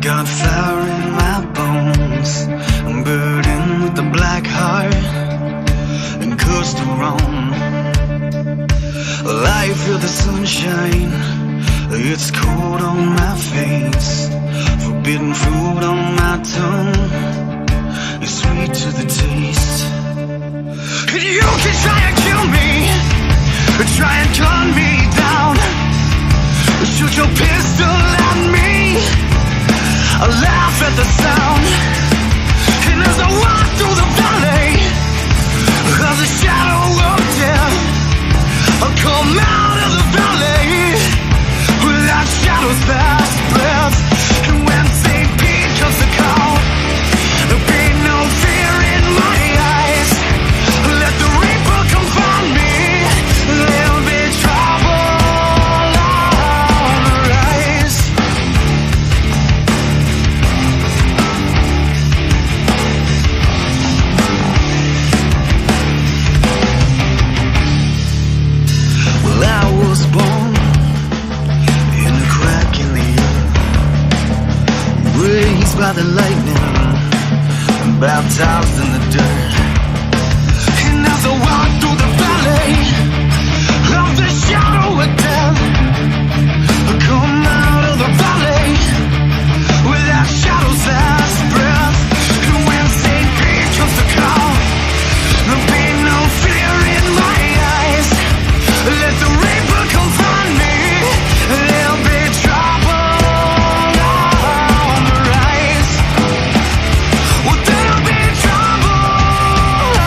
got fire in my bones. I'm burdened with the black heart and cursed to roam. I feel the sunshine, it's cold on my face. Forbidden fruit on my tongue, it's sweet to the taste. And you can try and kill me, try and gun me down. Shoot your pistol at me, I laugh at the sound. And as I walk through the valley of the shadow of death, I'll come out of the valley without shadow's last breath. And when St. Pete comes to call, there'll be no fear in my eyes. Let the reaper come find me, there'll be trouble on the rise. Well, I was born in a crack in the earth, raised by the lightning, baptized in the dirt. And as I walk through the valley of the shadow of death, I come out of the valley without shadow's last breath. And when St. Pete comes to call, there'll be no fear in my eyes. Let the reaper come find me, there'll be trouble on the rise. Well, there'll be trouble on the rise.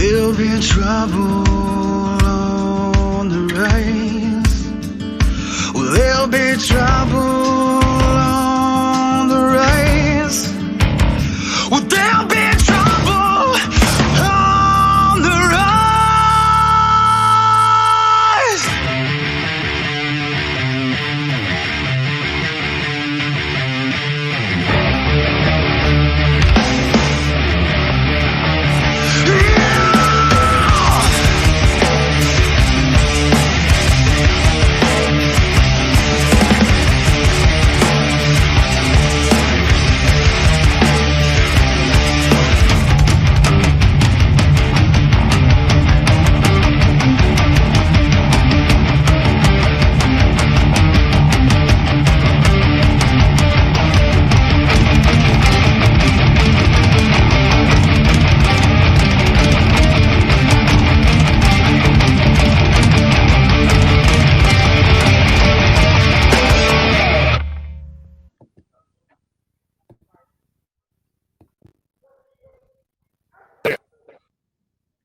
There'll be trouble on the rise. Well, there'll be trouble on the rise. Well, there'll be trouble on the rise.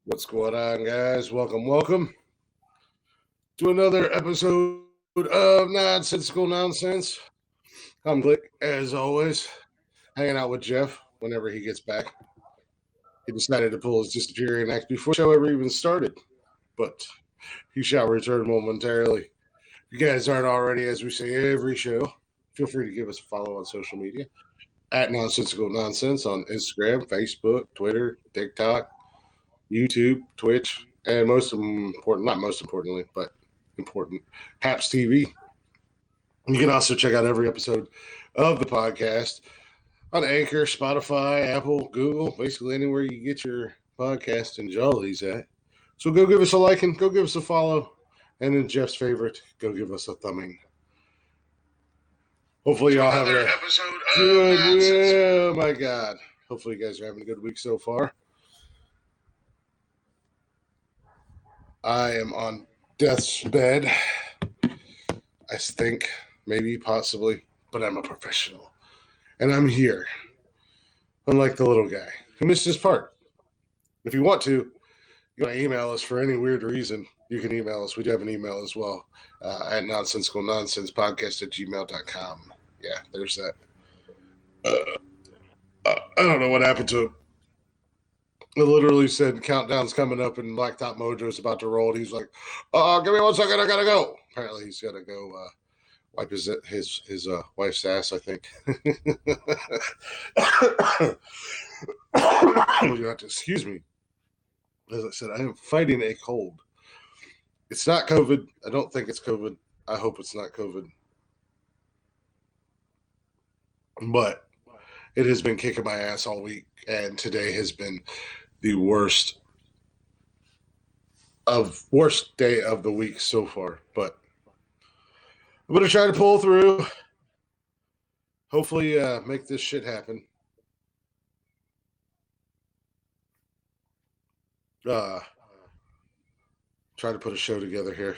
What's going on, guys? Welcome to another episode of Nonsensical Nonsense. I'm Glick, as always, hanging out with Jeff whenever he gets back. He decided to pull his disappearing act before the show ever even started, but he shall return momentarily. If you guys aren't already, as we say every show, feel free to give us a follow on social media at Nonsensical Nonsense on Instagram, Facebook, Twitter, TikTok, YouTube, Twitch, and not most importantly, but important, Haps TV. You can also check out every episode of the podcast on Anchor, Spotify, Apple, Google, basically anywhere you get your podcast and jollies at. So go give us a like and go give us a follow. And in Jeff's favorite, go give us a thumbing. Hopefully y'all have a good week. Oh my God. Hopefully you guys are having a good week so far. I am on death's bed. I think, maybe, possibly, but I'm a professional. And I'm here. Unlike the little guy who missed his part. If you want to email us for any weird reason, you can email us. We do have an email as well at nonsensicalnonsenspodcast@gmail.com. Yeah, there's that. I don't know what happened to him. It literally said countdown's coming up and Blacktop Mojo's about to roll. And he's like, give me 1 second, I gotta go. Apparently he's gotta go wipe his wife's ass, I think. You have to excuse me. As I said, I am fighting a cold. It's not COVID. I don't think it's COVID. I hope it's not COVID. But it has been kicking my ass all week, and today has been the worst day of the week so far. But I'm gonna try to pull through. Hopefully, make this shit happen. Try to put a show together here.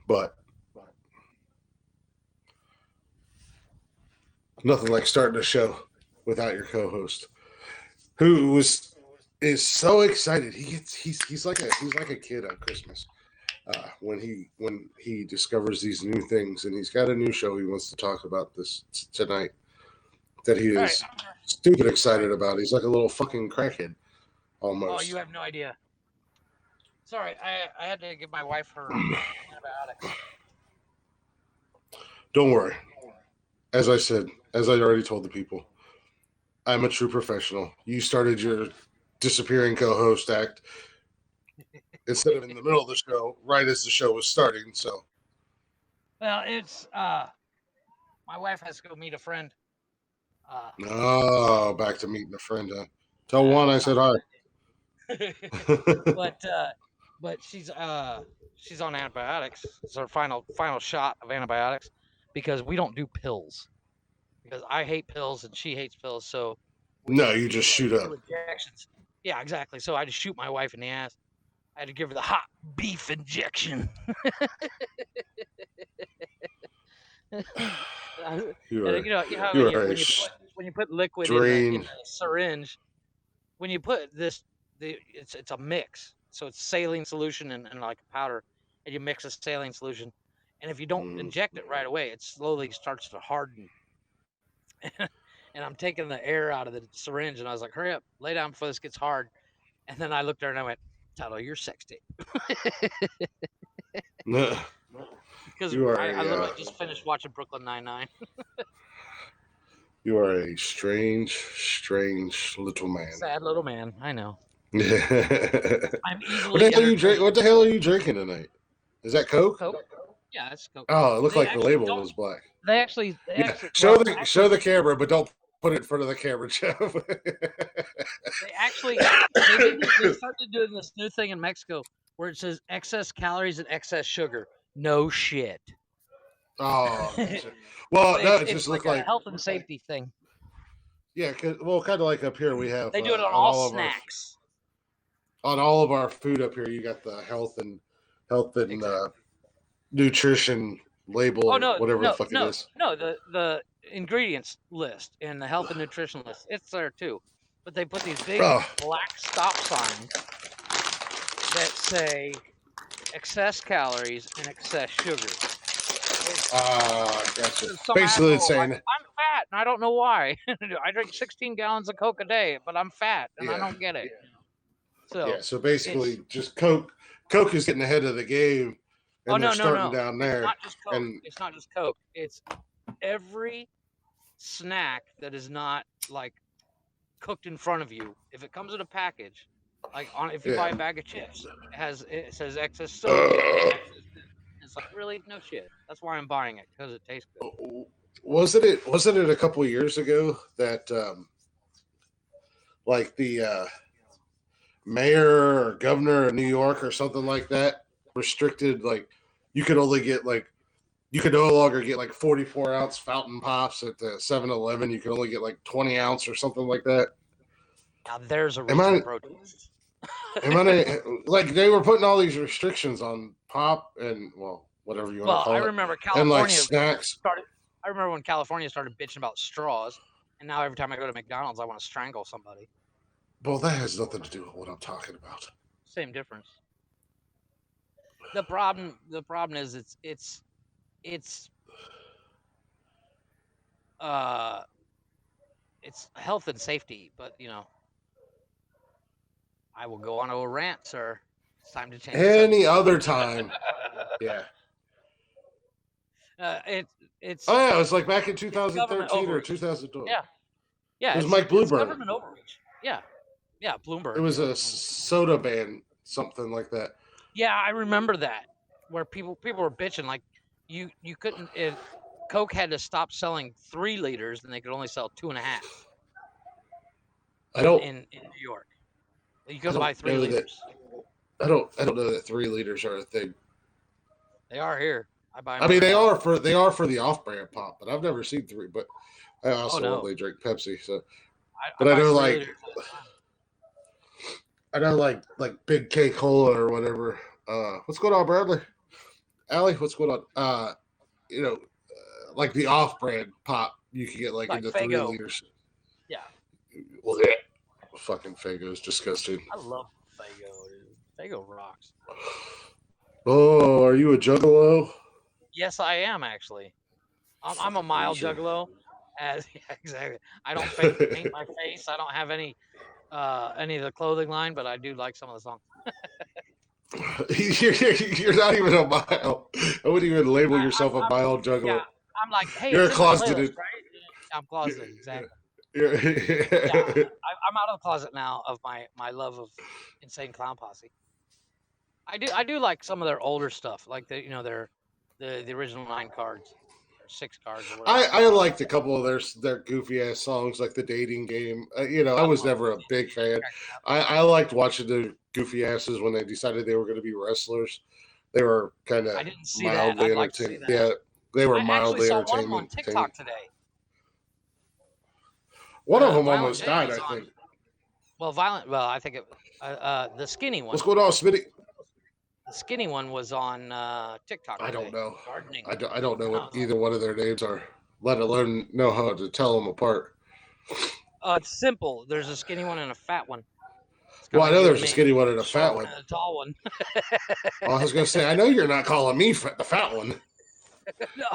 But nothing like starting a show without your co-host, who is so excited. He's like a kid on Christmas when he discovers these new things, and he's got a new show he wants to talk about this tonight that he is stupid excited about. He's like a little fucking crackhead almost. Oh, you have no idea. Sorry, I had to give my wife her antibiotics. Don't worry. As I already told the people, I'm a true professional. You started your disappearing co-host act instead of in the middle of the show, right as the show was starting. So, well, it's my wife has to go meet a friend. Back to meeting a friend. Tell Juan I said hi. but she's on antibiotics. It's her final shot of antibiotics because we don't do pills. Because I hate pills and she hates pills, so no, you just shoot up. Injections. Yeah, exactly. So I just shoot my wife in the ass. I had to give her the hot beef injection. When you put liquid in a syringe, when you put this, it's a mix. So it's saline solution and like a powder, and you mix a saline solution. And if you don't inject it right away, it slowly starts to harden. And I'm taking the air out of the syringe, and I was like, "Hurry up, lay down before this gets hard." And then I looked at her and I went, "Tyler, you're sex tape." Because I literally just finished watching Brooklyn Nine-Nine. You are a strange little man. Sad little man, I know. I'm easily. What the hell are you drinking tonight? Is that Coke? Coke. Yeah, that's Coke. Oh, it looked like the label was black. They actually show the camera, but don't put it in front of the camera, Jeff. they started doing this new thing in Mexico where it says excess calories and excess sugar. No shit. Oh, well, no, it just looked like a health and safety thing. Yeah, kind of like up here we have. They do it on all snacks. On all of our food up here, you got the health and nutrition label whatever the fuck it is. No, the ingredients list and the health and nutrition list, it's there too. But they put these big black stop signs that say excess calories and excess sugar. Gotcha. Basically it's saying I'm fat and I don't know why. I drink 16 gallons of Coke a day, but I'm fat and I don't get it. So basically just Coke is getting ahead of the game. And they're starting down there. It's not just Coke. It's every snack that is not like cooked in front of you. If it comes in a package, if you buy a bag of chips, it says excess soda. It's like, really? No shit. That's why I'm buying it, because it tastes good. Wasn't it a couple of years ago that like the mayor or governor of New York or something like that restricted, like you could no longer get like 44-ounce fountain pops at the 7-Eleven. You could only get like 20-ounce or something like that. Now there's a reason protest. Like they were putting all these restrictions on pop and whatever you want to call it. I remember California and like snacks. I remember when California started bitching about straws, and now every time I go to McDonald's, I want to strangle somebody. Well, that has nothing to do with what I'm talking about. Same difference. The problem is uh it's health and safety, but I will go on a rant, sir. It's time to change the subject. Any other time. Yeah. It's Oh yeah, it was like back in 2013 or 2012. Yeah. It was Mike Bloomberg. It's government overreach. Yeah, Bloomberg. It was a soda ban, something like that. Yeah, I remember that, where people were bitching like you couldn't. Coke had to stop selling 3 liters, and they could only sell 2.5. In New York, you couldn't buy 3 liters. I don't know that 3 liters are a thing. They are here. I buy. I mean, they are for the off-brand pop, but I've never seen 3. But I also only drink Pepsi, so. But I know like Big K Cola or whatever. What's going on, Bradley? Allie, what's going on? Like the off-brand pop, you can get like into Faygo. 3 liters. Yeah. Well, yeah. Fucking Faygo is disgusting. I love Faygo, dude. Faygo rocks. Oh, are you a juggalo? Yes, I am actually. I'm a mild juggalo. Exactly. I don't paint my face. I don't have any of the clothing line, but I do like some of the songs. You're not even a mild. I wouldn't even label yourself a mild juggalo. Yeah, I'm like, hey, you're a closeted. Right? I'm closeted, exactly. Yeah, I'm out of the closet now of my love of Insane Clown Posse. I do like some of their older stuff, like the original 9 cards. 6 cards. Or whatever. I liked a couple of their goofy ass songs, like the Dating Game. I was never a big fan. I liked watching the goofy asses when they decided they were going to be wrestlers. They were kind of mildly entertaining. Yeah, they were mildly entertaining. I saw one on TikTok today. One of them almost died, I think. Well, I think it. The skinny one. What's going on, Smitty? The skinny one was on TikTok today. I don't know. I don't know what either one of their names are, let alone know how to tell them apart. It's simple. There's a skinny one and a fat one. Well, I know there's a skinny one and a fat one. And a tall one. Well, I was going to say, I know you're not calling me the fat one. No,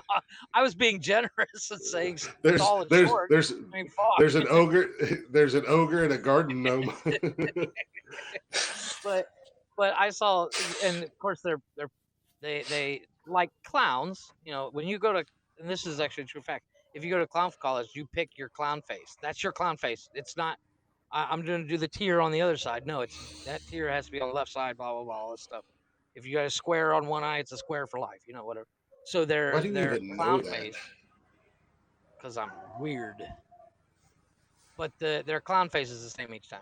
I was being generous and saying tall and short. There's an ogre. There's an ogre and a garden gnome. But I saw, and of course they like clowns. When you go to, and this is actually a true fact. If you go to clown college, you pick your clown face. That's your clown face. It's not. I'm going to do the tear on the other side. No, that tear has to be on the left side. Blah blah blah. All this stuff. If you got a square on one eye, it's a square for life. Whatever. So their clown face. Because I'm weird. But their clown face is the same each time.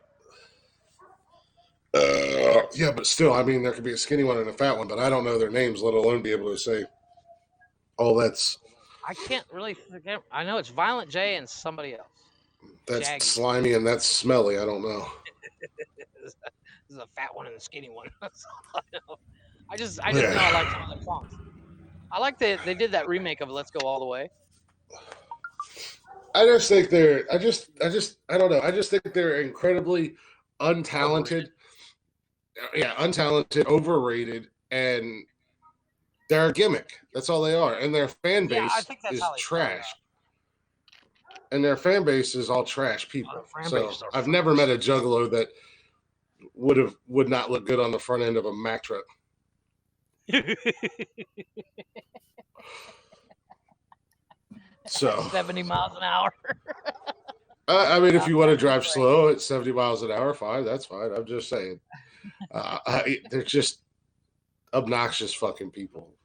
Yeah, but still, I mean, there could be a skinny one and a fat one, but I don't know their names, let alone be able to say, "Oh, that's." I can't really forget. I know it's Violent J and somebody else. That's Jaggy. Slimy and that's Smelly. I don't know. This is a fat one and a skinny one. I just know I like some of their songs. I like they did that remake of "Let's Go All the Way." I just think they're. I don't know. I just think they're incredibly untalented. Yeah, untalented, overrated, and they're a gimmick. That's all they are. And their fan base is trash. And their fan base is all trash people. So I've never met a juggalo that would not look good on the front end of a Mack truck. 70 miles an hour. I mean, if you want to drive slow at 70 miles an hour, fine. That's fine. I'm just saying. They're just obnoxious fucking people.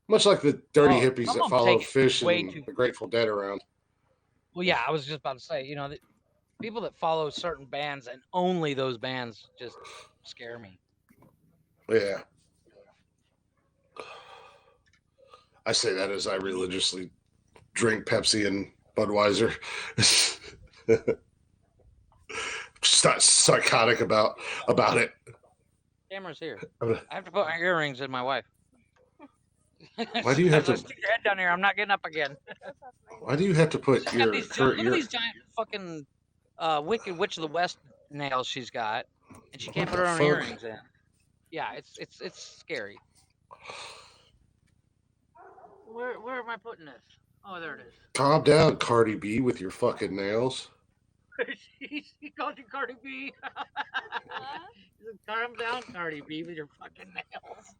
Much like the dirty hippies that follow Fish and the Grateful Dead around. Well, yeah, I was just about to say, the people that follow certain bands and only those bands just scare me. Yeah. I say that as I religiously drink Pepsi and Budweiser. Just not psychotic about it. Camera's here. I have to put my earrings in my wife. Why do you have to stick your head down here? I'm not getting up again. Why do you have to put look at these giant fucking Wicked Witch of the West nails she's got, and she can't put her own earrings in. Yeah, it's scary. Where am I putting this? Oh, there it is. Calm down, Cardi B, with your fucking nails. She called you Cardi B. Calm down, Cardi B, with your fucking nails.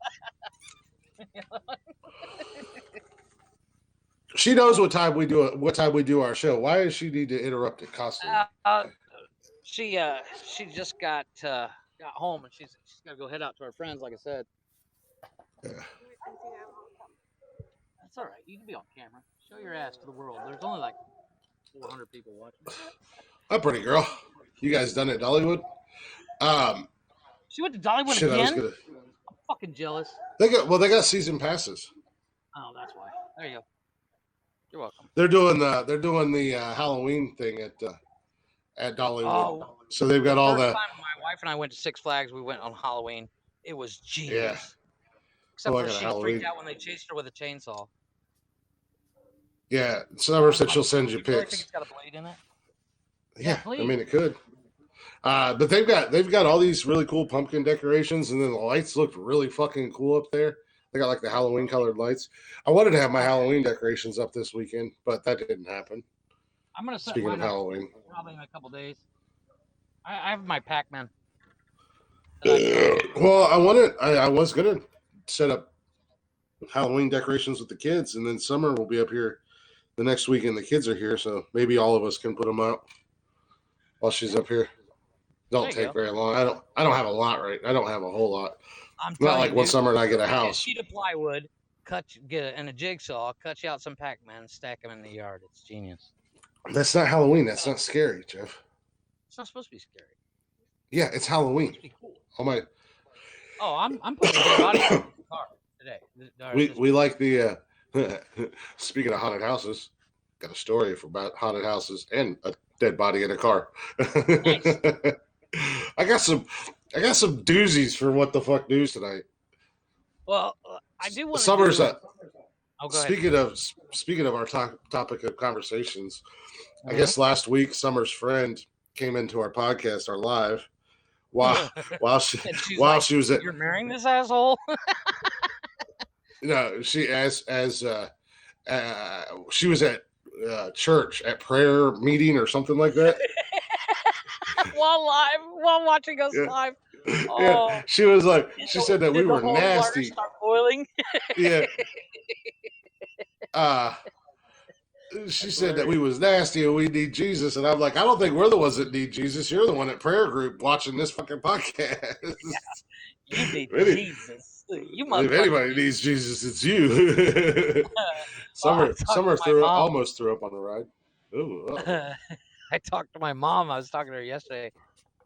She knows what time we do our show. Why does she need to interrupt it constantly? She just got home and she's got to go head out to her friends, like I said. Yeah. That's all right. You can be on camera. Show your ass to the world. There's only like 400 people watching. Hi, pretty girl. You guys done it at Dollywood? She went to Dollywood again? I'm fucking jealous. They got season passes. Oh, that's why. There you go. You're welcome. They're doing the Halloween thing at Dollywood. Oh, so they've got all the. Time my wife and I went to Six Flags. We went on Halloween. It was genius. Yeah. Except for she freaked out when they chased her with a chainsaw. Yeah, Summer said she'll send you pics. You pics. think it's got a blade in it? Yeah, I mean it could. But they've got all these really cool pumpkin decorations, and then the lights look really fucking cool up there. They got like the Halloween colored lights. I wanted to have my Halloween decorations up this weekend, but that didn't happen. I'm gonna set Speaking of Halloween, probably in a couple days. I have my Pac-Man. Well, I was gonna set up Halloween decorations with the kids, and then Summer will be up here the next weekend. The kids are here, so maybe all of us can put them out while she's up here. Don't take very long. I don't have a lot, right? I don't have a whole lot. I'm not like one summer and I get a house. A sheet of plywood, and a jigsaw, cut you out some Pac-Man, stack them in the yard. It's genius. That's not Halloween. That's not scary, Jeff. It's not supposed to be scary. Yeah, it's Halloween. It's cool. Oh my. Oh, I'm putting a dead body in the car today. We like the. Speaking of haunted houses, got a story about haunted houses and a dead body in a car. Nice. I got some doozies for what the fuck news tonight. Well, I do want to. Summer's. Speaking of our topic of conversations, I guess last week Summer's friend came into our podcast, our live, while she was at. You're marrying this asshole. No, she she was at church at prayer meeting or something like that. while watching us live. Oh, yeah, she was like, she said that we were nasty. Start boiling. Yeah. She said that we was nasty and we need Jesus, and I'm like, I don't think we're the ones that need Jesus. You're the one at prayer group watching this fucking podcast. Yeah. You need Jesus. If anybody needs Jesus, it's you. Summer almost threw up on the ride. Ooh, I talked to my mom. I was talking to her yesterday,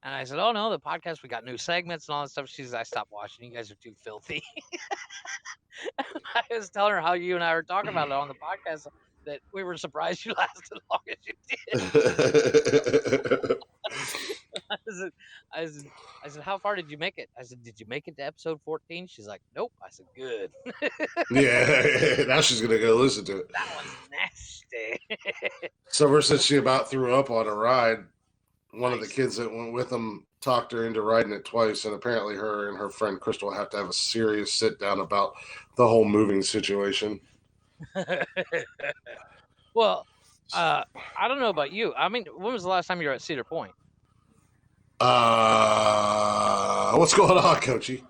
and I said, "Oh no, the podcast. We got new segments and all that stuff." She says, "I stopped watching. You guys are too filthy." I was telling her how you and I were talking about it on the podcast. That we were surprised you lasted as long as you did. I said, how far did you make it? I said, did you make it to episode 14? She's like, nope. I said, good. Yeah, now she's going to go listen to it. That was nasty. Summer said she about threw up on a ride. One of the kids that went with them talked her into riding it twice, and apparently her and her friend Crystal have to have a serious sit down about the whole moving situation. Well, I don't know about you. I mean, when was the last time you were at Cedar Point? What's going on, Coachy?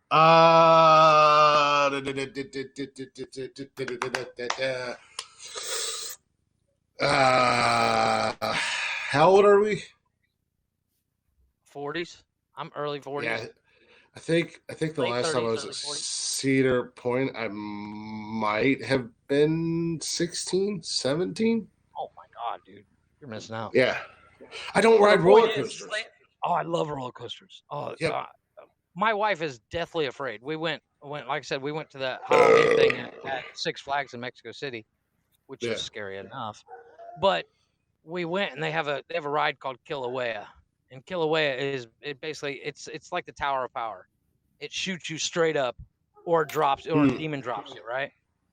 How old are we? 40s. I'm early 40s. Yeah. I think the last time I was at Cedar Point, I might have been 16, 17. Oh my God, dude. You're missing out. Yeah. I don't ride roller coasters. I love roller coasters. Oh, yep. My wife is deathly afraid. We went, like I said, we went to the Halloween thing at Six Flags in Mexico City, which is scary enough. But we went and they have a ride called Kilauea. And Kilauea is it's like the Tower of Power. It shoots you straight up, or drops, or a demon drops you, right?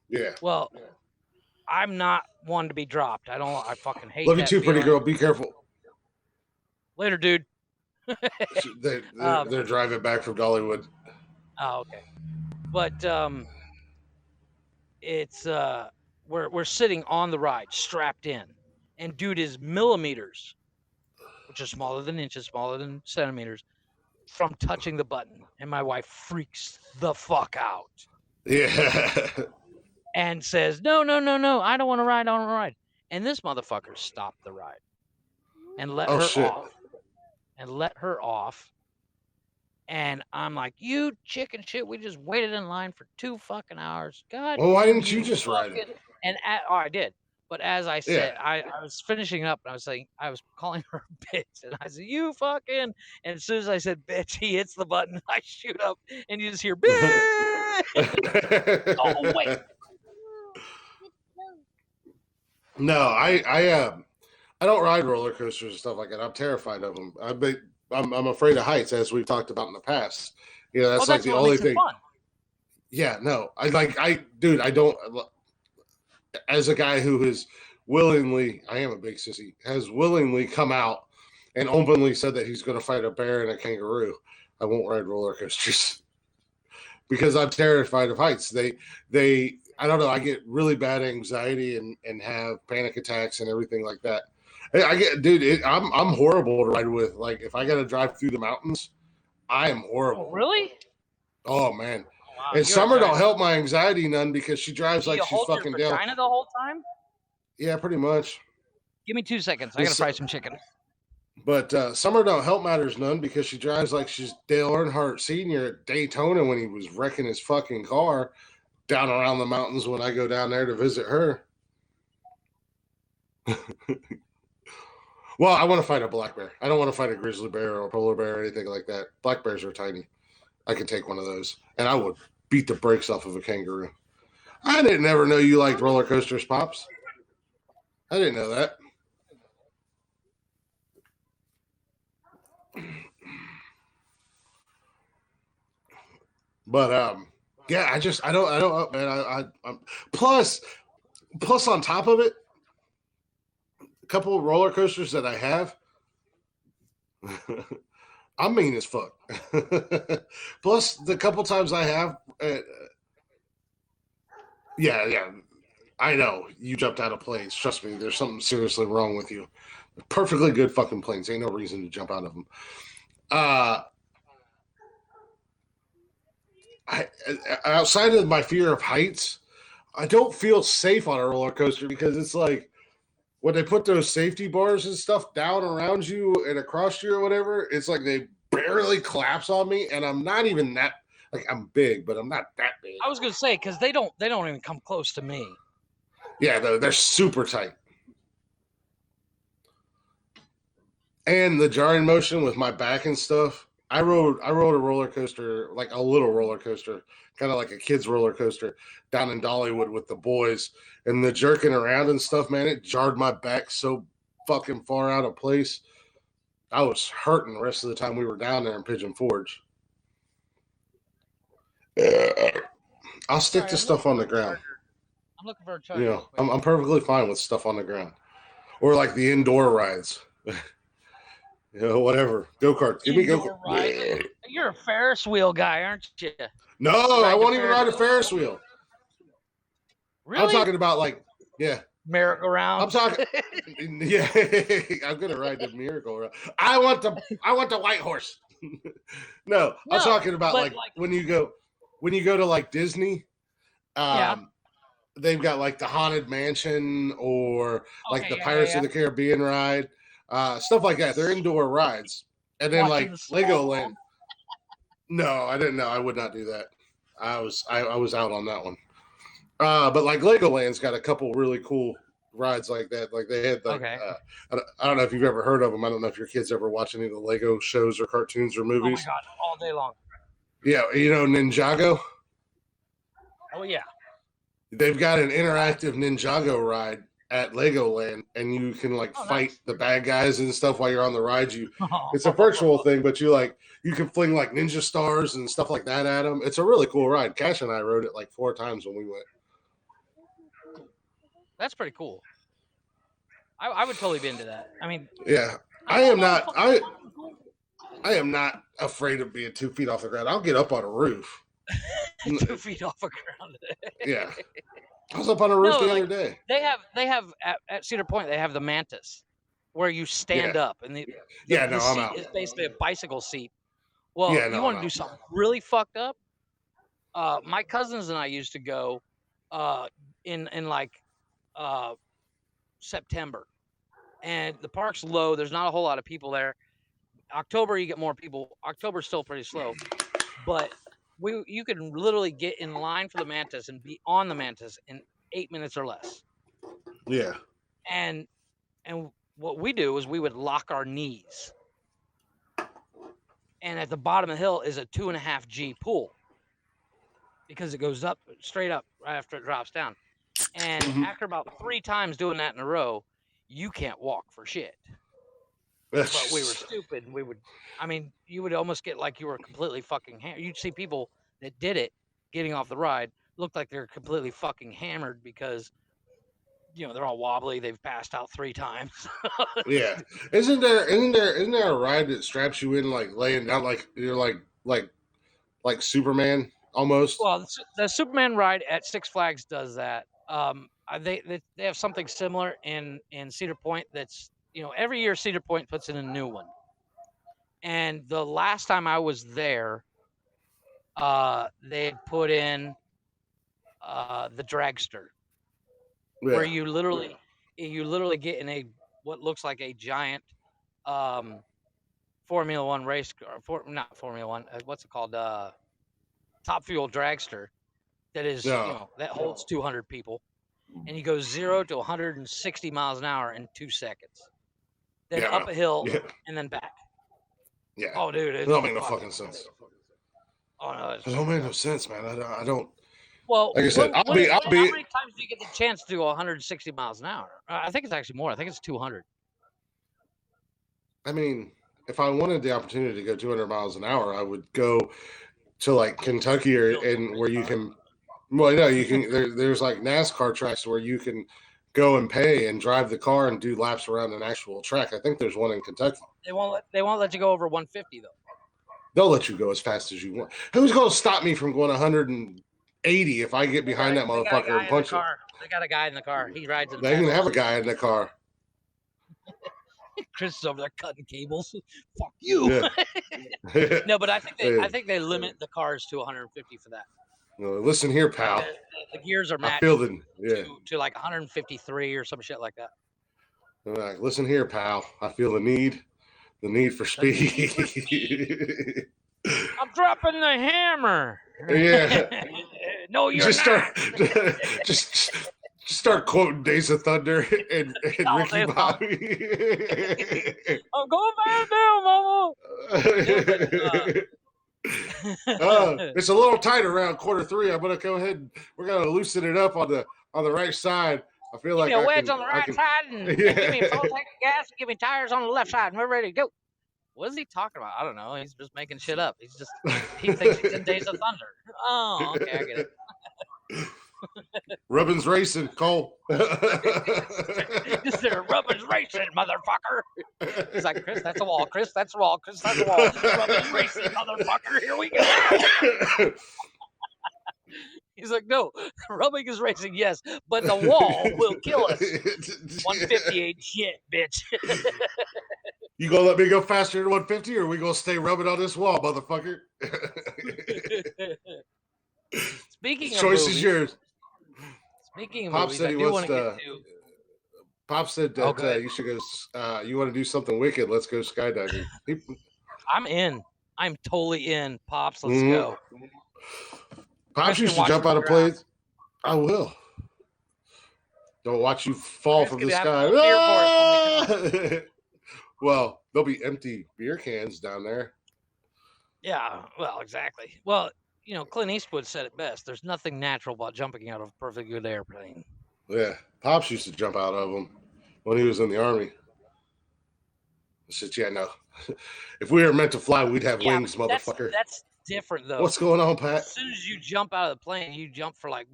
Yeah. Well, I'm not one to be dropped. I fucking hate. Love you too, pretty girl. Be careful. Later, dude. They're driving back from Dollywood. Oh, okay. But it's we're sitting on the ride, strapped in, and dude is millimeters, which is smaller than inches, smaller than centimeters, from touching the button, and my wife freaks the fuck out. Yeah. And says, no, I don't want to ride, And this motherfucker stopped the ride and let her off. And I'm like, you chicken shit, we just waited in line for 2 fucking hours. God. Well, why didn't you just ride it? And I did. But as I said, I was finishing up and I was calling her a bitch. And I said, you fucking. And as soon as I said bitch, he hits the button. I shoot up and you just hear bitch. Oh, wait. No, I don't ride roller coasters and stuff like that. I'm terrified of them. I'm afraid of heights, as we've talked about in the past. You know, that's like the only thing. Fun. Yeah, no, I don't. As a guy who has willingly, I am a big sissy, has willingly come out and openly said that he's going to fight a bear and a kangaroo, I won't ride roller coasters because I'm terrified of heights. They I don't know. I get really bad anxiety and have panic attacks and everything like that. I get, dude. I'm horrible to ride with. Like if I got to drive through the mountains, I am horrible. Oh, really? Oh man. Wow, and Summer don't help my anxiety none because she drives like she's fucking down. China the whole time? Yeah, pretty much. Give me 2 seconds. I gotta fry some chicken. But Summer don't help matters none because she drives like she's Dale Earnhardt Sr. at Daytona when he was wrecking his fucking car down around the mountains when I go down there to visit her. Well, I want to fight a black bear. I don't want to fight a grizzly bear or a polar bear or anything like that. Black bears are tiny. I can take one of those. And I would beat the brakes off of a kangaroo. I didn't ever know you liked roller coasters, Pops. I didn't know that. But yeah, I don't man. I'm plus on top of it, a couple of roller coasters that I have. I'm mean as fuck. Plus the couple times I have, yeah. I know you jumped out of planes. Trust me, there's something seriously wrong with you. Perfectly good fucking planes. Ain't no reason to jump out of them. Outside of my fear of heights, I don't feel safe on a roller coaster because it's like when they put those safety bars and stuff down around you and across you or whatever, it's like they barely collapse on me, and I'm not even that like I'm big, but I'm not that big. I was gonna say because they don't even come close to me. Yeah, they're super tight. And the jarring motion with my back and stuff. I rode a roller coaster, like a little roller coaster, kind of like a kid's roller coaster down in Dollywood with the boys. And the jerking around and stuff, man, it jarred my back so fucking far out of place. I was hurting the rest of the time we were down there in Pigeon Forge. I'll stick to stuff on the ground. I'm looking for a charger. You know, I'm perfectly fine with stuff on the ground. Or like the indoor rides. You know, whatever. Go-kart. Give me go-kart. You're a Ferris wheel guy, aren't you? No, I won't even ride a Ferris wheel. Really? I'm talking about like, yeah. Merry-go-round. I'm talking, yeah. I'm gonna ride the merry-go-round. I want the white horse. No, I'm talking about like when you go to like Disney. They've got like the Haunted Mansion or like the Pirates of the Caribbean ride. Stuff like that. They're indoor rides. And then like Legoland. No, I didn't know. I would not do that. I was out on that one. But like Legoland's got a couple really cool rides like that. Like they had like I don't know if you've ever heard of them. I don't know if your kids ever watch any of the Lego shows or cartoons or movies. Oh my god, all day long. Yeah, you know Ninjago? Oh yeah. They've got an interactive Ninjago ride at Legoland, and you can like fight the bad guys and stuff while you're on the ride. It's a virtual thing, but you can fling like ninja stars and stuff like that at them. It's a really cool ride. Cash and I rode it like 4 times when we went. That's pretty cool. I would totally be into that. I mean, yeah, I am not afraid of being 2 feet off the ground. I'll get up on a roof. 2 feet off the ground. Yeah. I was up on a roof the other day. They have at Cedar Point, they have the Mantis where you stand up, and the seat is basically a bicycle seat. Well, you want to do something really fucked up? My cousins and I used to go in like September, and the park's low. There's not a whole lot of people there. October, you get more people. October's still pretty slow, but you can literally get in line for the Mantis and be on the Mantis in 8 minutes or less. Yeah. And what we do is we would lock our knees. And at the bottom of the hill is a 2.5 G pool because it goes up straight up right after it drops down. And after about 3 times doing that in a row, you can't walk for shit. But we were stupid. And you would almost get like you were completely fucking hammered. You'd see people that did it getting off the ride looked like they're completely fucking hammered because, they're all wobbly. They've passed out 3 times. Yeah. Isn't there a ride that straps you in like laying down like you're like Superman almost? Well, the Superman ride at Six Flags does that. They have something similar in Cedar Point that's, every year Cedar Point puts in a new one. And the last time I was there, they had put in the dragster, where you literally get in what looks like a giant Formula One race car, not Formula One. What's it called? Top Fuel dragster. That is, that holds 200 people, and you go 0 to 160 miles an hour in 2 seconds. Then up a hill and then back. Yeah. Oh, dude, it don't make no fucking sense. Oh no, it don't make no sense, man. I don't. Well, like I said, how many times do you get the chance to go 160 miles an hour? I think it's actually more. I think it's 200. I mean, if I wanted the opportunity to go 200 miles an hour, I would go to like Kentucky and where you can. Well, no, you can. There's like NASCAR tracks where you can go and pay and drive the car and do laps around an actual track. I think there's one in Kentucky. They won't let you go over 150 though. They'll let you go as fast as you want. Who's going to stop me from going 180 if I get behind that motherfucker and punch him? They got a guy in the car. He rides in the They can have a guy in the car. Chris is over there cutting cables. Fuck you. Yeah. No, but I think they limit the cars to 150 for that. Listen here, pal. The gears are matched to like 153 or some shit like that. Like, listen here, pal. I feel the need for speed. I'm dropping the hammer. Yeah. No, you're not. Just start quoting Days of Thunder and Ricky Bobby. I'm going back now, mama. It's a little tight around quarter 3. I'm gonna go ahead. We're gonna loosen it up on the right side. I feel like a wedge on the right side and give me a full tank of gas. Give me tires on the left side, and we're ready to go. What is he talking about? I don't know. He's just making shit up. He thinks he's in Days of Thunder. Oh, okay, I get it. Rubbin's racing, Cole. Just there, Rubbin's racing, motherfucker. He's like, Chris, that's a wall. Chris, that's a wall. Chris, that's a wall. Rubbin's racing, motherfucker. Here we go. He's like, no, rubbing is racing, yes, but the wall will kill us. 158 shit, bitch. You gonna let me go faster than 150, or are we gonna stay rubbing on this wall, motherfucker? Speaking of choice movies, is yours. Speaking of Pop movies, said I do want to get to. Pop said that you should go. You want to do something wicked? Let's go skydiving. I'm in. I'm totally in. Pops, let's go. Pops used to jump out of planes. I will. Don't watch you fall from the sky. Well, there'll be empty beer cans down there. Yeah, well, exactly. Well, Clint Eastwood said it best. There's nothing natural about jumping out of a perfectly good airplane. Yeah, Pops used to jump out of them when he was in the Army. I said, yeah, no. If we were meant to fly, we'd have wings, motherfucker. That's different, though. What's going on, Pat? As soon as you jump out of the plane, you jump for like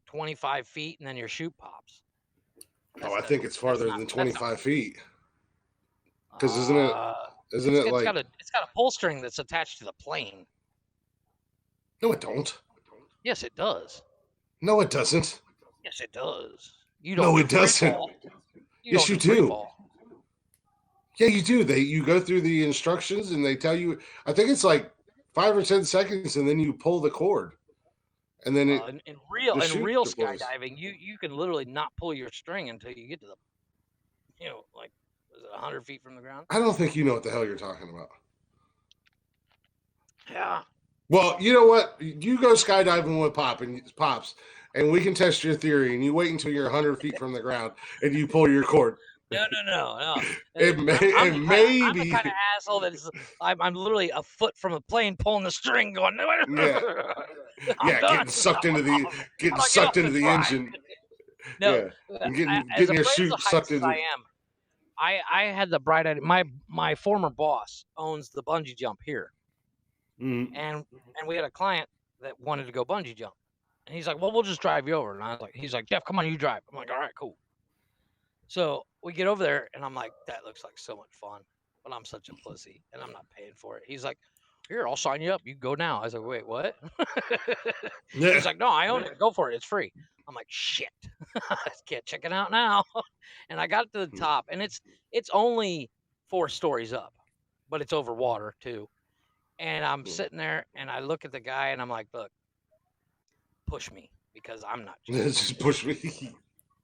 25 feet, and then your chute pops. I think it's farther than 25 feet. Because isn't it like... It's got a pull string that's attached to the plane. No, it don't. Yes, it does. No, it doesn't. Yes, it does. You don't No, do it free doesn't. fall. You Yes, don't you do free do. fall. Yeah, you do. You go through the instructions and they tell you. I think it's like 5 or 10 seconds, and then you pull the cord, and then In the chute real deploys. skydiving, you can literally not pull your string until you get to the, like, is it 100 feet from the ground? I don't think you know what the hell you're talking about. Yeah. Well, you know what? You go skydiving with Pops, and we can test your theory. And you wait until you're 100 feet from the ground, and you pull your cord. No. I'm the kind of asshole that is. I'm literally a foot from a plane pulling the string, going. Yeah, getting sucked into the engine. No, yeah. Getting as your afraid chute of sucked heights as into. I am, I had the bright idea. My former boss owns the bungee jump here, and we had a client that wanted to go bungee jump, and he's like, "Well, we'll just drive you over." And I was like, "He's like, Jeff, come on, you drive." I'm like, "All right, cool." So we get over there, and I'm like, "That looks like so much fun," but I'm such a pussy, and I'm not paying for it. He's like, "Here, I'll sign you up. You can go now." I was like, "Wait, what?" He's like, "No, I own it. Go for it. It's free." I'm like, "Shit, I can't check it out now." And I got to the top, and it's only 4 stories up, but it's over water too. And I'm sitting there, and I look at the guy, and I'm like, "Look, push me because I'm not just push me."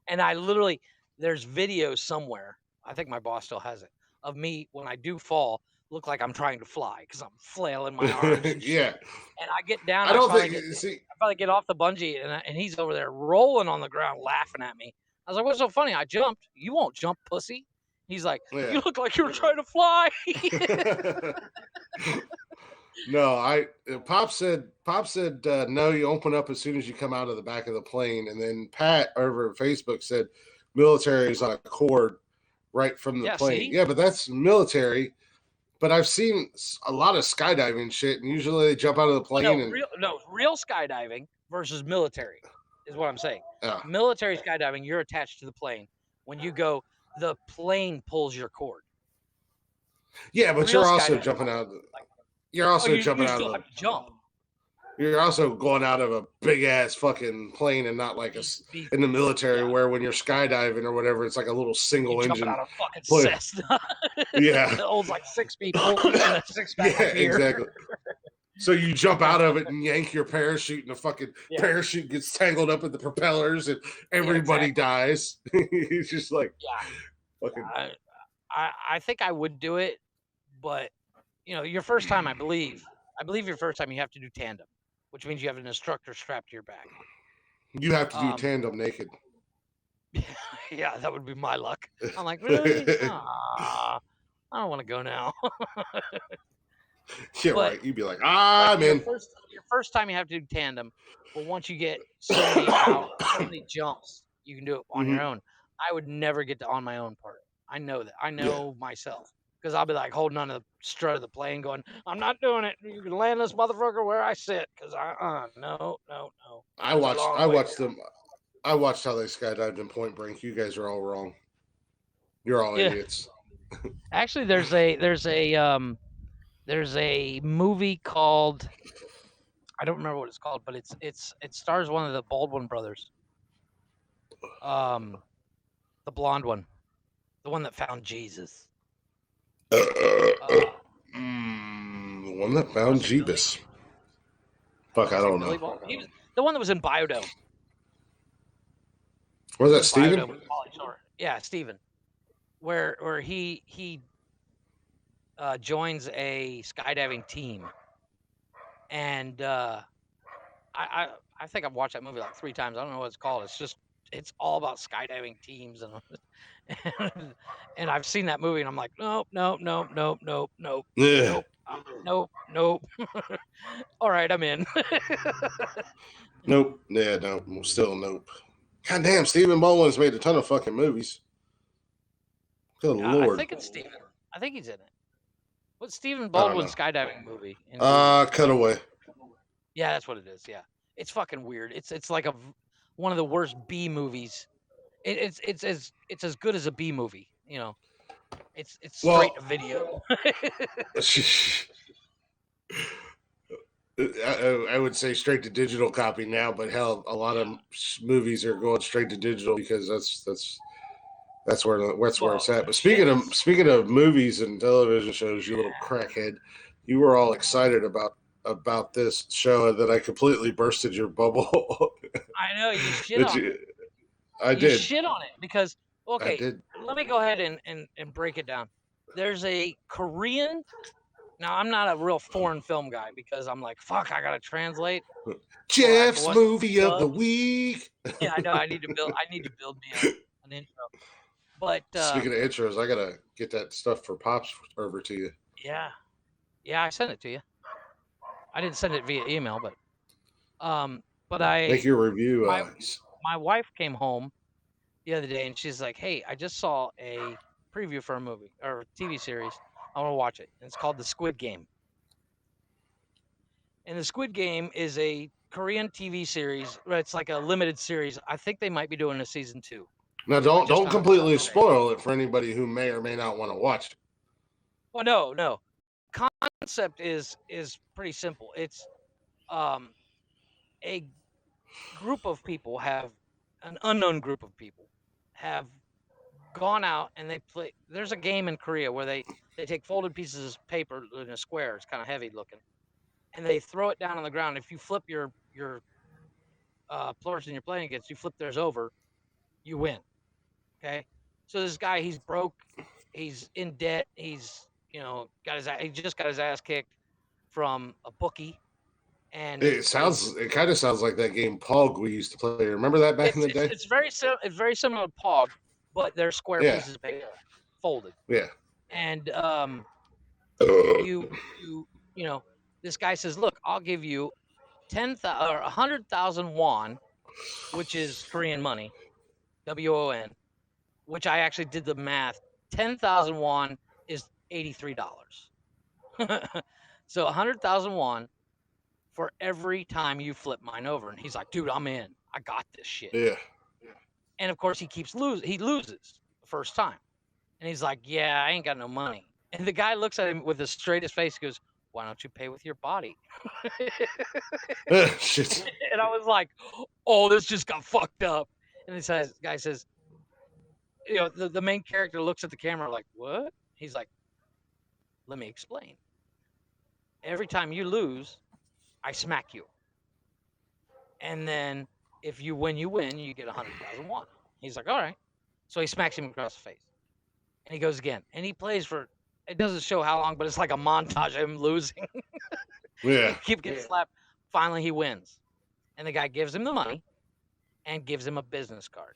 And I literally, there's videos somewhere. I think my boss still has it of me when I do fall, look like I'm trying to fly because I'm flailing my arms. And yeah. And I get down. I don't think. I finally get off the bungee, and he's over there rolling on the ground, laughing at me. I was like, "What's so funny? I jumped. You won't jump, pussy." He's like, "You look like you were trying to fly." No, Pop said no, you open up as soon as you come out of the back of the plane. And then Pat over at Facebook said military is on a cord right from the plane. See? Yeah, but that's military. But I've seen a lot of skydiving shit, and usually they jump out of the plane. Real skydiving versus military is what I'm saying. Yeah. Military skydiving, you're attached to the plane. When you go, the plane pulls your cord. Yeah, but you're also jumping out. You're also jumping out of the jump. You're also going out of a big ass fucking plane, and not like in the military where when you're skydiving or whatever, it's like a little single engine. Out of fucking Cessna. Yeah, it holds like 6 people in a 6-pack of beer. Exactly. So you jump out of it and yank your parachute, and the fucking parachute gets tangled up in the propellers, and everybody dies. It's just like, fucking. I think I would do it, but your first time, I believe your first time you have to do tandem, which means you have an instructor strapped to your back. You have to do tandem naked. Yeah, that would be my luck. I'm like, really? I don't want to go now. Yeah, right. You'd be like, I'm in. Your first time you have to do tandem, but once you get so many jumps, you can do it on your own. I would never get to on my own part. I know that. I know myself. Because I'll be like holding on to the strut of the plane going, "I'm not doing it. You can land this motherfucker where I sit." Because no. I watched how they skydived in Point Break. You guys are all wrong. You're all idiots. Actually, there's a movie called, I don't remember what it's called, but it stars one of the Baldwin brothers. The blonde one, the one that found Jesus. The one that found Jeebus. Fuck, I don't know. He was the one that was in Biodome. Was that Steven? Yeah, Steven. Where he joins a skydiving team, and I think I've watched that movie like 3 times. I don't know what it's called. It's all about skydiving teams, and I've seen that movie, and I'm like, nope. Yeah. Nope. All right, I'm in. Nope. Yeah, no. Still nope. God damn, Stephen Baldwin's made a ton of fucking movies. Good Lord. I think it's Steven. I think he's in it. What's Stephen Baldwin's skydiving movie? Cutaway. Yeah, that's what it is. Yeah, it's fucking weird. It's like one of the worst B movies. It's as good as a B movie. It's straight to video. I would say straight to digital copy now, but hell, a lot of movies are going straight to digital because that's where it's at. But speaking of movies and television shows, you little crackhead, you were all excited about this show that I completely bursted your bubble. I know you shit on it. I did. Shit on it because okay, let me go ahead and break it down. There's a Korean. Now I'm not a real foreign film guy because I'm like, fuck, I gotta translate. Jeff's movie of the week. Yeah, I know. I need to build me an intro. But speaking of intros, I gotta get that stuff for Pops over to you. Yeah, I sent it to you. I didn't send it via email, but I make your review. My wife came home the other day and she's like, "Hey, I just saw a preview for a movie or a TV series. I want to watch it. And it's called The Squid Game." And The Squid Game is a Korean TV series. It's like a limited series. I think they might be doing a season 2. Now, don't completely spoil it for anybody who may or may not want to watch it. Well, no. Concept is pretty simple. It's a group of people an unknown group of people have gone out and they play. There's a game in Korea where they take folded pieces of paper in a square. It's kind of heavy looking, and they throw it down on the ground. If you flip your person you're playing against, you flip theirs over, you win. Okay, so this guy, he's broke, he's in debt, he's he just got his ass kicked from a bookie. And it kind of sounds like that game Pog we used to play. Remember that back in the day? It's very similar to Pog, but they're square pieces of paper folded. Yeah. And this guy says, "Look, I'll give you 10,000 or 100,000 won, which is Korean money, WON, which I actually did the math. 10,000 won is $83. So 100,000 won for every time you flip mine over." And he's like, "Dude, I'm in. I got this shit." Yeah. And of course, he loses the first time. And he's like, "Yeah, I ain't got no money." And the guy looks at him with the straightest face. He goes, "Why don't you pay with your body?" Shit. And I was like, "Oh, this just got fucked up." And the guy says, the main character looks at the camera like, "What?" He's like, "Let me explain. Every time you lose, I smack you. And then if you win, you get 100,000 won." He's like, "All right." So he smacks him across the face. And he goes again. And he plays for, it doesn't show how long, but it's like a montage of him losing. Yeah. Keep getting slapped. Finally, he wins. And the guy gives him the money and gives him a business card.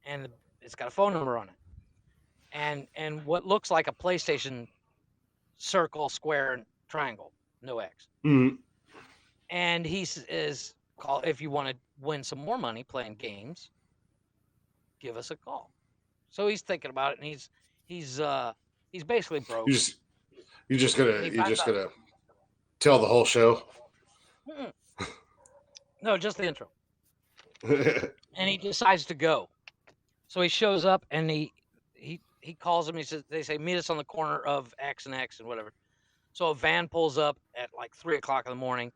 And it's got a phone number on it. And what looks like a PlayStation circle, square, and triangle. No X. Mm-hmm. And he is call if you want to win some more money playing games, give us a call. So he's thinking about it, and he's basically broke. You're just gonna tell the whole show? No, just the intro. And he decides to go. So he shows up and he calls him. They say, "Meet us on the corner of X and X and whatever." So a van pulls up at like 3:00 in the morning,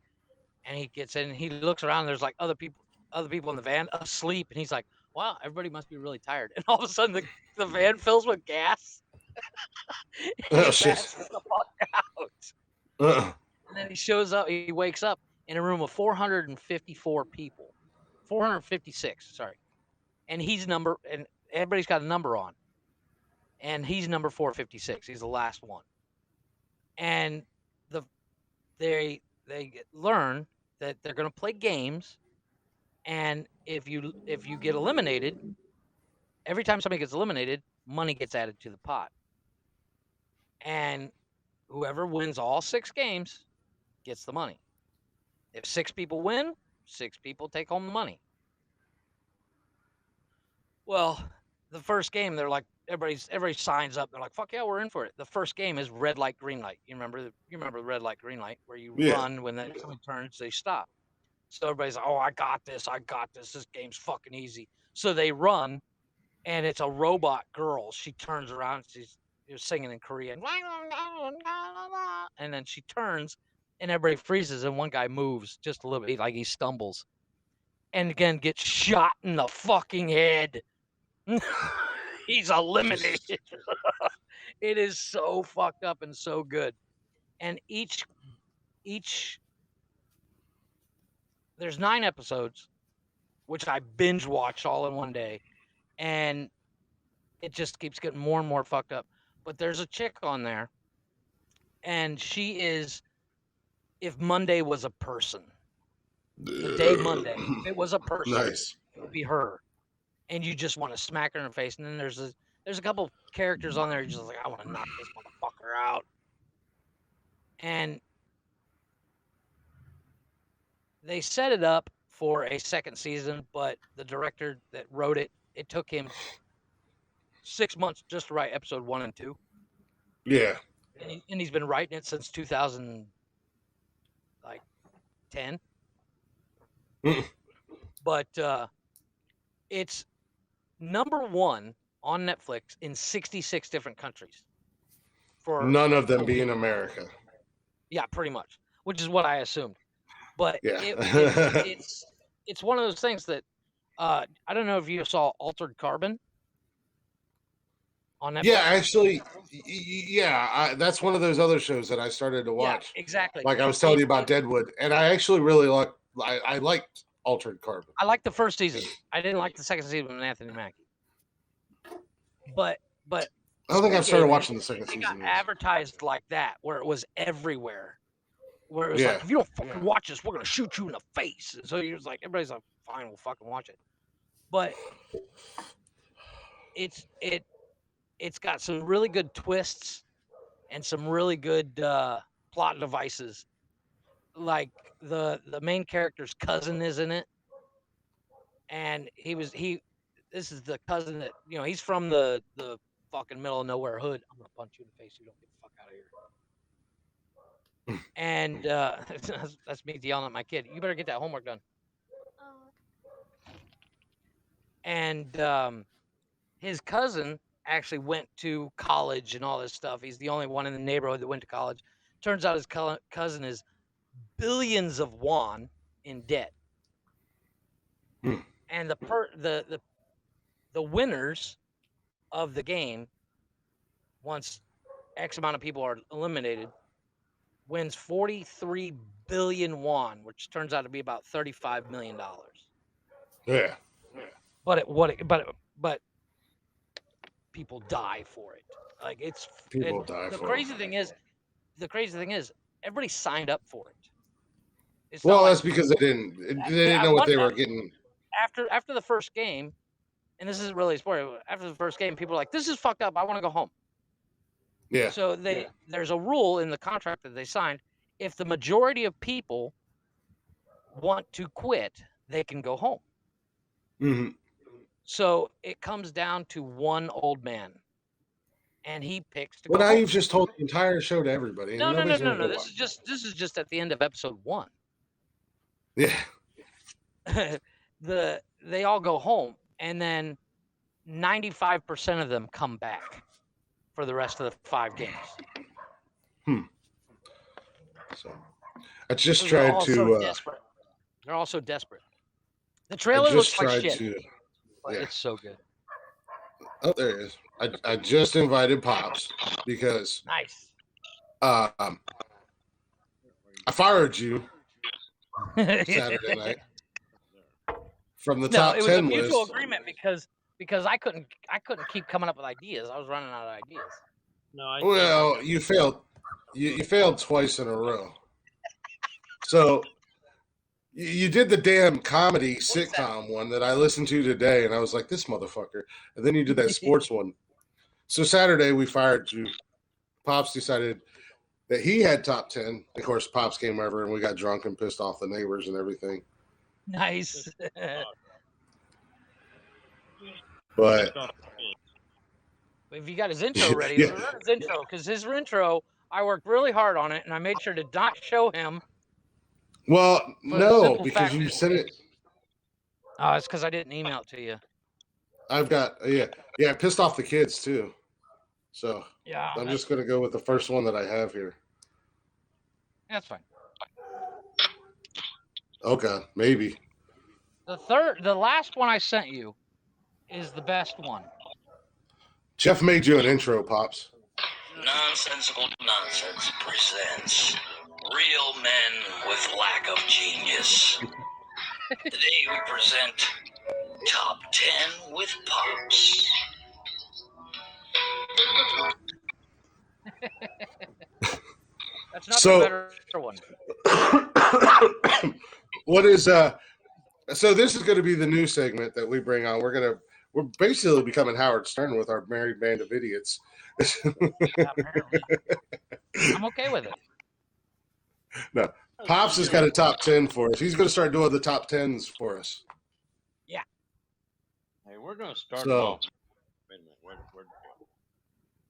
and he gets in and he looks around. And there's like other people in the van asleep, and he's like, "Wow, everybody must be really tired." And all of a sudden, the van fills with gas. Oh shit! The fuck out. And then he shows up. He wakes up in a room of 454 people, 456. Sorry, and and everybody's got a number on, and he's number 456. He's the last one. And they learn that they're going to play games, and if you get eliminated, every time somebody gets eliminated, money gets added to the pot, and whoever wins all 6 games gets the money. If 6 people win, 6 people take home the money. Well, the first game, they're like, everybody signs up. They're like, "Fuck yeah, we're in for it." The first game is red light, green light. You remember the red light, green light, where you run when somebody turns, they stop. So everybody's like, "Oh, I got this. This game's fucking easy." So they run, and it's a robot girl. She turns around. She's singing in Korean, and then she turns, and everybody freezes, and one guy moves just a little bit, like he stumbles, and again gets shot in the fucking head. He's eliminated. It is so fucked up and so good. And each there's 9 episodes, which I binge watched all in one day, and it just keeps getting more and more fucked up. But there's a chick on there, and she is, if Monday was a person, the day Monday, if it was a person, nice. It would be her. And you just want to smack her in the face. And then there's a couple characters on there, you're just like, I want to knock this motherfucker out. And they set it up for a second season, but the director that wrote it, it took him 6 months just to write episode 1 and 2. Yeah. And he's been writing it since 2010. But it's number 1 on Netflix in 66 different countries. For none of them being America. Yeah, pretty much, which is what I assumed. But yeah. it's one of those things that I don't know if you saw Altered Carbon on Netflix. Yeah, actually, that's one of those other shows that I started to watch. Yeah, exactly. Like I was telling you about Deadwood, and I actually really I liked Altered Carbon. I liked the first season. I didn't like the second season with Anthony Mackie. But I don't think I've started watching the second season. It got advertised like that, where it was everywhere. Where it was like, if you don't fucking watch this, we're gonna shoot you in the face. And so you're just like, everybody's like, fine, we'll fucking watch it. But it's got some really good twists and some really good plot devices. Like the main character's cousin is in it, and this is the cousin that, he's from the fucking middle of nowhere hood. I'm gonna punch you in the face. You don't get the fuck out of here. And that's me yelling at my kid. You better get that homework done. And his cousin actually went to college and all this stuff. He's the only one in the neighborhood that went to college. Turns out his cousin is billions of won in debt. And the winners of the game, once X amount of people are eliminated, wins 43 billion won, which turns out to be about $35 million. Yeah. But people die for it. Like the crazy thing is, everybody signed up for it. That's because they didn't know what they were getting. After the first game, and this isn't really a spoiler. After the first game, people are like, "This is fucked up. I want to go home." Yeah. So there's a rule in the contract that they signed. If the majority of people want to quit, they can go home. Mm-hmm. So it comes down to one old man, and he picks to go home. Well, now you've just told the entire show to everybody. No. This is just at the end of episode 1. Yeah. They all go home, and then 95% of them come back for the rest of the 5 games. So I just tried to. Desperate. They're also desperate. The trailer looks like shit. But it's so good. Oh, there it is. I just invited Pops because nice. I fired you Saturday night from the top 10 list. It was a mutual agreement because I couldn't keep coming up with ideas. I was running out of ideas. No, you failed. You failed twice in a row. So you did the damn comedy sitcom one that I listened to today, and I was like, this motherfucker. And then you did that sports one. So Saturday we fired you. Pops decided that he had top 10. Of course, Pops came over, and we got drunk and pissed off the neighbors and everything. Nice. But if you got his intro ready, run his intro, because his intro, I worked really hard on it, and I made sure to not show him. Well, no, because you sent it. Oh, it's because I didn't email it to you. I've got I pissed off the kids too. So yeah, I'm just gonna go with the first one that I have here. That's fine. Okay, maybe. The last one I sent you is the best one. Jeff made you an intro, Pops. Nonsensical Nonsense presents Real Men with Lack of Genius. Today we present Top 10 with Pops. That's not the better one. What is so this is going to be the new segment that we bring on. We're basically becoming Howard Stern with our married band of idiots. Apparently. I'm okay with it. No, Pops has got a top 10 for us. He's going to start doing the top 10s for us. Yeah. Hey, we're going to start off. Wait a minute. Where'd it go?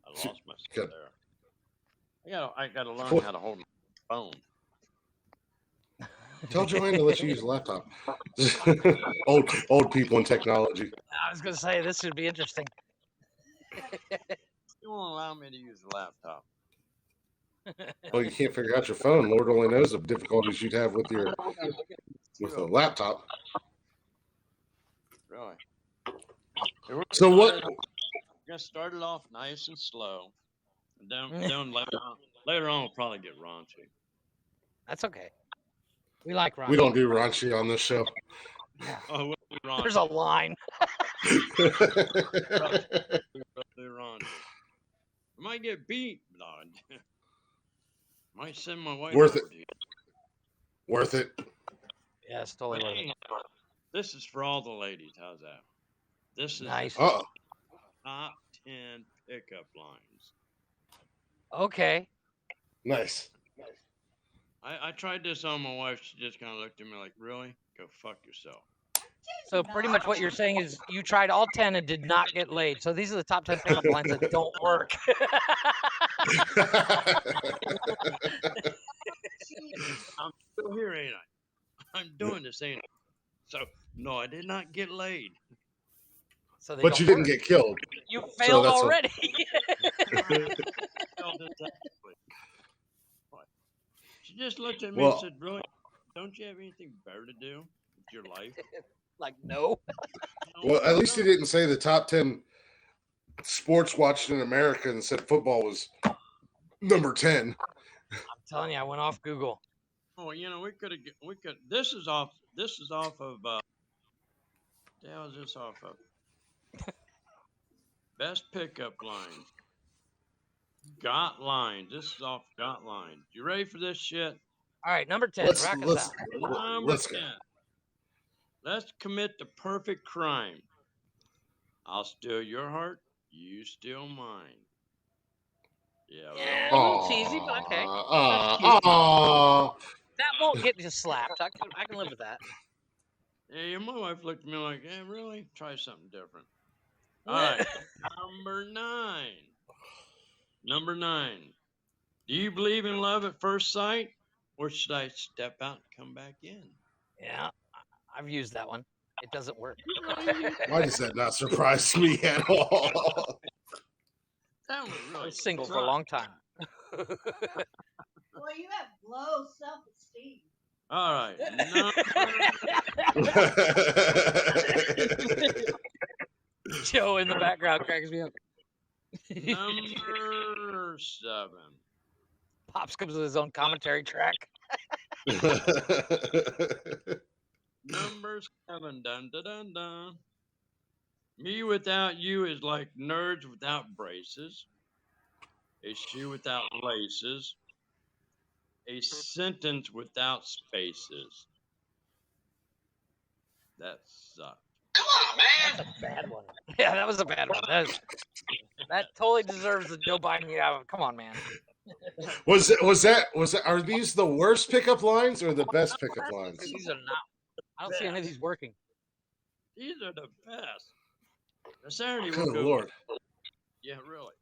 I lost myself there. I got to learn how to hold my phone. Tell Joanne to let you use a laptop. old people in technology. I was going to say, this should be interesting. You won't allow me to use a laptop. Well, you can't figure out your phone. Lord only knows the difficulties you'd have with a laptop. Really? So what? We're gonna start it off nice and slow, and then later on we'll probably get raunchy. That's okay. We like raunchy. We don't do raunchy on this show. Oh, we'll do raunchy. There's a line. We'll do raunchy. I might get beat, Lord. Might send my wife Worth it. over to you. Worth it. Yeah, it's totally worth it. This is for all the ladies. How's that? This is nice. Top 10 pickup lines. Okay. Nice. I tried this on my wife. She just kind of looked at me like, really? Go fuck yourself. So pretty much what you're saying is you tried all 10 and did not get laid. So these are the top 10 pickup lines that don't work. I'm still here, ain't I? I'm doing this, ain't I? So, no, I did not get laid. So but you didn't get killed. You failed already. She just looked at me and said, really, don't you have anything better to do with your life? Like, no. Well, at least he didn't say the top 10 sports watched in America and said football was number 10. I'm telling you, I went off Google. Oh, we could. This is off of. What the hell is this off of? Best pickup lines. Got lines. This is off Got lines. You ready for this shit? All right, number 10. Rock us out. Number 10. Let's commit the perfect crime. I'll steal your heart. You steal mine. Yeah, a little cheesy, but okay. That won't get you slapped. I can live with that. Yeah, my wife looked at me like, really? Try something different. All right, Number 9. Do you believe in love at first sight, or should I step out and come back in? Yeah, I've used that one. It doesn't work. Why does that not surprise me at all? That was really I was single for a long time. Well, you have low self-esteem. All right. Joe in the background cracks me up. Number 7. Pops comes with his own commentary track. Number 7. Dun, dun, dun, dun. Me without you is like nerds without braces. A shoe without laces. A sentence without spaces. That sucked. Come on, man. That's a bad one. Yeah, that was a bad one. That totally deserves the Joe Biden out. Come on, man. Was that? Are these the worst pickup lines or the best pickup lines? These are not. I don't see any of these working. These are the best. The Saturday Good will Lord. Yeah, really.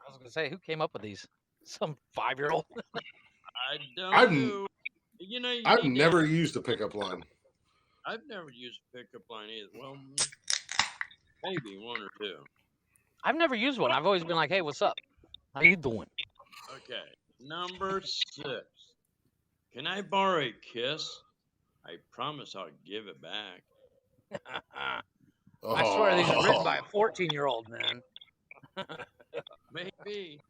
I was going to say, who came up with these? Some 5-year-old. I don't know. I've never used a pickup line. I've never used a pickup line either. Well, maybe one or two. I've never used one. I've always been like, hey, what's up? How you doing? Okay. Number 6. Can I borrow a kiss? I promise I'll give it back. I swear these are written by a 14-year-old, man. Maybe.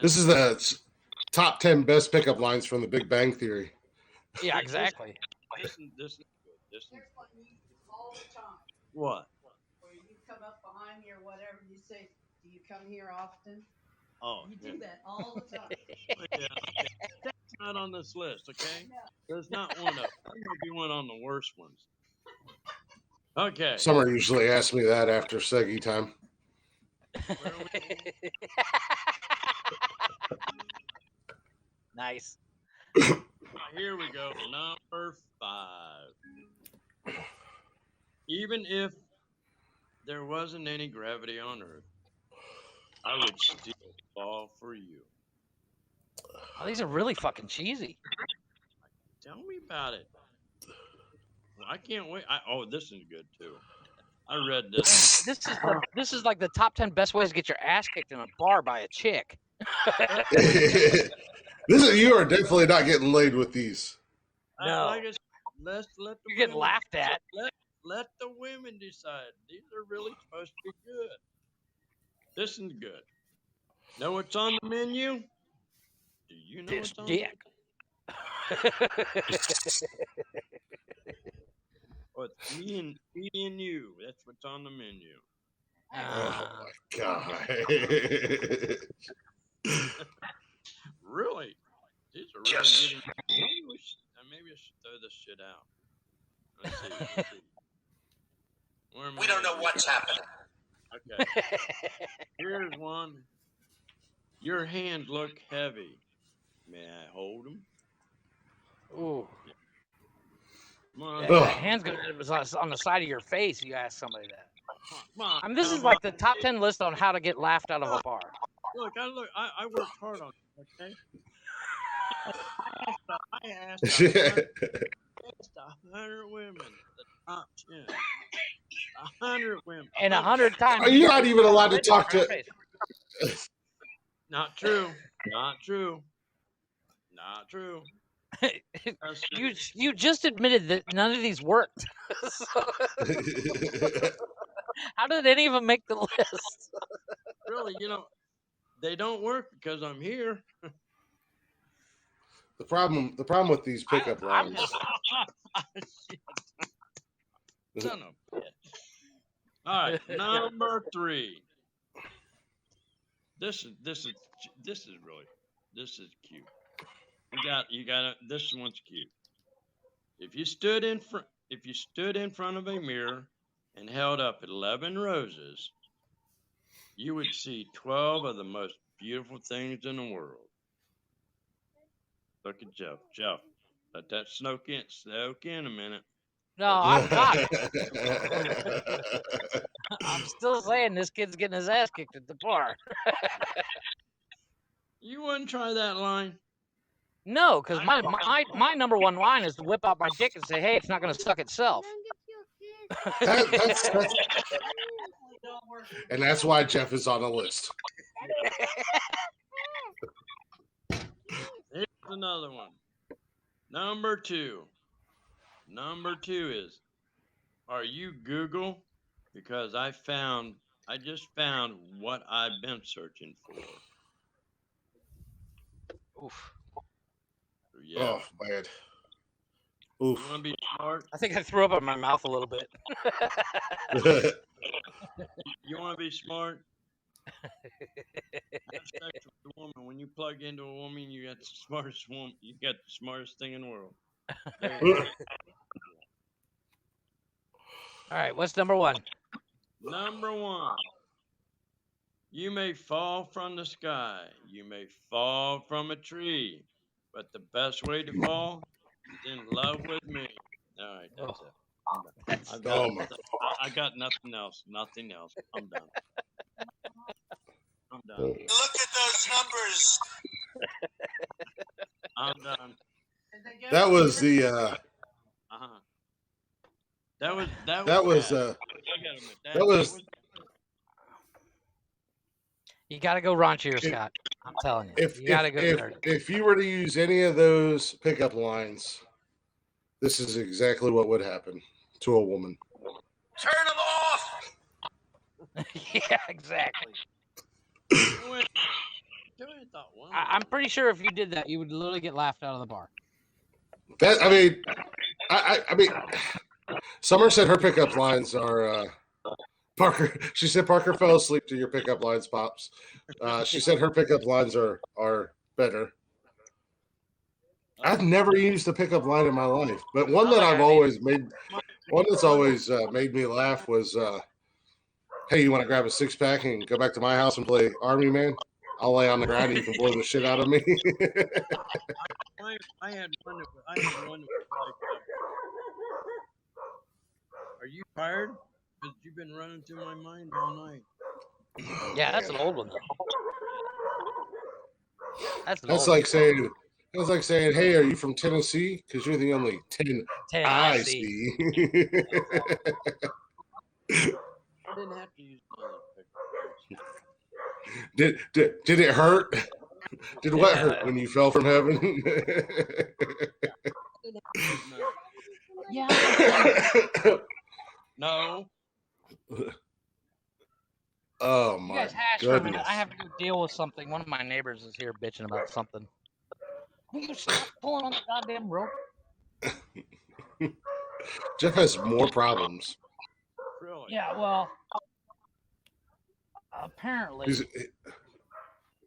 This is the top 10 best pickup lines from The Big Bang Theory. Yeah, exactly. This is good. Here's one you use all the time. What? Where you come up behind me or whatever, you say, "Do you come here often?" Oh, you do that all the time. Yeah, okay. That's not on this list, okay? No. There's not one of them. There might be one on the worst ones. Okay. Summer usually asks me that after Seggy time. Nice. Here we go. Number 5. Even if there wasn't any gravity on Earth, I would still fall for you. Oh, these are really fucking cheesy. Tell me about it. I can't wait. This is good too. I read this. This is like the top 10 best ways to get your ass kicked in a bar by a chick. You are definitely not getting laid with these. No. Like I said, let the You're getting laughed at. Let the women decide. These are really supposed to be good. This is good. Know what's on the menu? Do you know what's on the menu? Oh, it's me and you. That's what's on the menu. Oh my god. Really? These are really Yes. getting. Maybe I should throw this shit out. Let's see. We don't know what's happening. Okay. Here's one. Your hands look heavy. May I hold them? Ooh. Yeah, that hand's on the side of your face. You ask somebody that. I mean, this is like the top 10 list on how to get laughed out of a bar. Look. I worked hard on it. Okay. I asked 100 women, the top 10. 100 women. And 100 times. Are you not even allowed to talk to? Not true. Not true. Not true. You just admitted that none of these worked. How did any of them make the list? Really, they don't work because I'm here. The problem with these pickup lines. Son of a bitch. All right, number 3. This is cute. You got it. This one's cute. If you stood in front of a mirror and held up 11 roses, you would see 12 of the most beautiful things in the world. Look at Jeff. Jeff, let that soak in a minute. No, I'm not. I'm still saying this kid's getting his ass kicked at the bar. You wouldn't try that line? No, because my number one line is to whip out my dick and say, "Hey, it's not going to suck itself." And that's why Jeff is on the list. Here's another one. Number 2. Number 2 is, are you Google? Because I just found what I've been searching for. Oof. Yeah. Oh, man. Oof. You want to be smart? I think I threw up in my mouth a little bit. You want to be smart? Have sex with a woman. When you plug into a woman, you got the smartest woman. You got the smartest thing in the world. All right, what's number 1? Number 1. You may fall from the sky. You may fall from a tree. But the best way to fall is in love with me. All right, that's it. I got nothing else. Nothing else. I'm done. Look at those numbers. I'm done. That was the. That was. You got to go raunchier, Scott. I'm telling you, you gotta go there. If you were to use any of those pickup lines, this is exactly what would happen to a woman. Turn them off. Yeah, exactly. I'm pretty sure if you did that, you would literally get laughed out of the bar. I mean, Summer said her pickup lines are Parker. She said Parker fell asleep to your pickup lines, Pops. She said her pickup lines are better. I've never used a pickup line in my life, but one that I've always made, one that's always made me laugh was, "Hey, you want to grab a 6-pack and go back to my house and play Army Man? I'll lay on the ground and you can blow the shit out of me." I had one that was like, "Are you tired? Because you've been running through my mind all night." Yeah, that's an old one though. That's like saying, "Hey, are you from Tennessee? Because you're the only 10 I see." I didn't have to use Did it hurt? Did what hurt when you fell from heaven? Yeah. No. Oh my! You guys hash for a minute. I have to go deal with something. One of my neighbors is here bitching about something. Will you stop pulling on the goddamn rope? Jeff has more problems. Really? Yeah. Well, apparently,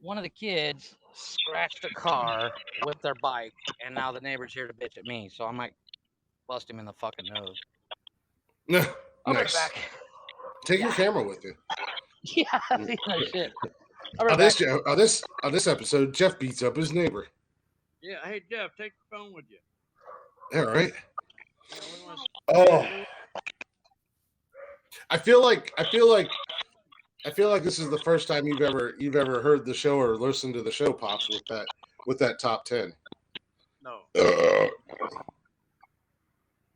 one of the kids scratched a car with their bike, and now the neighbor's here to bitch at me. So I might bust him in the fucking nose. I'll be back. Take your camera with you. Yeah, no shit. On this episode, Jeff beats up his neighbor. Yeah, hey Jeff, take the phone with you. All right. Oh, I feel like this is the first time you've ever heard the show or listened to the show, Pops, with that top 10. No.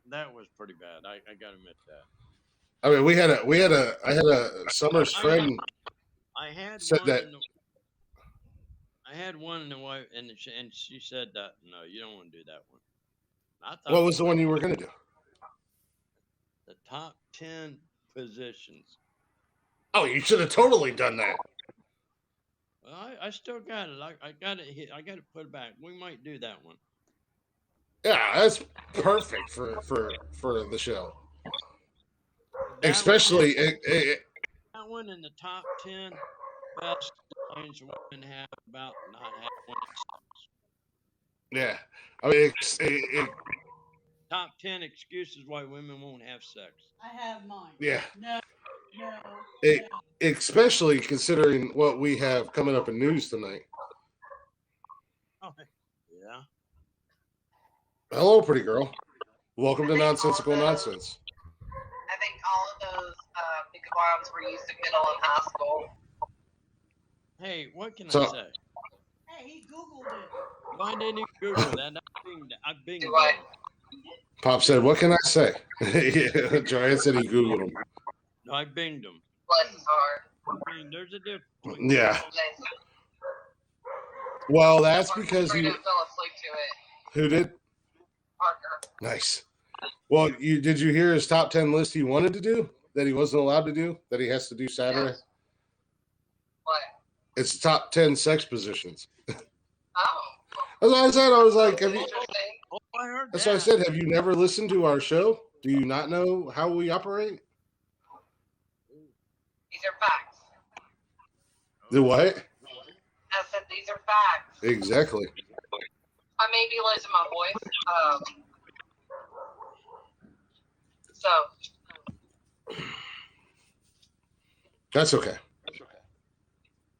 That was pretty bad. I gotta admit that. I mean, I had a Summer's friend. I had one in the wife, and she said that no, you don't want to do that one. I thought, what was the one you were going to do? The top 10 positions. Oh, you should have totally done that. Well, I still got it. I got it. I got to put it back. We might do that one. Yeah, that's perfect for the show. Especially that one in the top 10 best things women have about not having sex. Yeah, I mean, top 10 excuses why women won't have sex. I have mine. Yeah. No. Especially considering what we have coming up in news tonight. Oh, yeah. Hello, pretty girl. Welcome to Nonsensical Nonsense. I think all of those pickup arms were used in middle and high school. Hey, what can I say? Hey, he Googled it. Why didn't he Google that? I binged it. Pop said, "What can I say?" Joanne said he Googled them. No, I binged them. Bless his heart. I mean, there's a difference. Yeah. Well, that's because he fell asleep to it. Who did? Parker. Nice. Well, did you hear his top 10 list he wanted to do that he wasn't allowed to do that he has to do Saturday? Yes. What? It's the top 10 sex positions. Oh. That's what I said. I was like, that's why I said, have you never listened to our show? Do you not know how we operate? These are facts. The what? I said these are facts. Exactly. I may be losing my voice. So. That's okay.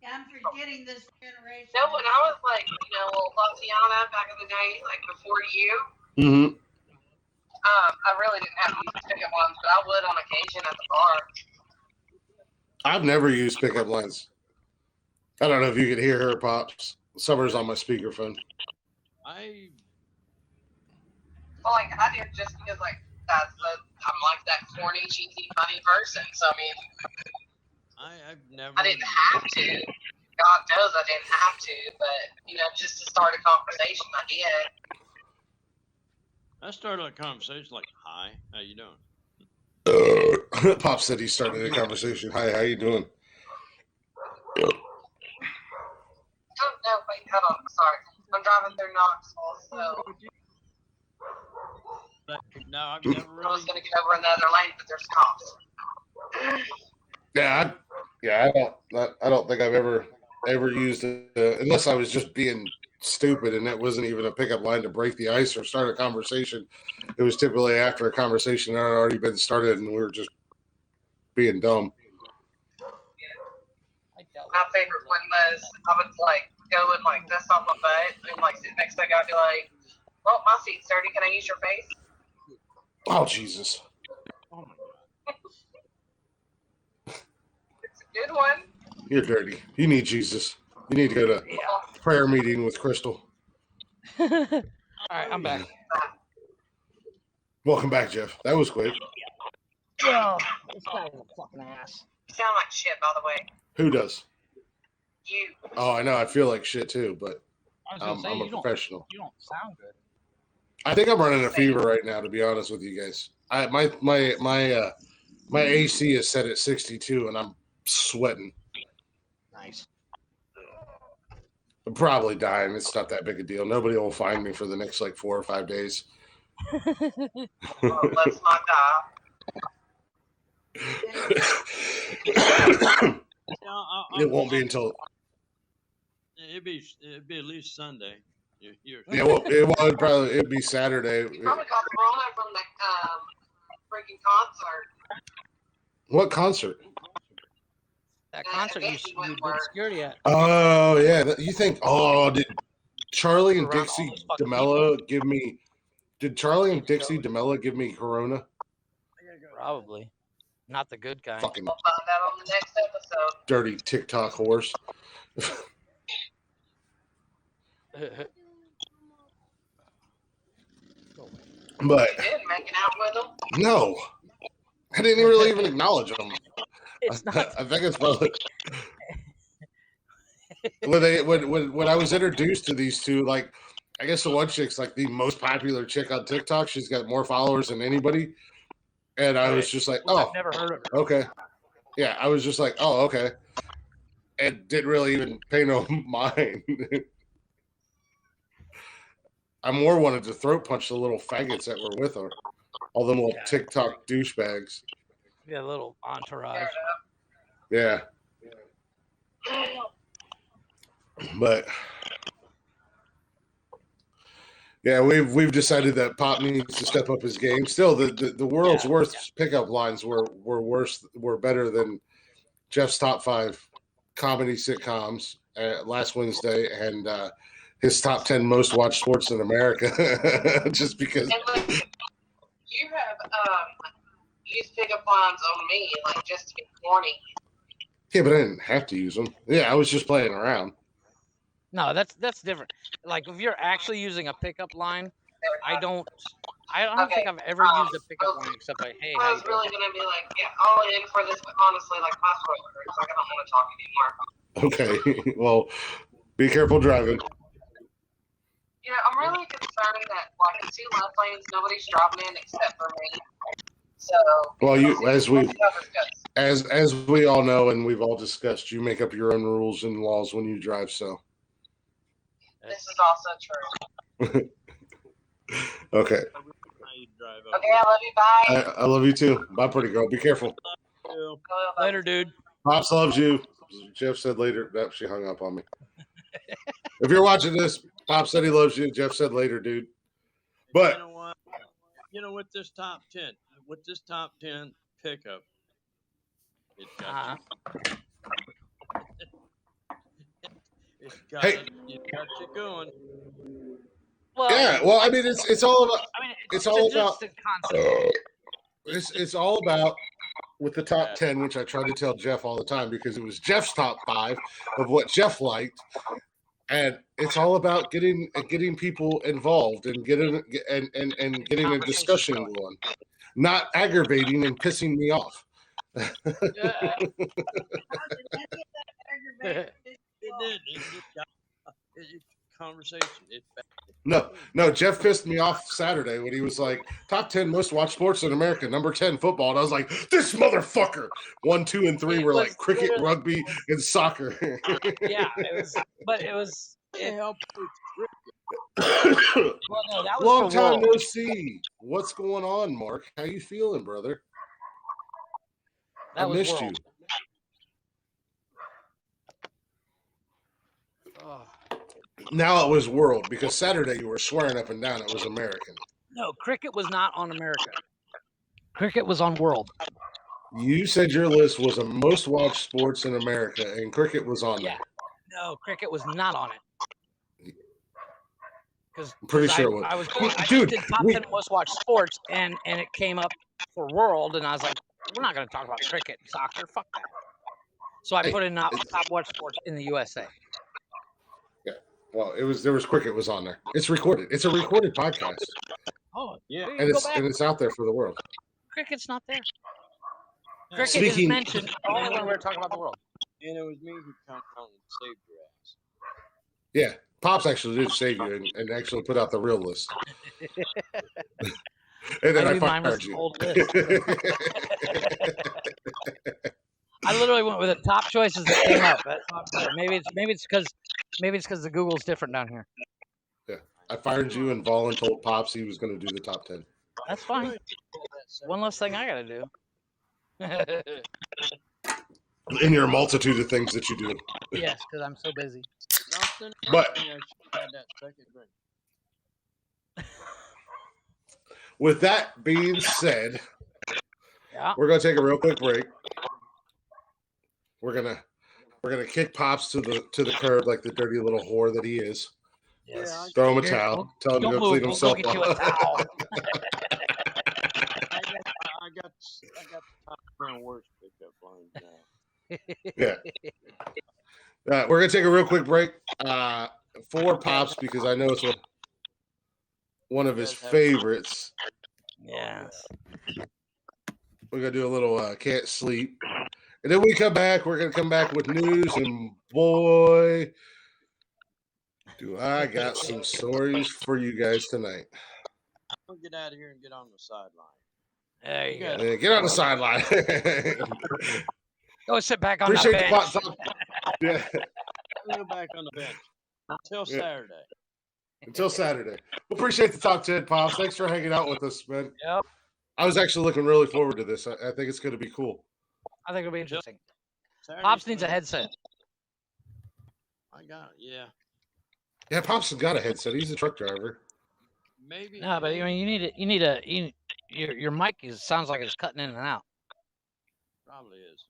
Yeah, I'm forgetting this generation. No, when I was like, little Tatiana back in the day, like before you. Mm-hmm. I really didn't have to use pickup lines, but I would on occasion at the bar. I've never used pickup lines. I don't know if you could hear her, Pops. Summer's on my speakerphone. Well, like, I did just because, like, I'm like that corny, cheesy, funny person. So, I mean, I've never. I didn't have to God knows I didn't have to, but just to start a conversation, I did. I started a conversation like, "Hi, how you doing?" Pop said he started a conversation. Hi, how you doing? Oh no, wait, hold on. Sorry, I'm driving through Knoxville, so. No, I've never really. I was going to get over in the other lane, but there's cops. I don't think I've ever used it unless I was just being stupid and that wasn't even a pickup line to break the ice or start a conversation. It was typically after a conversation had already been started and we were just being dumb. My favorite one was I would go and this on my butt and sit next to a guy and be like, "Well, my seat's dirty. Can I use your face?" Oh Jesus! Oh my God! It's a good one. You're dirty. You need Jesus. You need to go to prayer meeting with Crystal. All right, I'm back. Welcome back, Jeff. That was quick. Oh, this guy's a fucking ass. You sound like shit, by the way. Who does? You. Oh, I know. I feel like shit too, but I'm a professional. You don't sound good. I think I'm running a fever right now, to be honest with you guys. My AC is set at 62, and I'm sweating. Nice. I'm probably dying. It's not that big a deal. Nobody will find me for the next 4 or 5 days. Well, let's not die. It won't be until. It'd be at least Sunday. Yeah, well, it'd be Saturday. You probably got corona from the freaking concert. What concert? That concert you did security at. Oh yeah, you think? Oh, did Charlie and Dixie DeMello give me? Did Charlie and Dixie DeMello give me corona? Probably, not the good kind. Fucking we'll find out on the next episode. Dirty TikTok horse. But you did making out with them? No, I didn't really even acknowledge them. It's not. I think it's probably when I was introduced to these two, I guess the one chick's the most popular chick on TikTok. She's got more followers than anybody, and I was just like, "Oh, I've never heard of her." Okay, yeah, I was just like, "Oh, okay," and didn't really even pay no mind. I more wanted to throat punch the little faggots that were with her, all them little TikTok douchebags. Yeah, little entourage. Yeah. But yeah, we've decided that Pop needs to step up his game. Still, the world's worst pickup lines were better than Jeff's top 5 comedy sitcoms last Wednesday and his top 10 most watched sports in America. Just because you have used pickup lines on me just to be corny. Yeah, but I didn't have to use them. Yeah, I was just playing around. No, that's different. If you're actually using a pickup line, I don't think I've ever used a pickup line except hey. I was really gonna be all in for this, but honestly, my throat hurts. I don't want to talk anymore. Okay, well, be careful driving. Yeah, I'm really concerned that in 2 left lanes, nobody's driving in except for me. So well, as we all know and we've all discussed, you make up your own rules and laws when you drive. So this is also true. Okay. Okay, I love you. Bye. I love you too. Bye, pretty girl. Be careful. Later, dude. Pops loves you. Jeff said later. Nope, she hung up on me. If you're watching this, Pop said he loves you. Jeff said later, dude. But you know what? With this top 10 pickup, it got you going. Well, yeah, well, I mean, it's all about. It's all about. It's all about with the top 10, which I try to tell Jeff all the time because it was Jeff's top 5 of what Jeff liked, and it's all about getting people involved and getting a discussion going, not aggravating and pissing me off. It did. It just got conversation. No, Jeff pissed me off Saturday when he was like, top 10 most watched sports in America, number 10 football. And I was like, this motherfucker. 1, 2, and 3 were like cricket, rugby, and soccer. Yeah, it was. It helped with well, no, that was long for time World. no see. What's going on, Mark? How you feeling, brother? That I was missed World. you. Oh. Now it was world because Saturday you were swearing up and down it was American. No, cricket was not on America. Cricket was on World. You said your list was the most watched sports in America, and cricket was on there. No, cricket was not on it. Because I'm pretty sure it was. I was Dude, just did top 10 most watched sports, and it came up for World, and I was like, we're not going to talk about cricket and soccer. Fuck that. So I put in top watched sports in the USA. Yeah. Well, there was cricket was on there. It's recorded. It's a recorded podcast. Oh, yeah. And it's out there for the world. Cricket's not there. Cricket is mentioned only when we're talking about the world. And it was me who come out and saved your ass. Yeah. Pops actually did save you and actually put out the real list. And then I fired you. I literally went with the top choices that came up. Maybe it's because the Google's different down here. Yeah, I fired you, and Vaughn told Pops he was going to do the top 10. That's fine. One less thing I got to do. In your multitude of things that you do. Yes, because I'm so busy. But with that being said, we're going to take a real quick break. We're gonna kick Pops to the curb like the dirty little whore that he is. Yes. Throw him a towel. Tell him to go clean himself up. I got top 10 worst pickup lines now. Yeah. We're gonna take a real quick break for Pops because I know it's one of his favorites. Yes. We're gonna do a little can't sleep. And then we come back, we're going to come back with news, and boy, do I got some stories for you guys tonight. I'll get out of here and get on the sideline. There you go. Yeah, get on the sideline. Go sit back on the bench. Yeah. I'll go back on the bench until Saturday. Until Saturday. We appreciate the top 10, Pops. Thanks for hanging out with us, man. Yep. I was actually looking really forward to this. I think it's going to be cool. I think it'll be interesting. Pops needs a headset. I got it, yeah. Yeah, Pops has got a headset. He's a truck driver. Maybe. No, but I mean, your mic sounds like it's cutting in and out. Probably is.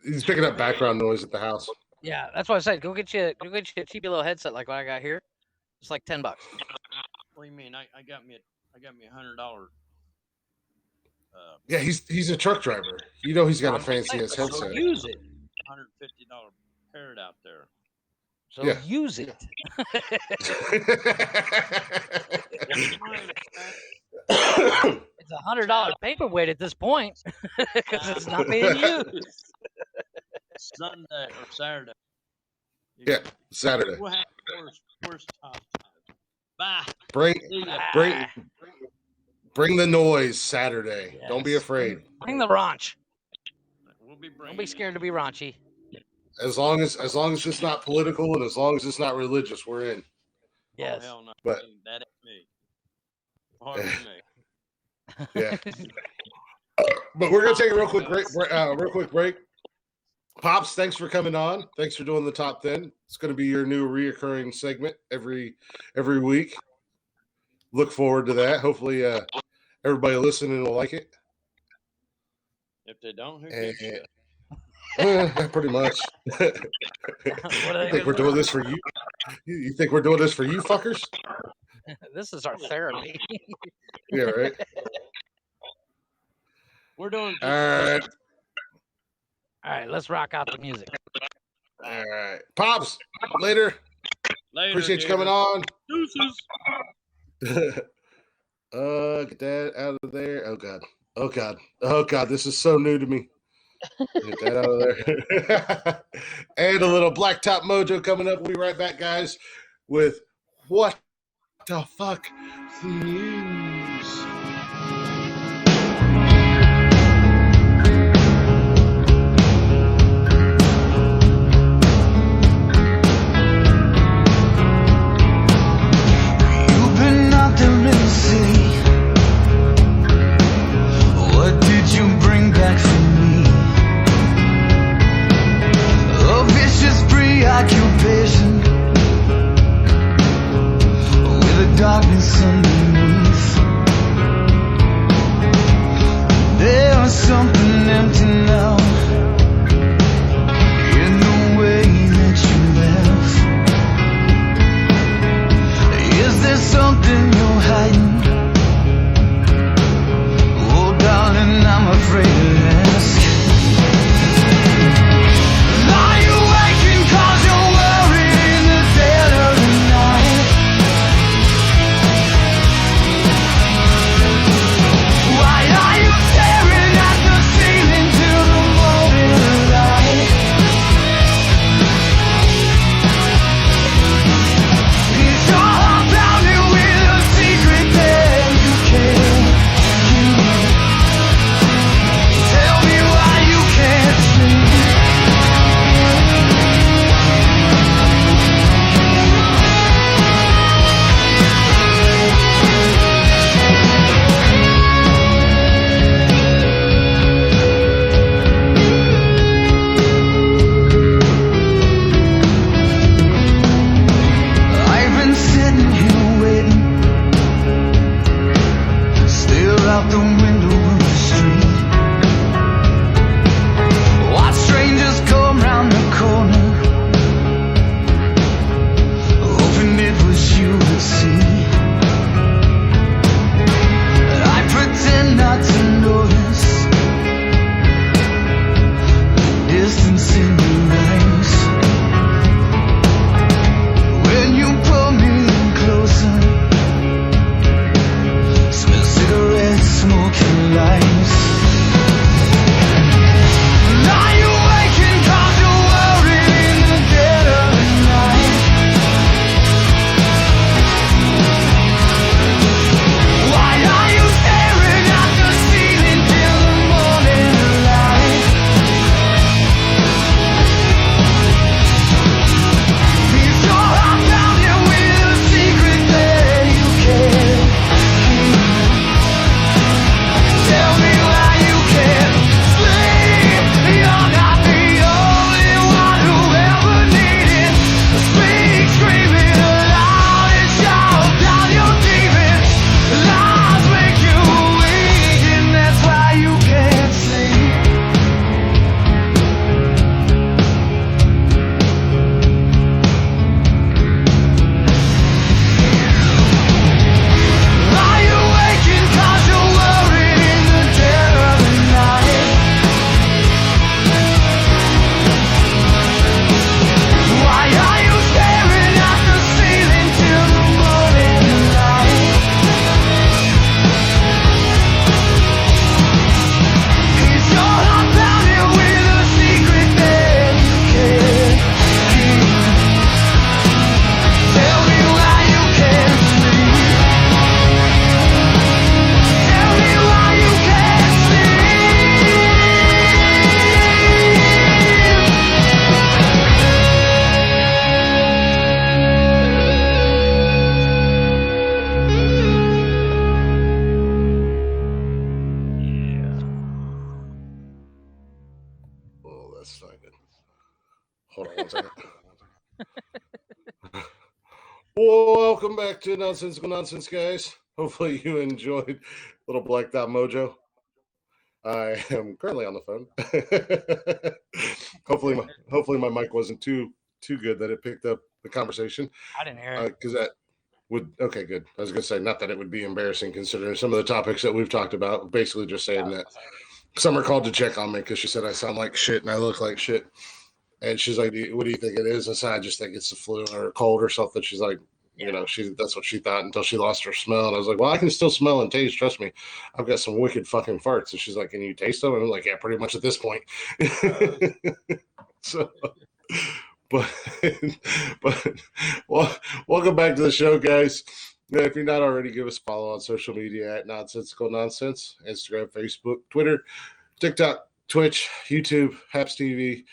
He's picking up background noise at the house. Yeah, that's what I said. Go get you a cheap little headset like what I got here. It's like $10. What do you mean? I got me $100. Yeah, he's a truck driver. You know he's got a fancy ass headset. So use it. $150 parrot out there. So use it. It's $100 paperweight at this point because it's not being used. Sunday or Saturday. Yeah, Saturday. We'll have worst time. Bye. Bring the noise Saturday. Yes. Don't be afraid. Bring the raunch. Don't be scared to be raunchy. As long as it's not political and as long as it's not religious, we're in. Yes. Oh, hell no. But that ain't me. Hard for me. Yeah. But we're gonna take a real quick break. Pops, thanks for coming on. Thanks for doing the top 10. It's gonna be your new reoccurring segment every week. Look forward to that. Hopefully, everybody listening will like it. If they don't, who gives a shit? Pretty much. You think we're doing this for you? You think we're doing this for you, fuckers? This is our therapy. Yeah, right. We're doing. All right, let's rock out the music. All right, Pops. Later. Appreciate you coming on. Deuces. Get that out of there. Oh god. This is so new to me. Get that out of there. And a little Blacktop Mojo coming up. We'll be right back, guys, with What the Fuck News. You've been out there in the city. What did you bring back for me? A vicious preoccupation with the darkness underneath. There's something empty now in the way that you left. Is there something you're hiding? Oh, darling, I'm afraid to ask. Are you waking 'cause you're worried in the dead of the night? Why are you staring at the ceiling till the morning light? Is your heart pounding with a secret that you can't keep? Tell me why you can't sleep. I've been sitting here waiting, stare out the window of the street. Watch strangers come round the corner, hoping it was you that see. I pretend not to notice the distance in your eyes. When you pull me in closer, smell cigarette smoke and lights. Are you waking 'cause you're worried in the dead of the night? Why are you staring at the ceiling till the morning light? Is your heart pounding with a secret that you can't keep? Tell me why you can't sleep. You're not the only one who ever needed to speak, screaming aloud and shout down your demons. Lies make you weak, and that's why you can't sleep. Are you waking 'cause you're worried in the dead of the night? Why are you staring at the ceiling till the morning light? Is your heart pounding with a secret that you can't keep? Tell me why you can't sleep. Tell me why you can't sleep. Oh, that's not good. Hold on one second. Welcome back to Nonsensical Nonsense, guys. Hopefully you enjoyed little Blacktop Mojo. I am currently on the phone. hopefully my mic wasn't too good that it picked up the conversation. I didn't hear it. Because that would okay, good. I was gonna say not that it would be embarrassing considering some of the topics that we've talked about. Basically, just saying that Summer called to check on me because she said I sound like shit and I look like shit. And she's like, "What do you think it is?" I said, "I just think it's the flu or a cold or something." She's like, You know, that's what she thought until she lost her smell. And I was like, well, I can still smell and taste. Trust me. I've got some wicked fucking farts. And she's like, can you taste them? And I'm like, yeah, pretty much at this point. So, but well, welcome back to the show, guys. If you're not already, give us a follow on social media at Nonsensical Nonsense, Instagram, Facebook, Twitter, TikTok, Twitch, YouTube, Haps TV.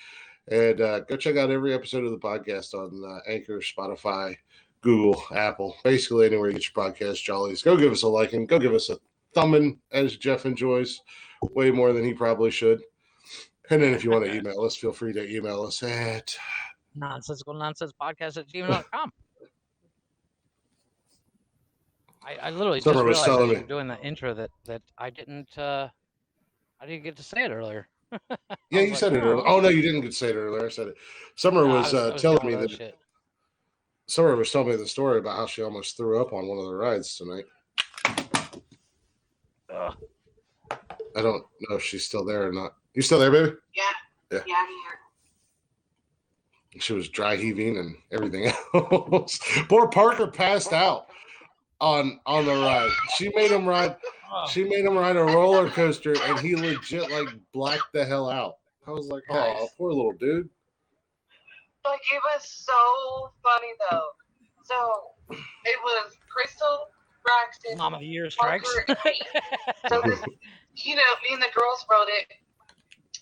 And go check out every episode of the podcast on Anchor, Spotify, Google, Apple, basically anywhere you get your podcast, Jollies. Go give us a like and go give us a thumbing, as Jeff enjoys way more than he probably should. And then if you want to email us, feel free to email us at nonsensicalnonsenspodcast@gmail.com. I literally Summer just was realized telling as me. you're doing the intro that I didn't get to say it earlier. Yeah, you said it earlier. Oh no, you didn't get to say it earlier. I said it. Summer was telling me that. Shit. Summer was telling me the story about how she almost threw up on one of the rides tonight. Ugh. I don't know if she's still there or not. You still there, baby? Yeah, I'm here. She was dry heaving and everything else. Poor Parker passed out on the ride. She made him ride a roller coaster, and he legit like blacked the hell out. I was like, oh, poor little dude. Like, it was so funny though. So it was Crystal, Braxton, Mom of the Year strikes. Parker, and me. So this, me and the girls rode it.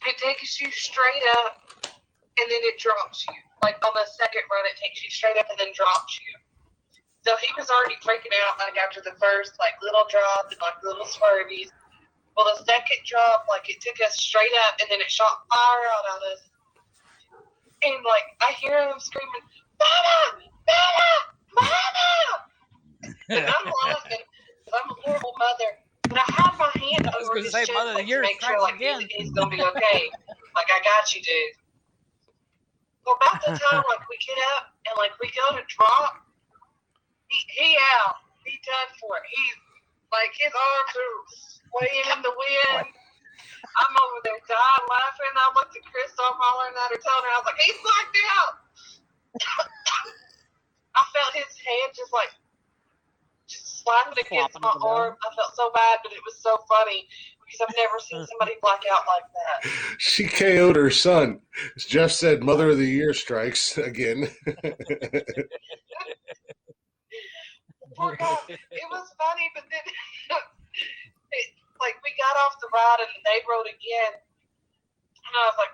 It takes you straight up, and then it drops you. Like on the second run, it takes you straight up and then drops you. So he was already freaking out like after the first like little drop and like little swervies. Well, the second drop, like it took us straight up, and then it shot fire out of us. And like I hear him screaming, "Mama, Mama, Mama!" And I'm laughing because I'm a horrible mother. But I have my hand over his chest to make sure like he's gonna be okay. Like, I got you, dude. Well, about the time like we get up and like we go to drop, he out. He done for it. He's like his arms are swaying in the wind. I'm over there dying laughing. I looked at Crystal, I'm hollering at her, telling her, I was like, he's blacked out. I felt his hand just slapping against my arm. I felt so bad, but it was so funny because I've never seen somebody black out like that. She KO'd her son. As Jeff said, Mother of the Year strikes again. Poor guy. It was funny, but then we got off the ride and they rode again. And I was like,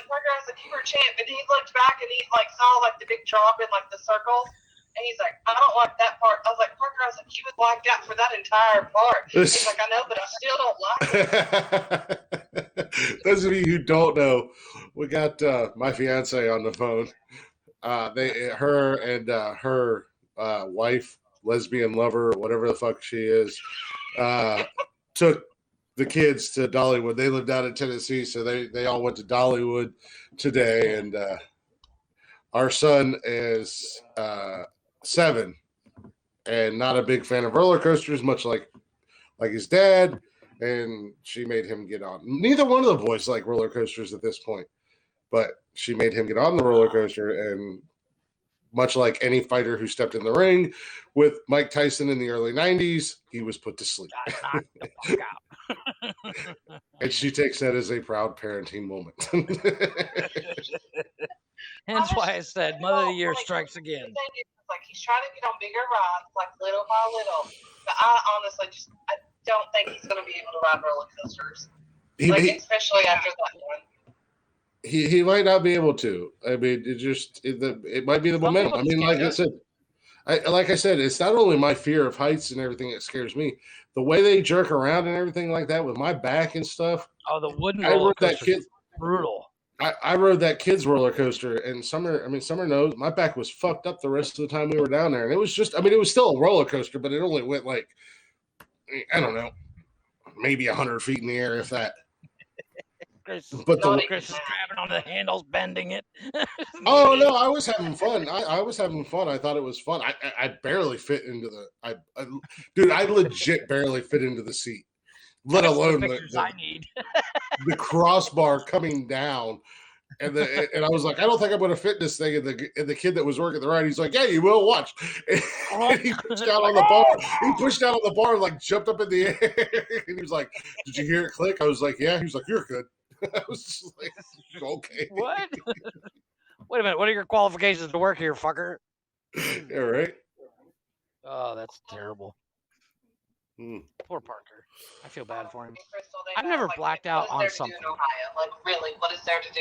Parker, I was like, you were a champ. And he looked back and he like saw like the big drop in like the circles. And he's like, I don't like that part. I was like, Parker, I was like, he was blacked out for that entire part. He's like, I know, but I still don't like it. Those of you who don't know, we got my fiance on the phone. Her and her wife, lesbian lover, whatever the fuck she is, took the kids to Dollywood. They lived out in Tennessee, so they all went to Dollywood today. And our son is 7 and not a big fan of roller coasters, much like his dad. And she made him get on. Neither one of the boys like roller coasters at this point, but she made him get on the roller coaster. And much like any fighter who stepped in the ring with Mike Tyson in the early 90s, he was put to sleep. And she takes that as a proud parenting moment. Hence why I said Mother of the Year strikes again. The thing is, like, he's trying to get on bigger rides, like little by little. But I honestly I don't think he's going to be able to ride roller coasters. Especially after that one. He might not be able to. I mean, it might be the momentum. I mean, like I said, it's not only my fear of heights and everything that scares me. The way they jerk around and everything like that with my back and stuff. Oh, the wooden roller coaster is brutal. I rode that kid's roller coaster, and Summer knows my back was fucked up the rest of the time we were down there. And it was just, it was still a roller coaster, but it only went like, I don't know, maybe 100 feet in the air, if that. Chris is grabbing on the handles, bending it. Oh no, I was having fun. I was having fun. I thought it was fun. I barely fit into dude. I legit barely fit into the seat, let alone I need the crossbar coming down And I was like, I don't think I'm going to fit this thing. And the kid that was working the ride, he's like, yeah, you will, watch. And he pushed down on the bar. He pushed down on the bar and like jumped up in the air. And he was like, did you hear it click? I was like, yeah. He was like, you're good. I was just like, okay. What? Wait a minute. What are your qualifications to work here, fucker? Yeah, right. Oh, that's terrible. Hmm. Poor Parker. I feel bad for him. Crystal, I've never blacked out on something. In Ohio? Like, really, what is there to do?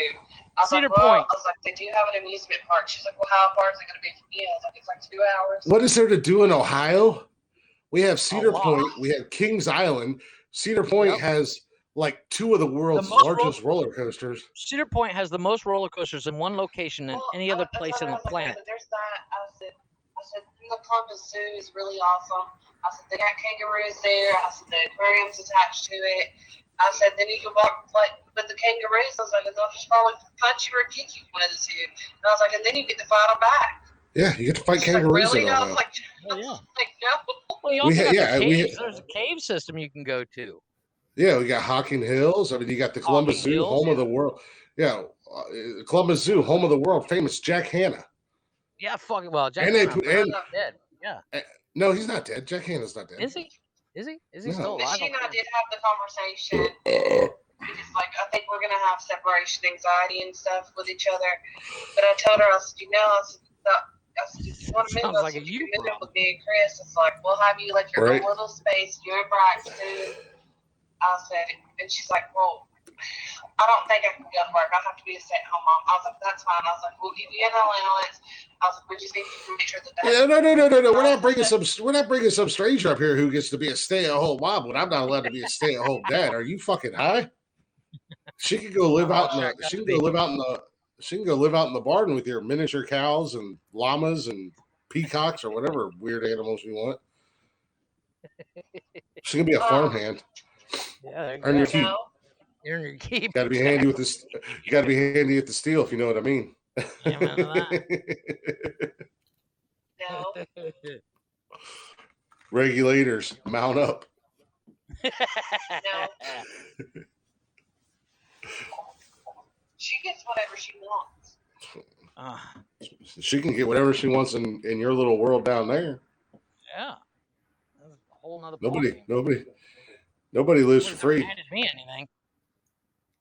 Cedar Point. I was like, they do have an amusement park. She's like, well, how far is it going to be from you? I was like, it's like 2 hours. What is there to do in Ohio? We have Cedar Point. We have Kings Island. Cedar Point has like 2 of the world's largest roller coasters. Cedar Point has the most roller coasters in one location than any other place on the planet. Like, there's that. I said, the Columbus Zoo is really awesome. I said, they got kangaroos there. I said, the aquarium's attached to it. I said, then you can walk like with the kangaroos. I was like, they'll just probably punch you or kick you one of the 2. And I was like, and then you get to fight them back. Yeah, you get to fight kangaroos. Like, really? In I was like, oh, yeah. like, no. Well, you also got the caves. There's a cave system you can go to. Yeah, we got Hocking Hills. I mean, you got the Columbus Zoo, home of the world. Yeah, Columbus Zoo, home of the world famous Jack Hanna. Yeah, fucking well. Jack Hanna's not dead. Yeah. No, he's not dead. Jack Hanna's not dead. Is he? Is he still alive? She and I did have the conversation. Because, like, I think we're going to have separation anxiety and stuff with each other. But I told her, I said, you if you want to move up, you can move with me and Chris. It's like, we'll have you, like, your own little space, you and Braxton. I said, and she's like, well, I don't think I can go to work. I have to be a stay-at-home mom. I was like, that's fine. I was like, we'll give you an allowance. I was like, we just need to make sure that. No. We're not bringing some stranger up here who gets to be a stay-at-home mom when I'm not allowed to be a stay-at-home dad. Are you fucking high? She can go live out in the. She can go live out in the. She can go live out in the barn with your miniature cows and llamas and peacocks or whatever weird animals you want. She can be a farmhand. Yeah, earn your keep. Earn your keep. Got to be handy with this. You got to be handy at the steel, if you know what I mean. No. Regulators, mount up. No. She gets whatever she wants. She can get whatever she wants in your little world down there. Yeah. That's a whole nother Nobody lives for free. Handed me anything.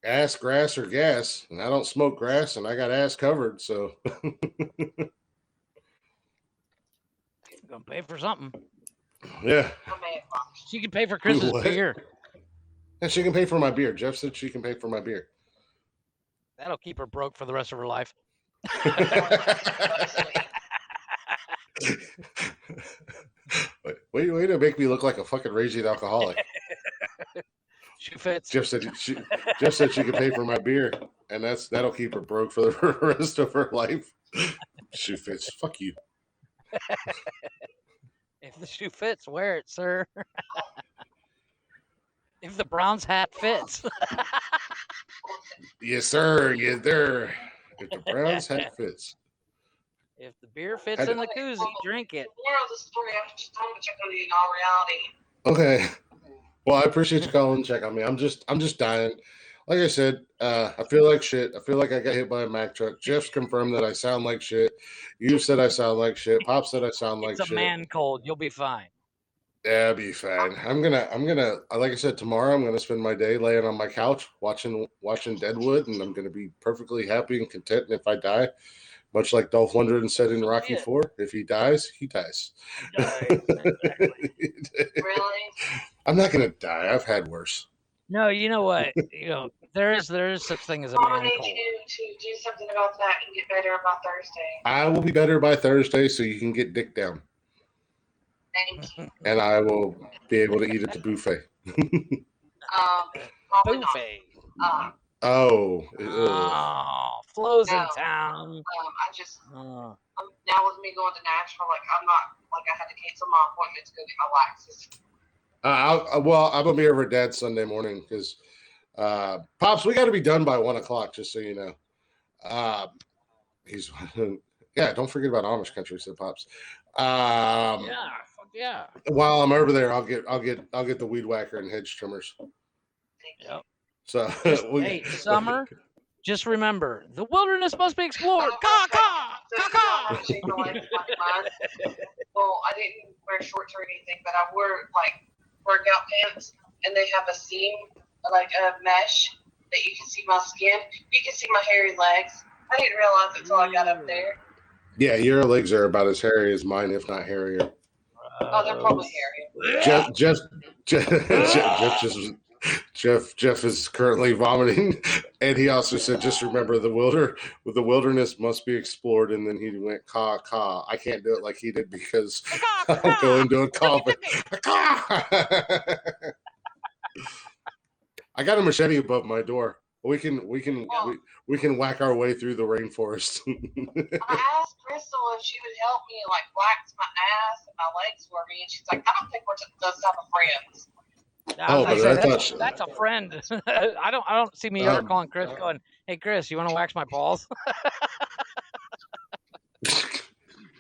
Ass, grass, or gas. And I don't smoke grass, and I got ass covered, so. Gonna pay for something. Yeah. She can pay for Chris's beer. And she can pay for my beer. Jeff said she can pay for my beer. That'll keep her broke for the rest of her life. Way to make me look like a fucking raging alcoholic. Shoe fits. Jeff said she can pay for my beer, and that'll keep her broke for the rest of her life. Shoe fits. Fuck you. If the shoe fits, wear it, sir. If the Browns hat fits. Yes, sir. Yes, sir. If the Browns hat fits. If the beer fits in the koozie, drink it. Moral of the story, I'm just trying to check on you in all reality. Okay. Well, I appreciate you calling and check on me. I'm just dying. Like I said, I feel like shit. I feel like I got hit by a Mack truck. Jeff's confirmed that I sound like shit. You said I sound like shit. Pop said I sound like shit. It's a man cold. You'll be fine. Yeah, I'll be fine. I'm gonna like I said, tomorrow I'm gonna spend my day laying on my couch watching Deadwood, and I'm gonna be perfectly happy and content. And if I die, much like Dolph Lundgren said in Rocky IV, if he dies, he dies. Really? I'm not gonna die. I've had worse. No, you know what? There is such thing as a man I need cold. you to do something about that and get better by Thursday. I will be better by Thursday, so you can get dick down. Thank you. And I will be able to eat at the buffet. Buffet. Flo's in town. Now with me going to Nashville, I'm not I had to cancel my appointment to go get my waxes. I'm gonna be over at Dad's Sunday morning because Pops, we got to be done by 1:00, just so you know. He's don't forget about Amish country, said Pops. Yeah. While I'm over there, I'll get the weed whacker and hedge trimmers. Yep. So Summer, Just remember, the wilderness must be explored. Ka-ka! Ka-ka! Well, I didn't wear shorts or anything, but I wore like workout pants, and they have a seam, like a mesh that you can see my skin. You can see my hairy legs. I didn't realize it until I got up there. Yeah, your legs are about as hairy as mine, if not hairier. Oh, they're probably hairy. Jeff is currently vomiting, and he also said, "Just remember the wilderness must be explored." And then he went "Ka ka." I can't do it like he did because I'm going to a coffin. I got a machete above my door. We can whack our way through the rainforest. I asked Crystal if she would help me like wax my ass and my legs for me, and she's like, "I don't think we're those type of friends." That's a friend. I don't see me ever calling Chris going, "Hey Chris, you want to wax my balls?"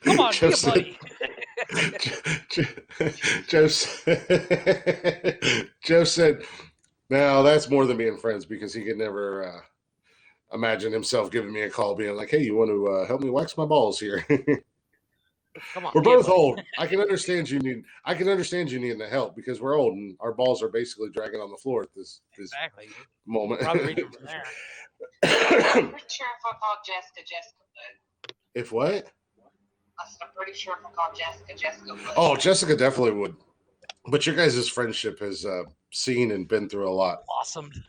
Come on, be a buddy. Jeff said, "Now that's more than being friends because he could never imagine himself giving me a call, being like, "Hey, you want to help me wax my balls here?" Come on, we're both old. I can understand you needing the help because we're old and our balls are basically dragging on the floor at this moment. Probably reach from there. I'm pretty sure if I called Jessica would. If what? I'm pretty sure if I called Jessica would. Oh, Jessica definitely would. But your guys' friendship has seen and been through a lot. Blossomed.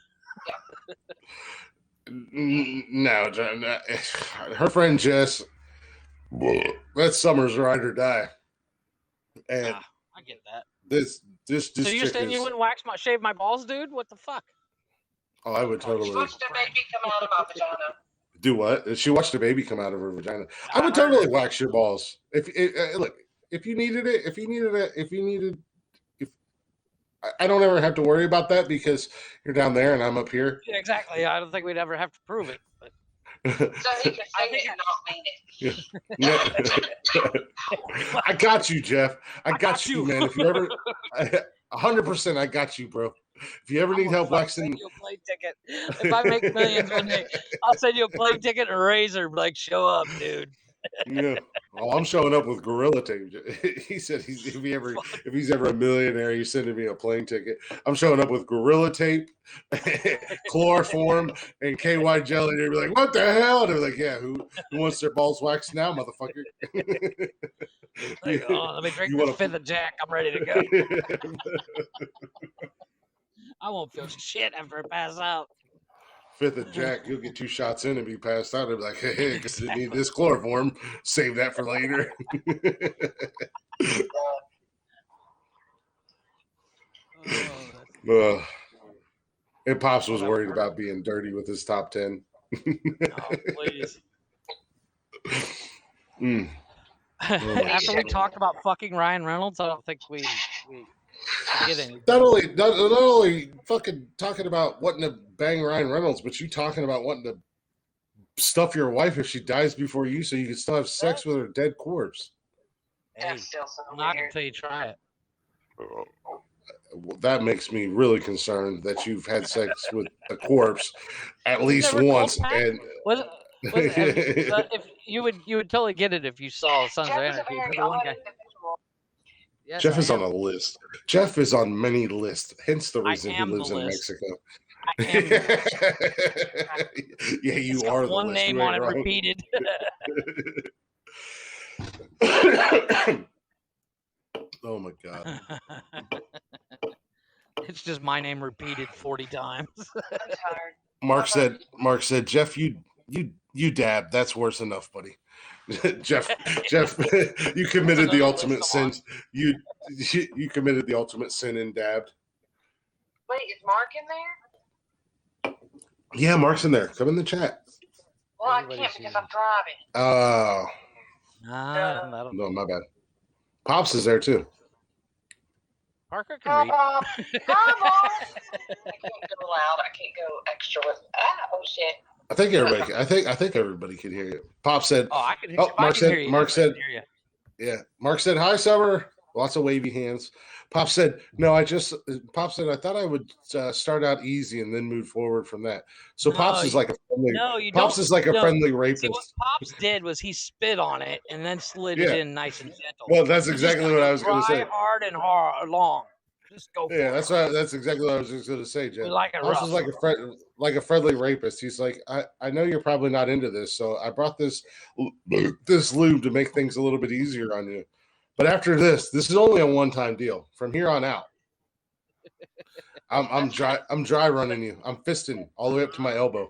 No, her friend Jess. That's Summer's ride or die, and I get that. This. So you're saying you wouldn't shave my balls, dude? What the fuck? Oh, I would totally. She watched a baby come out of my vagina. Do what? She watched a baby come out of her vagina. I would totally wax your balls if you needed it. I don't ever have to worry about that because you're down there and I'm up here. Yeah, exactly. I don't think we'd ever have to prove it. But. So he can say it and not mean it. I got you, Jeff. I got you, man. If you ever, 100%, I got you, bro. If you ever need help waxing, you a plane ticket. If I make millions one day, I'll send you a plane ticket and a razor. Like, show up, dude. Yeah. Oh, I'm showing up with gorilla tape. He said if he's ever a millionaire, he's sending me a plane ticket. I'm showing up with gorilla tape, chloroform, and KY jelly. They'd be like, "What the hell?" And they're like, "Yeah, who wants their balls waxed now, motherfucker?" Like, let me drink this fifth of Jack. I'm ready to go. I won't feel shit after I pass out. Fifth of Jack, you'll get 2 shots in and be passed out. They'll be like, "Hey, because I need this chloroform. Save that for later." And Pops was worried about being dirty with his top 10. Oh, please. After we talked about fucking Ryan Reynolds, I don't think we get any. Not only fucking talking about wanting to bang Ryan Reynolds, but you talking about wanting to stuff your wife if she dies before you so you can still have sex with her dead corpse. Hey, not until you try it. That makes me really concerned that you've had sex with a corpse at least once. And if you would totally get it if you saw Sons of Anarchy. Yes, Jeff is on a list. Jeff is on many lists, hence the reason he lives in Mexico. I am yeah, you are the one list. name on it repeated. Oh my god. It's just my name repeated 40 times. Mark said, "Jeff, you dab. That's worse enough, buddy." Jeff, you committed the ultimate sin. You committed the ultimate sin and dabbed. Wait, is Mark in there? Yeah, Mark's in there. Come in the chat. Well, I can't because I'm driving. Oh. No, my bad. Pops is there too. Parker can read. Hi, Mom. I can't go loud. I can't go extra with. Oh shit. I think everybody can hear you. Pop said. Oh, I can hear you. Mark said. Yeah. Mark said, "Hi, Summer." Lots of wavy hands. Pop said, "No, I thought I would start out easy and then move forward from that." So Pops is like a friendly. Pops is like a friendly rapist. See, what Pops did was he spit on it and then slid it in nice and gentle. Well, that's exactly what I was going to say. Hard and hard, long. Just go. Yeah, that's exactly what I was just going to say, Jeff. Like Pops is like a friendly rapist. He's like, I know you're probably not into this, so I brought this lube to make things a little bit easier on you. But after this is only a one-time deal. From here on out, I'm dry running you. I'm fisting all the way up to my elbow.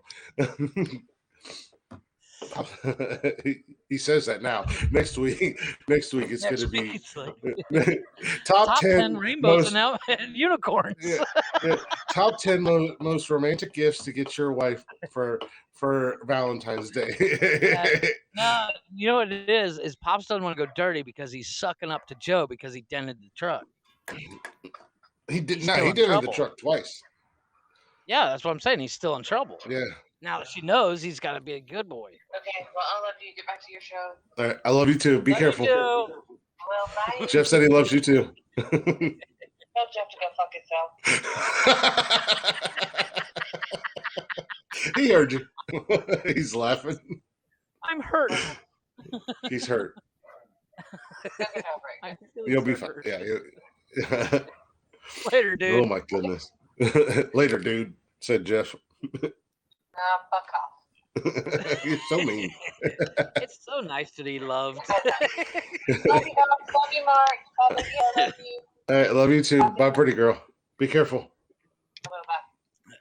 He says that now. Next week it's going to be top 10 rainbows and unicorns. Top 10 most romantic gifts to get your wife for Valentine's Day. No, you know what it is Pops doesn't want to go dirty because he's sucking up to Joe because he dented the truck. He dented the truck twice. Yeah, that's what I'm saying. He's still in trouble. Yeah. Now that she knows, he's got to be a good boy. Okay, well, I love you. Get back to your show. All right, I love you too. Be careful. Well, bye. Jeff said he loves you too. Tell Jeff to go fuck himself. He heard you. He's laughing. I'm hurt. He's hurt. You'll be fine. Yeah. Later, dude. Oh my goodness. Later, dude, said Jeff. Fuck off. You're so mean. It's so nice to be loved. Love you, Mark. Love you. All right, love you too. Bye, pretty girl. Be careful.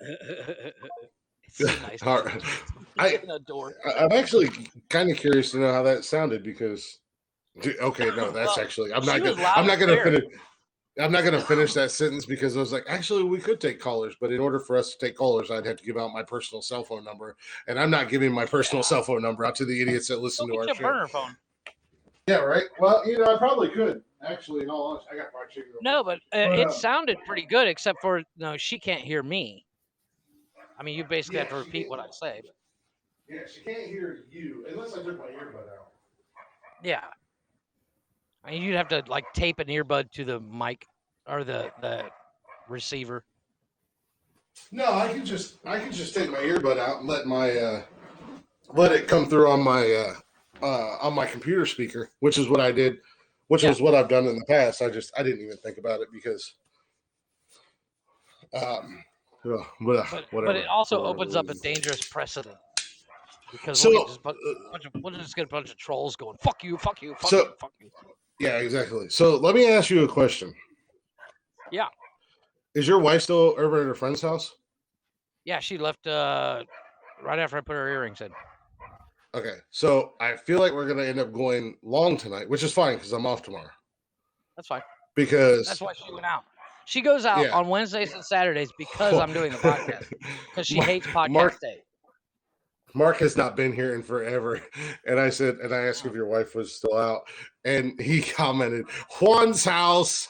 It's so nice. All right. I'm actually kind of curious to know how that sounded because. Okay, no, that's actually. I'm not gonna finish that sentence because I was like, actually, we could take callers, but in order for us to take callers, I'd have to give out my personal cell phone number, and I'm not giving my personal cell phone number out to the idiots that listen to our show. Burner phone. Yeah, right. Well, I probably could actually. In all honesty, I got fried chicken. No, but it sounded pretty good, except for she can't hear me. I mean, you basically have to repeat what I say. But. Yeah, she can't hear you unless I took my earbud out. Yeah. I mean, you'd have to tape an earbud to the mic or the receiver. No, I can just take my earbud out and let it come through on my computer speaker, which is what I did, is what I've done in the past. I didn't even think about it because whatever. But it also opens up a dangerous precedent. Because we'll just get a bunch of trolls going, fuck you, fuck you, fuck you, fuck you. Yeah, exactly. So let me ask you a question. Yeah. Is your wife still over at her friend's house? Yeah, she left right after I put her earrings in. Okay, so I feel like we're going to end up going long tonight, which is fine because I'm off tomorrow. That's fine. Because that's why she went out. She goes out on Wednesdays and Saturdays because I'm doing the podcast. Because she hates podcast day. Mark has not been here in forever. And I asked if your wife was still out. And he commented, Juan's house.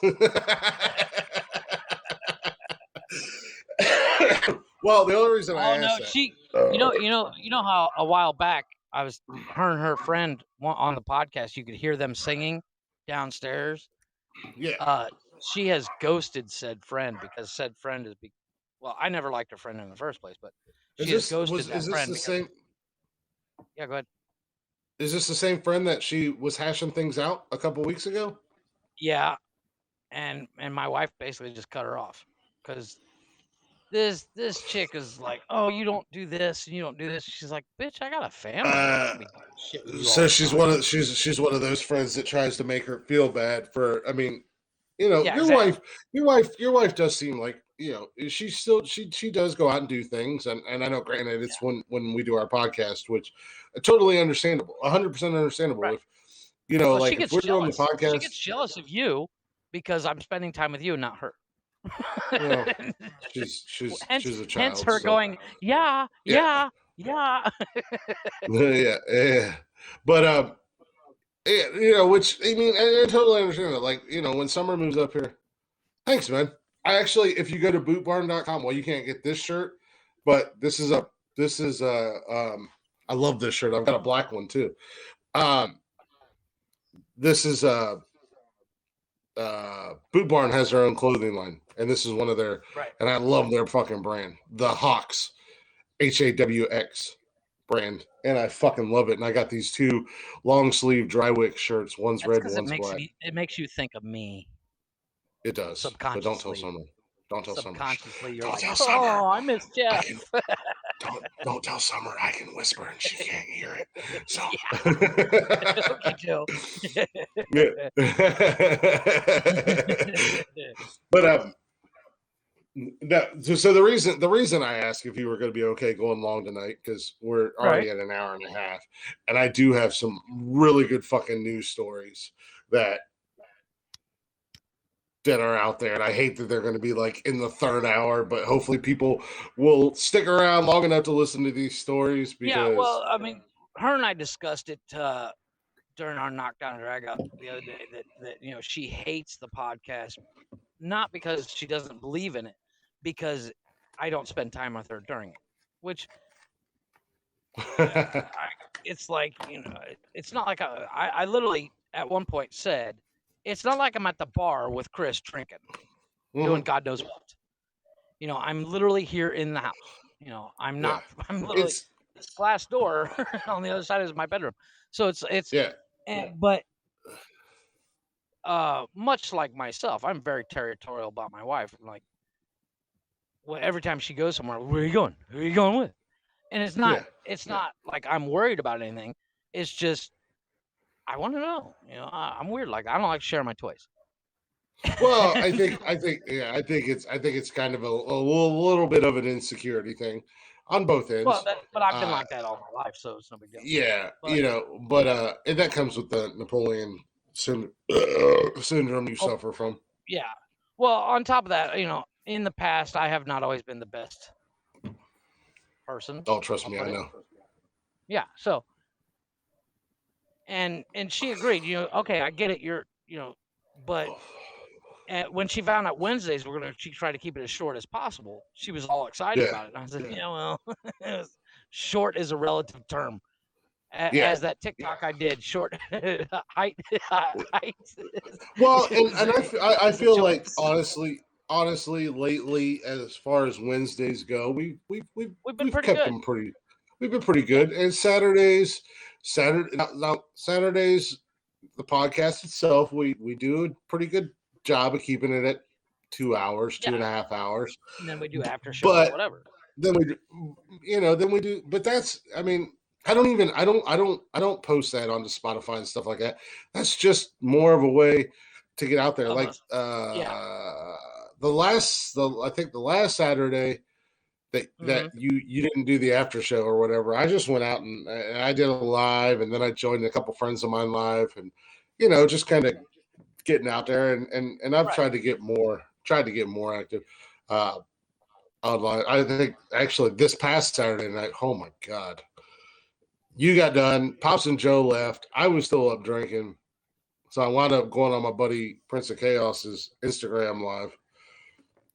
Well, the only reason I asked you know how a while back her and her friend on the podcast, you could hear them singing downstairs. Yeah. She has ghosted said friend because said friend is well, I never liked her friend in the first place, but she has ghosted that friend. Yeah, go ahead. Is this the same friend that she was hashing things out a couple weeks ago? Yeah, and my wife basically just cut her off because this chick is like, oh, you don't do this and you don't do this. She's like, bitch, I got a family. So she's one of those friends that tries to make her feel bad for. I mean, your wife does seem like she does go out and do things, and I know, granted, it's when we do our podcast, which totally understandable, 100% understandable. Right. If if we're doing the podcast, she gets jealous of you because I'm spending time with you, not her. Well, she's a child. Hence her going, yeah. Yeah. But which I mean, I totally understand that. Like, when Summer moves up here, thanks, man. I actually, if you go to bootbarn.com, well, you can't get this shirt, but this is I love this shirt. I've got a black one too. This is Boot Barn has their own clothing line, and this is one of their. Right. And I love their fucking brand, the Hawks, HAWX brand, and I fucking love it. And I got these 2 long sleeve Drywick shirts. One's red, one's black. It makes you think of me. It does, but don't tell Summer. Don't tell Summer. Subconsciously, you're don't like, tell Summer. oh, I miss Jeff. Don't tell Summer. I can whisper and she can't hear it. So, Okay, Joe. But so the reason I asked if you were going to be okay going long tonight, because we're already at an hour and a half, and I do have some really good fucking news stories that are out there, and I hate that they're going to be like in the 3rd hour, but hopefully people will stick around long enough to listen to these stories. Because, yeah, well, I mean, her and I discussed it during our knockdown and drag out the other day that she hates the podcast, not because she doesn't believe in it, because I don't spend time with her during it, which it's like, it's not like I literally at one point said, it's not like I'm at the bar with Chris drinking, doing God knows what. I'm literally here in the house. I'm not. I'm literally this glass door on the other side is my bedroom. So it's but much like myself, I'm very territorial about my wife. Like, every time she goes somewhere, where are you going? Who are you going with? And it's not. It's not like I'm worried about anything. It's just I want to know. I'm weird. Like, I don't like sharing my toys. Well, I think it's kind of a little bit of an insecurity thing on both ends. Well, but I've been like that all my life, so it's no big deal. Yeah, but and that comes with the Napoleon syndrome you suffer from. Yeah. Well, on top of that, in the past, I have not always been the best person. Oh, trust me, I know. Yeah. So. And she agreed. Okay, I get it. You're, but when she found out Wednesdays she tried to keep it as short as possible. She was all excited about it. And I said, well, short is a relative term. As that TikTok I did, short height. Well, and I feel like honestly, lately, as far as Wednesdays go, we've kept them pretty. We've been pretty good. And Saturdays, the podcast itself, we do a pretty good job of keeping it at 2 hours, 2.5 hours. And then we do after show or whatever. Then we do. But that's, I mean, I don't post that onto Spotify and stuff like that. That's just more of a way to get out there. Like I think the last Saturday that you didn't do the after show or whatever, I just went out and I did a live, and then I joined a couple friends of mine live, and just kind of getting out there, and I've tried to get more active online. I think actually this past Saturday night, oh my God, you got done, Pops and Joe left, I was still up drinking, so I wound up going on my buddy Prince of Chaos's Instagram live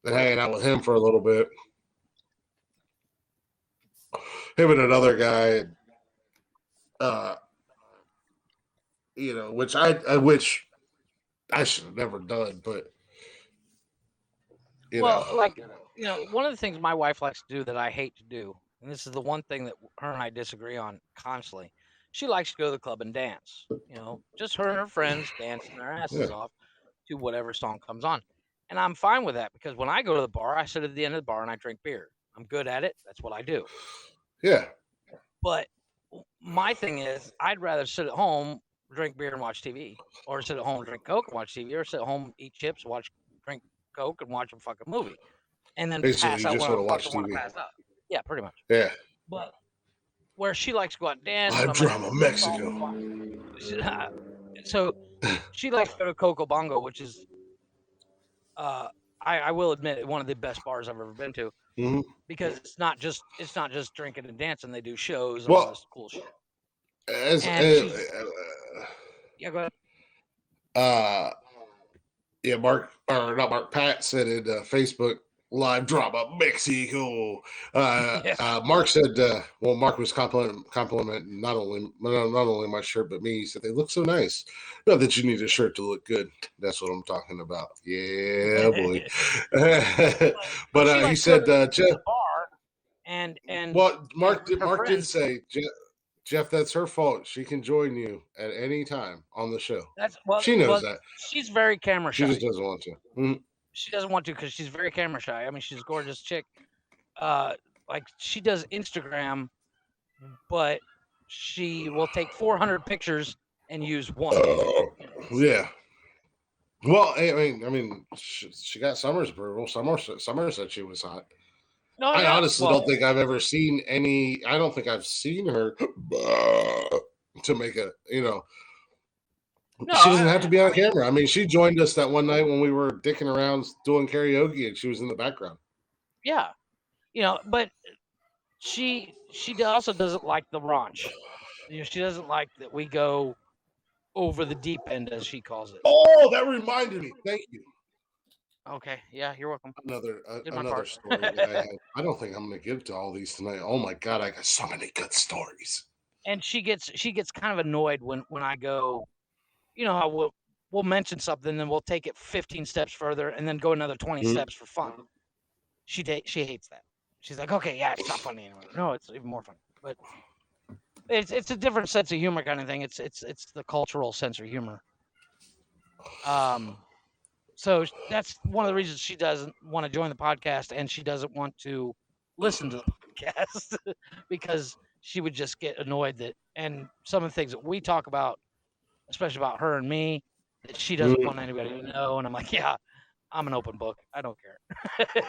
and hanging out with him for a little bit. Him and another guy, which I should have never done, but one of the things my wife likes to do that I hate to do, and this is the one thing that her and I disagree on constantly. She likes to go to the club and dance. Just her and her friends dancing their asses off to whatever song comes on, and I'm fine with that, because when I go to the bar, I sit at the end of the bar and I drink beer. I'm good at it. That's what I do. Yeah. But my thing is, I'd rather sit at home, drink beer and watch TV, or sit at home and drink Coke and watch TV, or sit at home, eat chips, drink Coke and watch a fucking movie. And then basically pass you out just when want to I watch TV. pass out. Yeah, pretty much. Yeah. But where she likes to go out and dance. Live drama, Mexico. So she likes to go to Coco Bongo, which is, I will admit, one of the best bars I've ever been to. Mm-hmm. Because it's not just drinking and dancing. They do shows and all this cool shit. Yeah, go ahead. Pat said in Facebook live drama Mexico. Mark said, Mark was complimenting not only my shirt but me. He said they look so nice. Not that you need a shirt to look good. That's what I'm talking about. Yeah, boy. But he said, Jeff. And well, Mark did say, Jeff, that's her fault. She can join you at any time on the show. She knows that. She's very camera shy. She just doesn't want to. Mm-hmm. She doesn't want to because she's very camera shy. I mean, she's a gorgeous chick. Like she does Instagram, but she will take 400 pictures and use one. Yeah. Well, I mean, she got Summer's approval. Summer said she was hot. No, I honestly don't think I've ever seen any. I don't think I've seen her to make a. No, she doesn't have to be on camera. I mean, she joined us that one night when we were dicking around doing karaoke, and she was in the background. Yeah, but she also doesn't like the raunch. She doesn't like that we go over the deep end, as she calls it. Oh, that reminded me. Thank you. Okay, yeah, you're welcome. Another story that I had. I don't think I'm going to give to all these tonight. Oh my God, I got so many good stories. And she gets kind of annoyed when I go. How we'll mention something, then we'll take it 15 steps further, and then go another 20 steps for fun. She hates that. She's like, okay, yeah, it's not funny anymore. No, it's even more fun. But it's a different sense of humor kind of thing. It's the cultural sense of humor. So that's one of the reasons she doesn't want to join the podcast, and she doesn't want to listen to the podcast because she would just get annoyed and some of the things that we talk about, especially about her and me, that she doesn't want anybody to know. And I'm like, yeah, I'm an open book. I don't care.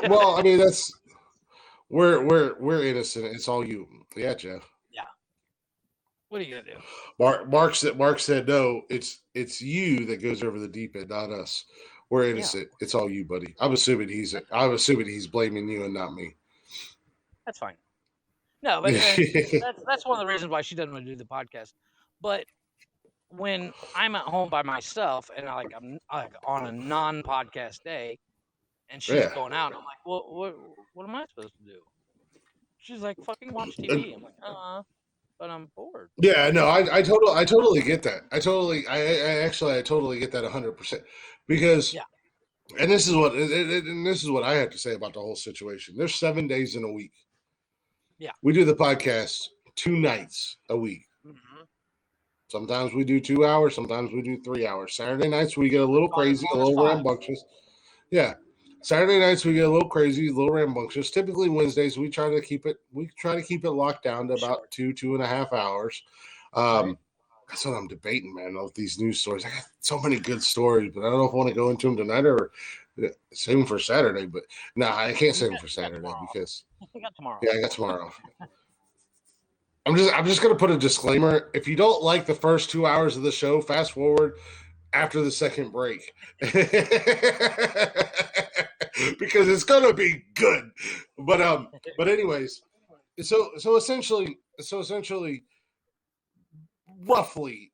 Well, I mean, we're innocent. It's all you. Yeah, Jeff. Yeah. What are you gonna do? Mark said no. It's you that goes over the deep end, not us. We're innocent. Yeah. It's all you, buddy. I'm assuming he's blaming you and not me. That's fine. No, but that's one of the reasons why she doesn't want to do the podcast. But when I'm at home by myself and I'm like on a non-podcast day, and she's going out, I'm like, well, what am I supposed to do? She's like, fucking watch TV. I'm like, but I'm bored. Yeah, no, I totally get that. I totally get that 100% because, and this is what I have to say about the whole situation. There's 7 days in a week. Yeah, we do the podcast 2 nights a week. Mm-hmm. Sometimes we do 2 hours. Sometimes we do 3 hours. Saturday nights we get a little crazy, a little rambunctious. Yeah. Saturday nights we get a little crazy, a little rambunctious. Typically Wednesdays we try to keep it locked down to about 2.5 hours. That's what I'm debating, man. Of these news stories, I got so many good stories, but I don't know if I want to go into them tonight or save them for Saturday. But no, I can't save them for Saturday because I got tomorrow. Yeah, I got tomorrow. I'm just gonna put a disclaimer. If you don't like the first 2 hours of the show, fast forward after the second break. Because it's gonna be good. But anyways, so essentially roughly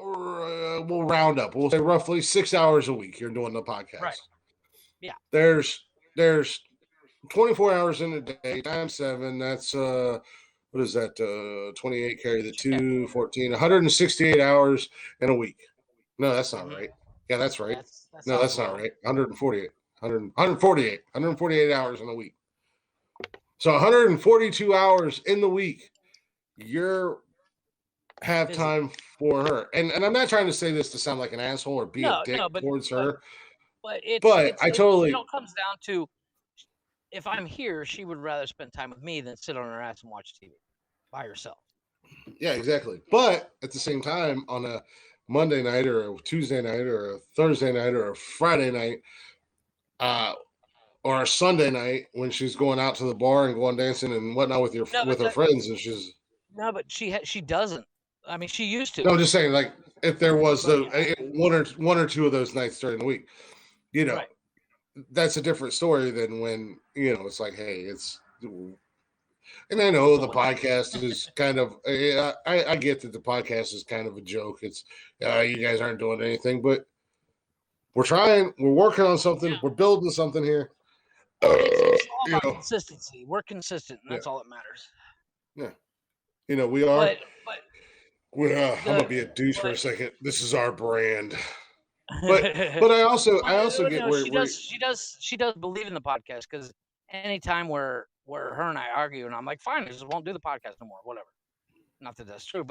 we'll round up. We'll say roughly 6 hours a week you're doing the podcast. Right. Yeah. There's 24 hours in a day times 7. That's what is that? 28 carry the 2, 14, 168 hours in a week. No, that's not right. Yeah, that's right. That's not right. 148 hours in a week. So 142 hours in the week, you're have time for her. And I'm not trying to say this to sound like an asshole or be a dick towards her. But it comes down to, if I'm here, she would rather spend time with me than sit on her ass and watch TV by herself. Yeah, exactly. But at the same time, on a Monday night or a Tuesday night or a Thursday night or a Friday night, or a Sunday night when she's going out to the bar and going dancing and whatnot with her friends, and she's but she doesn't. I mean, she used to. No, I'm just saying, like, if there was one or two of those nights during the week, right. That's a different story than when it's like, hey, it's. And I know the podcast is kind of. I get that the podcast is kind of a joke. It's you guys aren't doing anything, but we're trying. We're working on something. We're building something here. It's all about consistency. We're consistent, and that's all that matters. Yeah. We are. But I'm gonna be a douche for a second. This is our brand. But I also get where she does believe in the podcast, because anytime where her and I argue, and I'm like, fine, I just won't do the podcast no more, whatever. Not that that's true,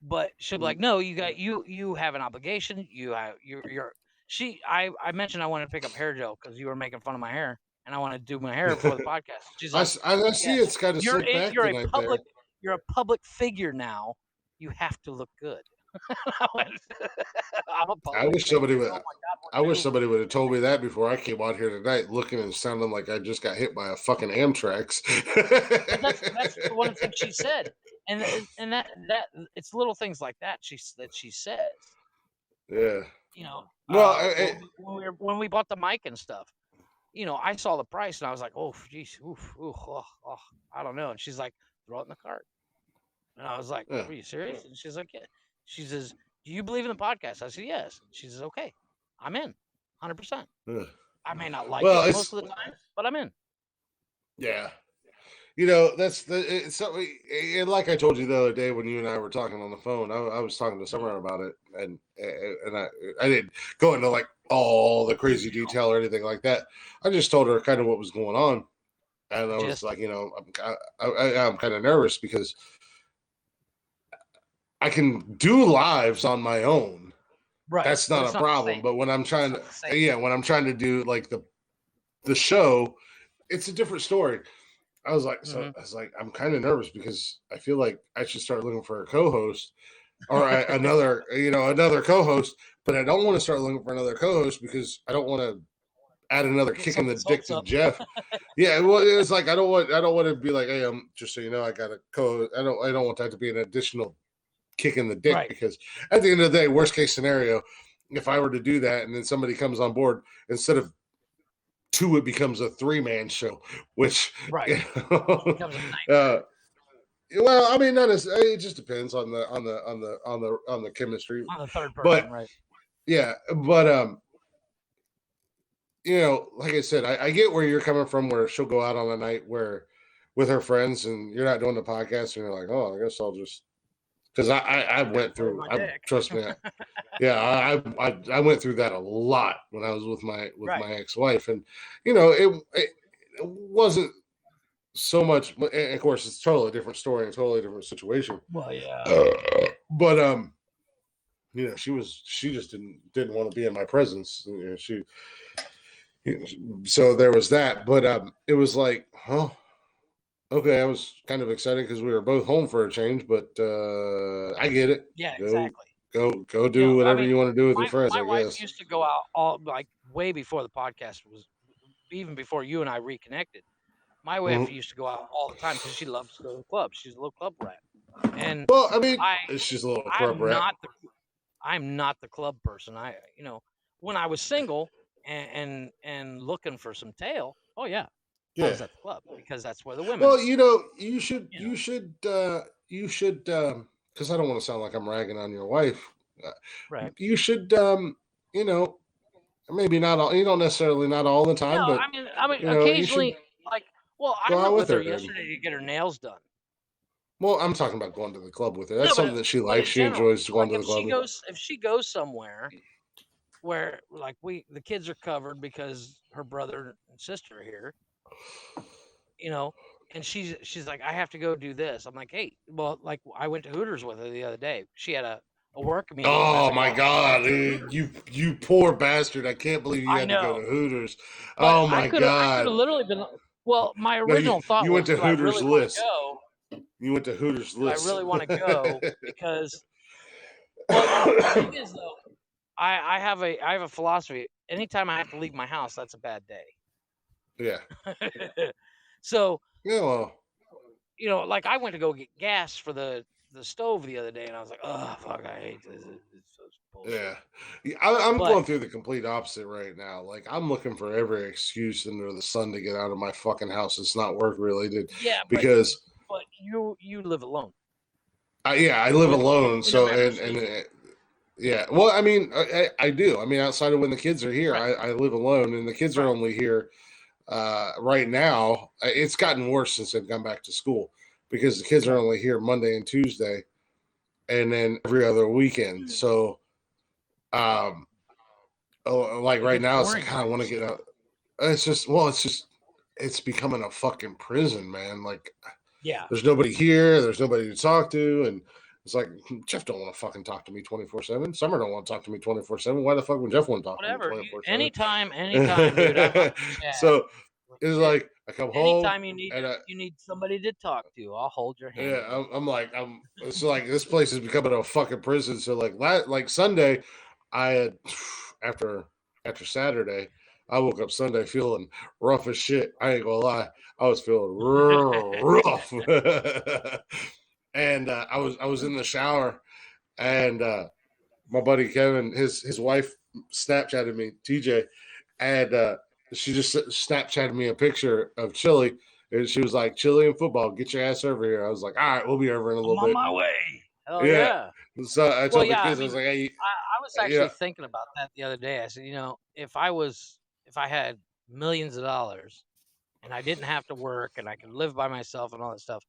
but she'll be like, no, you have an obligation. I mentioned I wanted to pick up hair gel because you were making fun of my hair, and I want to do my hair for the podcast. She's like, I see it's kind of slick back tonight there. You're a public figure now. You have to look good. I wish somebody would. I wish somebody would have told me that before I came out here tonight, looking and sounding like I just got hit by a fucking Amtrak. That's one thing she said, and that it's little things like that she says. Yeah. When we bought the mic and stuff, I saw the price and I was like, oh, geez, I don't know. And she's like, throw it in the cart. And I was like, are you serious? And she's like, yeah. She says, do you believe in the podcast? I said, yes. She says, okay, I'm in 100%. I may not like it most of the time, but I'm in. Yeah. It's something, and like I told you the other day when you and I were talking on the phone, I was talking to Summer about it, and I didn't go into like all the crazy detail or anything like that. I just told her kind of what was going on, and I was like, I'm kind of nervous because I can do lives on my own. Right. That's not a problem. But when I'm trying to do like the show, it's a different story. I was like, I'm kind of nervous because I feel like I should start looking for a co-host or another co-host, but I don't want to start looking for another co-host because I don't want to add another kick in the dick to Jeff. Yeah, well, it's like I don't want to be like, hey, just so you know, I got a co-host. I don't want that to be an additional kick in the dick, because at the end of the day, worst case scenario, if I were to do that and then somebody comes on board, instead of 2, it becomes a 3-man show, which well, I mean, it just depends on the chemistry on the third person, but right? Yeah, but like I said, I get where you're coming from, where she'll go out on a night where with her friends and you're not doing the podcast and you're like, oh, I guess I'll just, because I went through, trust me, I went through that a lot when I was with my ex-wife, and it wasn't so much. And of course, it's a totally different story, and a totally different situation. Well, yeah, but she just didn't want to be in my presence. So there was that, but it was like, oh. Okay, I was kind of excited because we were both home for a change, but I get it. Yeah, exactly. Go do whatever you want to do with your friends. My wife used to go out all like way before the podcast was, even before you and I reconnected. My wife used to go out all the time because she loves to go to the club. She's a little club rat. And well, I mean, she's a little club rat. I'm not the club person. When I was single and looking for some tail, oh yeah. I was at the club because that's where the women. Well, you should, because I don't want to sound like I'm ragging on your wife. Right. You should, maybe not all. You don't necessarily not all the time, but I mean, occasionally, like, I went with her yesterday to get her nails done. Well, I'm talking about going to the club with her. That's something that she likes. She enjoys going to the club. If she goes somewhere where, like, the kids are covered because her brother and sister are here. And she's like, I have to go do this. I'm like, hey, well, like I went to Hooters with her the other day. She had a work meeting. Oh my God, dude, you poor bastard! I can't believe you had to go to Hooters. Oh my God! I could have literally been. Well, my original thought you went to Hooters list. You went to Hooters list. I really want to go because. Well, the thing is, though, I have a philosophy. Anytime I have to leave my house, that's a bad day. Yeah. So, well, like I went to go get gas for the stove the other day, and I was like, oh, fuck, I hate this. It's so bullshit. Yeah. I'm going through the complete opposite right now. Like, I'm looking for every excuse under the sun to get out of my fucking house. It's not work related. Yeah. Because. But you live alone. I live alone. So, and yeah. Well, I mean, I do. I mean, outside of when the kids are here, I live alone, and the kids are only here. right now, it's gotten worse since they've gone back to school because the kids are only here Monday and Tuesday, and then every other weekend. So, like right now, it's like I want to get out. It's becoming a fucking prison, man. Like, there's nobody here. There's nobody to talk to, and it's like Jeff don't want to fucking talk to me 24/7. Summer don't want to talk to me 24/7. Why the fuck would Jeff want to talk to me 24/7? Anytime, dude. So it's like I come home. Anytime you need somebody to talk to, I'll hold your hand. Yeah, it's like this place is becoming a fucking prison. So like Sunday, I had after Saturday, I woke up Sunday feeling rough as shit. I ain't gonna lie, I was feeling rough, and I was in the shower, and my buddy Kevin, his wife Snapchatted me, TJ, and she just Snapchatted me a picture of Chili. And she was like, Chili and football, get your ass over here. I was like, all right, we'll be over in a little bit. I'm on my way. Hell yeah. So I told the kids, I was like, hey. I was actually thinking about that the other day. I said, if I had millions of dollars and I didn't have to work and I could live by myself and all that stuff,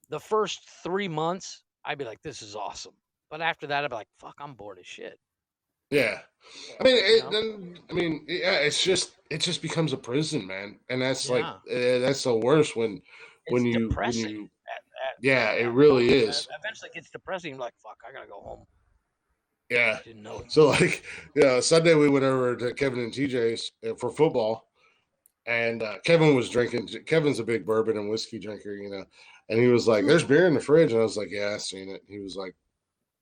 the first 3 months, I'd be like, this is awesome. But after that, I'd be like, fuck, I'm bored as shit. Yeah. It just becomes a prison, man. And that's that's the worst when you it really is. Eventually it gets depressing. You're like, fuck, I gotta go home. Yeah. Didn't know it. So like, Sunday we went over to Kevin and TJ's for football, and Kevin was drinking. Kevin's a big bourbon and whiskey drinker, and he was like, "There's beer in the fridge," and I was like, "Yeah, I seen it." He was like,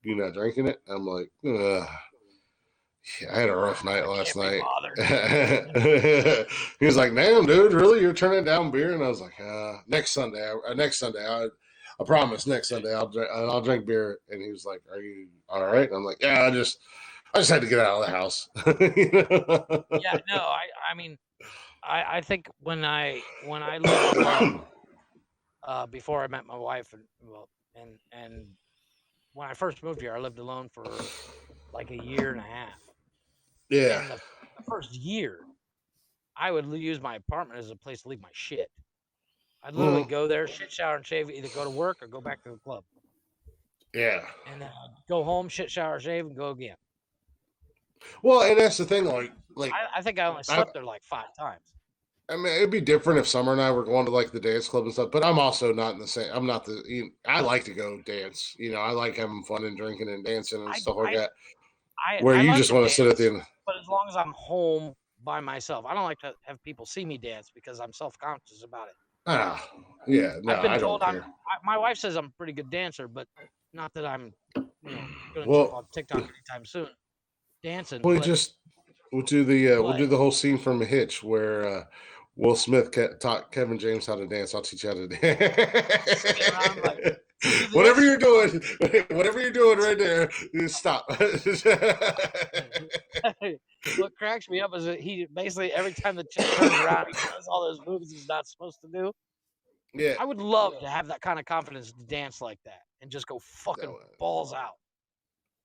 "You not drinking it?" I'm like, ugh. I had a rough night last night. He was like, "Damn, dude, really? You're turning down beer?" And I was like, "Next Sunday, I promise. Next Sunday, I'll drink beer." And he was like, "Are you all right?" And I'm like, "Yeah, I just had to get out of the house." Yeah, no, I think when I lived alone, before I met my wife, and when I first moved here, I lived alone for like a year and a half. Yeah. And the first year, I would use my apartment as a place to leave my shit. I'd literally go there, shit, shower, and shave, either go to work or go back to the club. Yeah. And then I'd go home, shit, shower, shave, and go again. Well, and that's the thing, like I think I only slept there like 5 times. I mean, it'd be different if Summer and I were going to like the dance club and stuff, but I'm also not in the same. I'm not I like to go dance. I like having fun and drinking and dancing and stuff like that. Where you just want to sit at the end. But as long as I'm home by myself, I don't like to have people see me dance because I'm self-conscious about it. Yeah, no, I've been I told don't care. My wife says I'm a pretty good dancer, but not that I'm, going to jump on TikTok anytime soon. Dancing. We'll do the whole scene from Hitch where Will Smith taught Kevin James how to dance. I'll teach you how to dance. Like, whatever you're doing right there, stop. What cracks me up is that he basically every time the chick turns around, he does all those moves he's not supposed to do. Yeah, I would love to have that kind of confidence to dance like that and just go fucking balls out.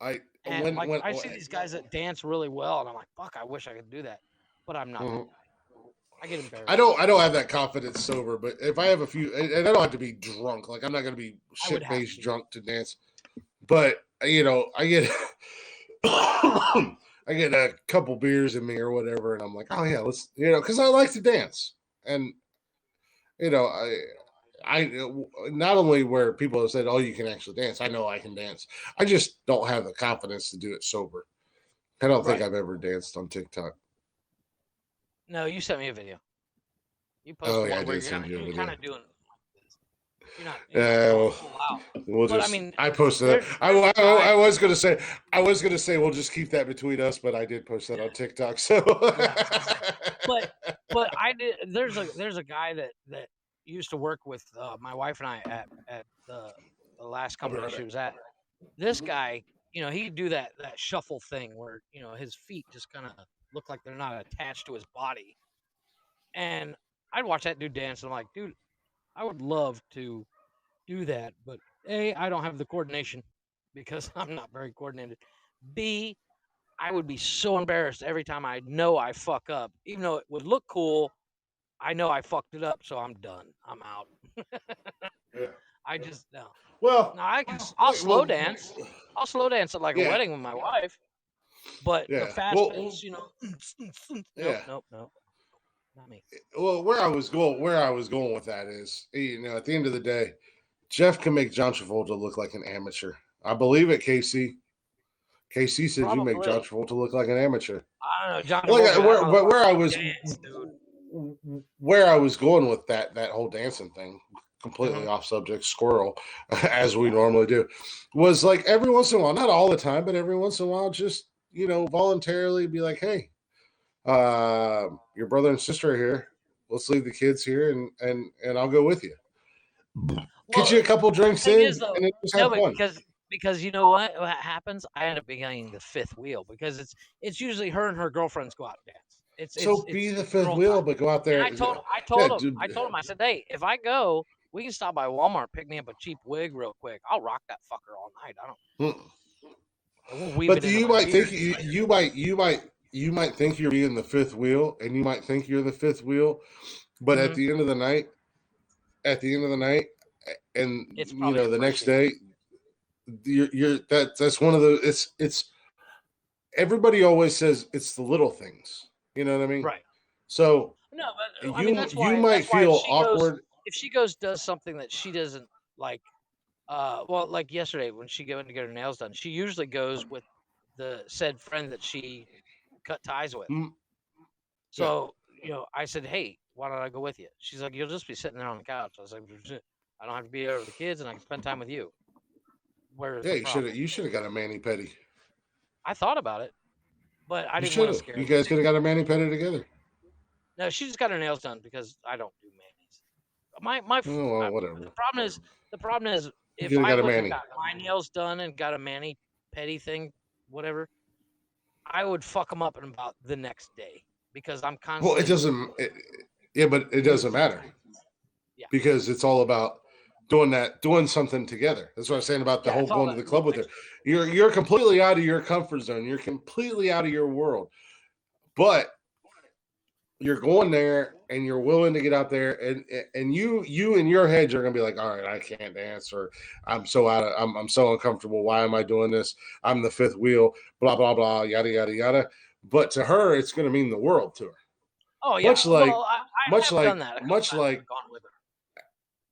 I see these guys that dance really well, and I'm like, fuck, I wish I could do that, but I'm not. Mm-hmm. I get embarrassed. I don't have that confidence sober, but if I have a few, and I don't have to be drunk, like I'm not going to be shit-faced drunk to dance, but I get I get a couple beers in me or whatever, and I'm like, oh yeah, let's, because I like to dance, and I not only where people have said, oh, you can actually dance. I know I can dance. I just don't have the confidence to do it sober. I don't think I've ever danced on TikTok. No, you sent me a video. You posted I did send you a video. You're kind of doing this. You're not. I posted it. I was gonna say we'll just keep that between us, but I did post that on TikTok. So, but I did. There's a guy that used to work with my wife and I at the last company she was at. This guy, he could do that shuffle thing where his feet just kind of look like they're not attached to his body. And I'd watch that dude dance, and I'm like, dude, I would love to do that, but A, I don't have the coordination because I'm not very coordinated. B, I would be so embarrassed every time I know I fuck up, even though it would look cool. I know I fucked it up, so I'm done. I'm out. Yeah. I just no. Well, No, I'll slow well, dance. I'll slow dance at like a yeah, wedding with my wife. But the yeah. fast Well, pace, nope, yeah. nope, nope, not me. Well, where I was going with that is, at the end of the day, Jeff can make John Travolta look like an amateur. I believe it, Casey. KC said you make John Probably. Travolta look like an amateur. I don't know, John Like, Travolta. That but motherfucker can dance, dude. where I was going with that whole dancing thing, completely Mhm. off subject, squirrel, as we normally do, was like every once in a while, not all the time, but every once in a while, just voluntarily be like, hey, your brother and sister are here. Let's leave the kids here, and I'll go with you. Get you a couple drinks thing in, is, though, and then just no, have but fun. because you know what happens? I end up being the fifth wheel because it's usually her and her girlfriends go out and dance. So be It's the fifth girl wheel, time. but go out And there. I told him, I said, hey, if I go, we can stop by Walmart, pick me up a cheap wig real quick. I'll rock that fucker all night. I don't. And we'll weave But it into you my might think beard. you might think you're being the fifth wheel, and you might think you're the fifth wheel, but at the end of the night, and It's probably the next appreciated. day, you're that's one of the it's everybody always says it's the little things. You know what I mean? Right. So No, but I mean you might that's why feel awkward. if she goes does something that she doesn't like, well, like yesterday when she went to get her nails done, she usually goes with the said friend that she cut ties with. Mm, yeah. So, I said, hey, why don't I go with you? She's like, you'll just be sitting there on the couch. I was like, I don't have to be there with the kids, and I can spend time with you. Where's Yeah, the problem? you should have got a mani pedi. I thought about it, but I You didn't should want to have. scare You her. guys could have got a mani pedi together. No, she just got her nails done because I don't do manis. Oh, well, whatever. The problem is You if could have I got a went and mani. got my nails done and got a mani petty thing, whatever, I would fuck them up in about the next day because I'm constantly. Well, it doesn't. But it doesn't matter. Yeah. Because it's all about doing something together. That's what I'm saying about the whole going to the club with her. You're completely out of your comfort zone. You're completely out of your world. But you're going there and you're willing to get out there and you in your head you're gonna be like, all right, I can't dance, or I'm so uncomfortable. Why am I doing this? I'm the fifth wheel, blah blah blah, yada yada yada. But to her, it's gonna mean the world to her. Oh yeah. Well, I have done that. Much like gone with her.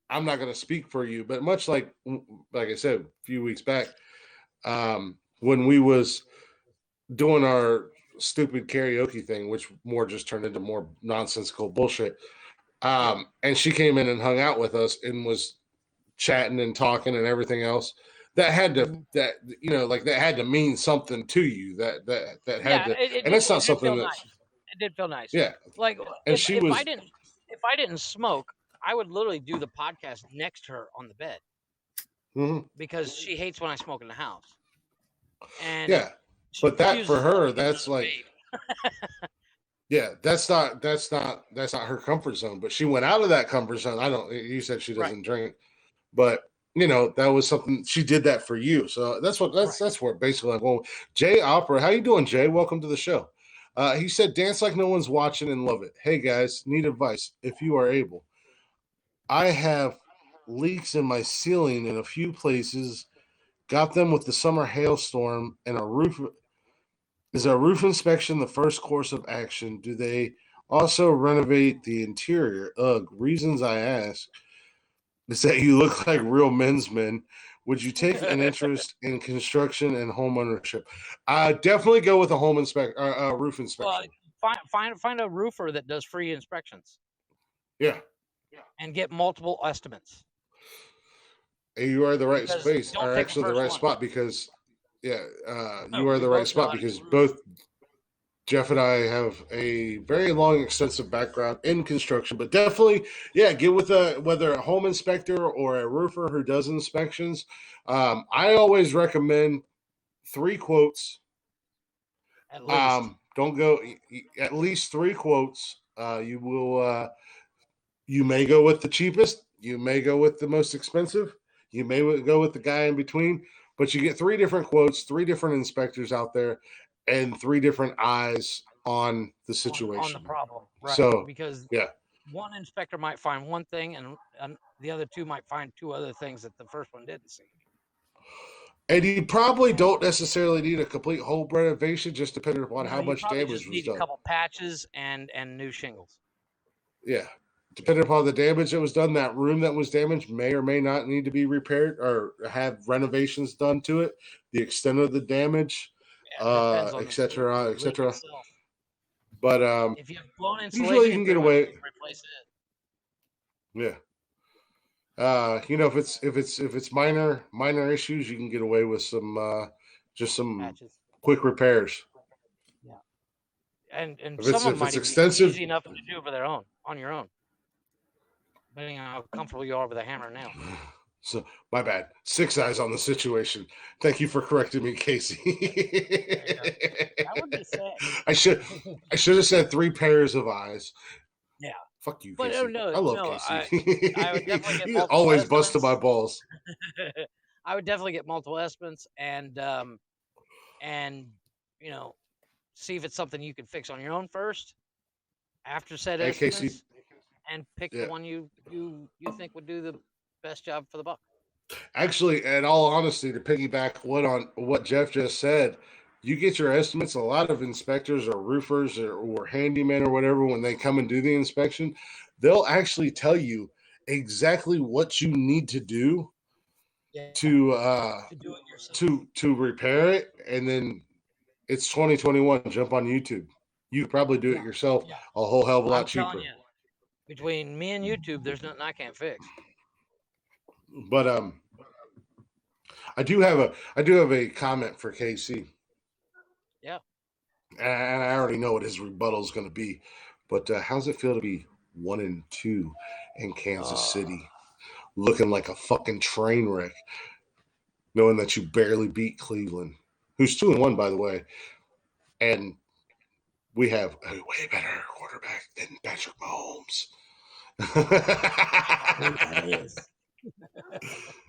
I'm not going to speak for you, but much like I said a few weeks back, when we was doing our stupid karaoke thing, which more just turned into more nonsensical bullshit. And she came in and hung out with us and was chatting and talking and everything else. That had to that had to mean something to you. That had to, and that's not something that it did feel nice. Yeah, like and if I didn't smoke, I would literally do the podcast next to her on the bed because she hates when I smoke in the house. And yeah, but that for her, that's like, yeah, that's not her comfort zone. But she went out of that comfort zone. You said she doesn't drink, but that was something she did that for you. So that's where basically I'm going. Jay Opera, how you doing, Jay? Welcome to the show. He said, dance like no one's watching and love it. Hey guys, need advice if you are able. I have leaks in my ceiling in a few places. Got them with the summer hailstorm and a roof. Is a roof inspection the first course of action? Do they also renovate the interior? Ugh. Reasons I ask is that you look like real men's men. Would you take an interest in construction and home ownership? Definitely go with a roof inspection. Well, find a roofer that does free inspections. Yeah. And get multiple estimates. You are the right space, or actually the right spot, because you are the right spot because both Jeff and I have a very long, extensive background in construction, but definitely, get with whether a home inspector or a roofer who does inspections. I always recommend 3 quotes. At least. Don't go at least 3 quotes. You will. You may go with the cheapest. You may go with the most expensive. You may go with the guy in between. But you get 3 different quotes, 3 different inspectors out there, and 3 different eyes on the situation. On the problem. Right. So, because one inspector might find one thing, and the other two might find two other things that the first one didn't see. And you probably don't necessarily need a complete home renovation, just depending upon how much damage was need done. a couple patches and new shingles. Yeah, depending upon the damage that was done, that room that was damaged may or may not need to be repaired or have renovations done to it. The extent of the damage, et cetera, et cetera. But if you have blown insulation, usually you can get away. Replace it. Yeah. If it's minor issues, you can get away with some just some patches. Quick repairs. Yeah, and if some it's, of them might extensive, be easy enough to do on your own, depending on how comfortable you are with a hammer and nail. So my bad. 6 eyes on the situation. Thank you for correcting me, Casey. That would be sad. I should have said 3 pairs of eyes. Yeah. Fuck you, but Casey. No, I love Casey. I would definitely get He's always busting my balls. I would definitely get multiple estimates and see if it's something you can fix on your own first. After said estimates, Casey, and pick the one you think would do the best job for the buck. Actually, in all honesty, to piggyback on what Jeff just said, you get your estimates. A lot of inspectors or roofers or handymen or whatever, when they come and do the inspection, they'll actually tell you exactly what you need to do to do it yourself. to repair it. And then it's 2021. Jump on YouTube. You probably do it yourself a whole hell of a lot cheaper. You, between me and YouTube, there's nothing I can't fix. But I do have a comment for KC. Yeah. And I already know what his rebuttal is going to be. But how's it feel to be 1-2 in Kansas City, looking like a fucking train wreck, knowing that you barely beat Cleveland, who's 2-1 by the way, and we have a way better quarterback than Patrick Mahomes.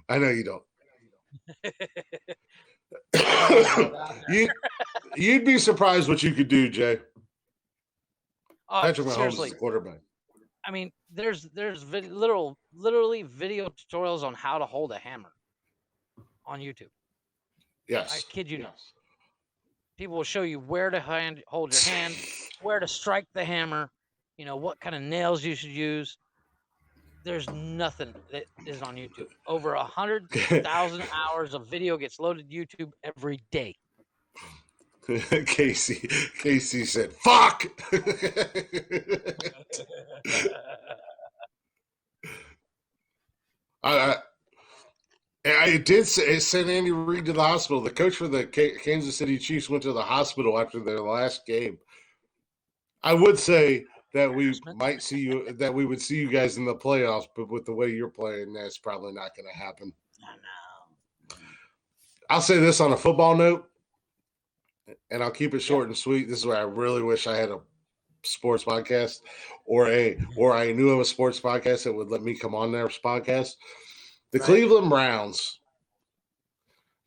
I know you don't. You'd be surprised what you could do, Jay. Patrick Mahomes is the quarterback. I mean, there's literally video tutorials on how to hold a hammer on YouTube. Yes. I kid you not. People will show you where to hold your hand, where to strike the hammer, what kind of nails you should use. There's nothing that is on YouTube. Over 100,000 hours of video gets loaded to YouTube every day. Casey said, "Fuck." I did send Andy Reid to the hospital. The coach for the Kansas City Chiefs went to the hospital after their last game. I would say that we might see you, that we would see you guys in the playoffs, but with the way you're playing, that's probably not going to happen. I know. I'll say this on a football note, and I'll keep it short and sweet. This is where I really wish I had a sports podcast or I knew of a sports podcast that would let me come on their podcast. The Cleveland Browns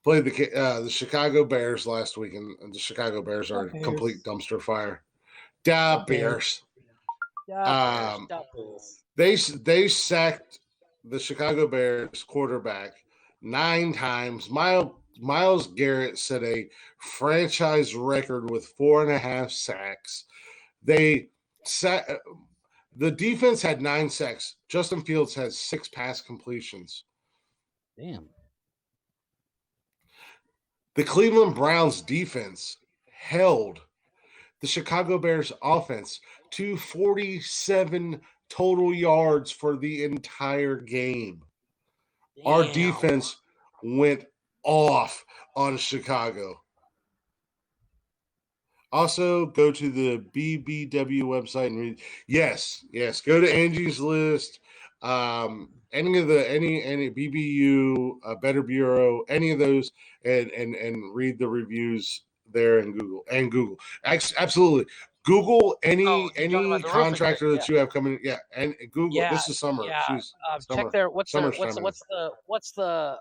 played the Chicago Bears last week, and the Chicago Bears are a complete dumpster fire. Bears. They sacked the Chicago Bears quarterback 9 times. Myles Garrett set a franchise record with 4.5 sacks. The defense had 9 sacks. Justin Fields has 6 pass completions. Damn. The Cleveland Browns defense held the Chicago Bears offense to 47 total yards for the entire game. Damn. Our defense went off on Chicago. Also, go to the BBW website and read. Yes. Go to Angie's List. Any BBU, Better Bureau, any of those, and read the reviews there in Google. Absolutely. Google any contractor that you have coming. Yeah, and Google. Yeah, this is summer. Yeah. Check their what's the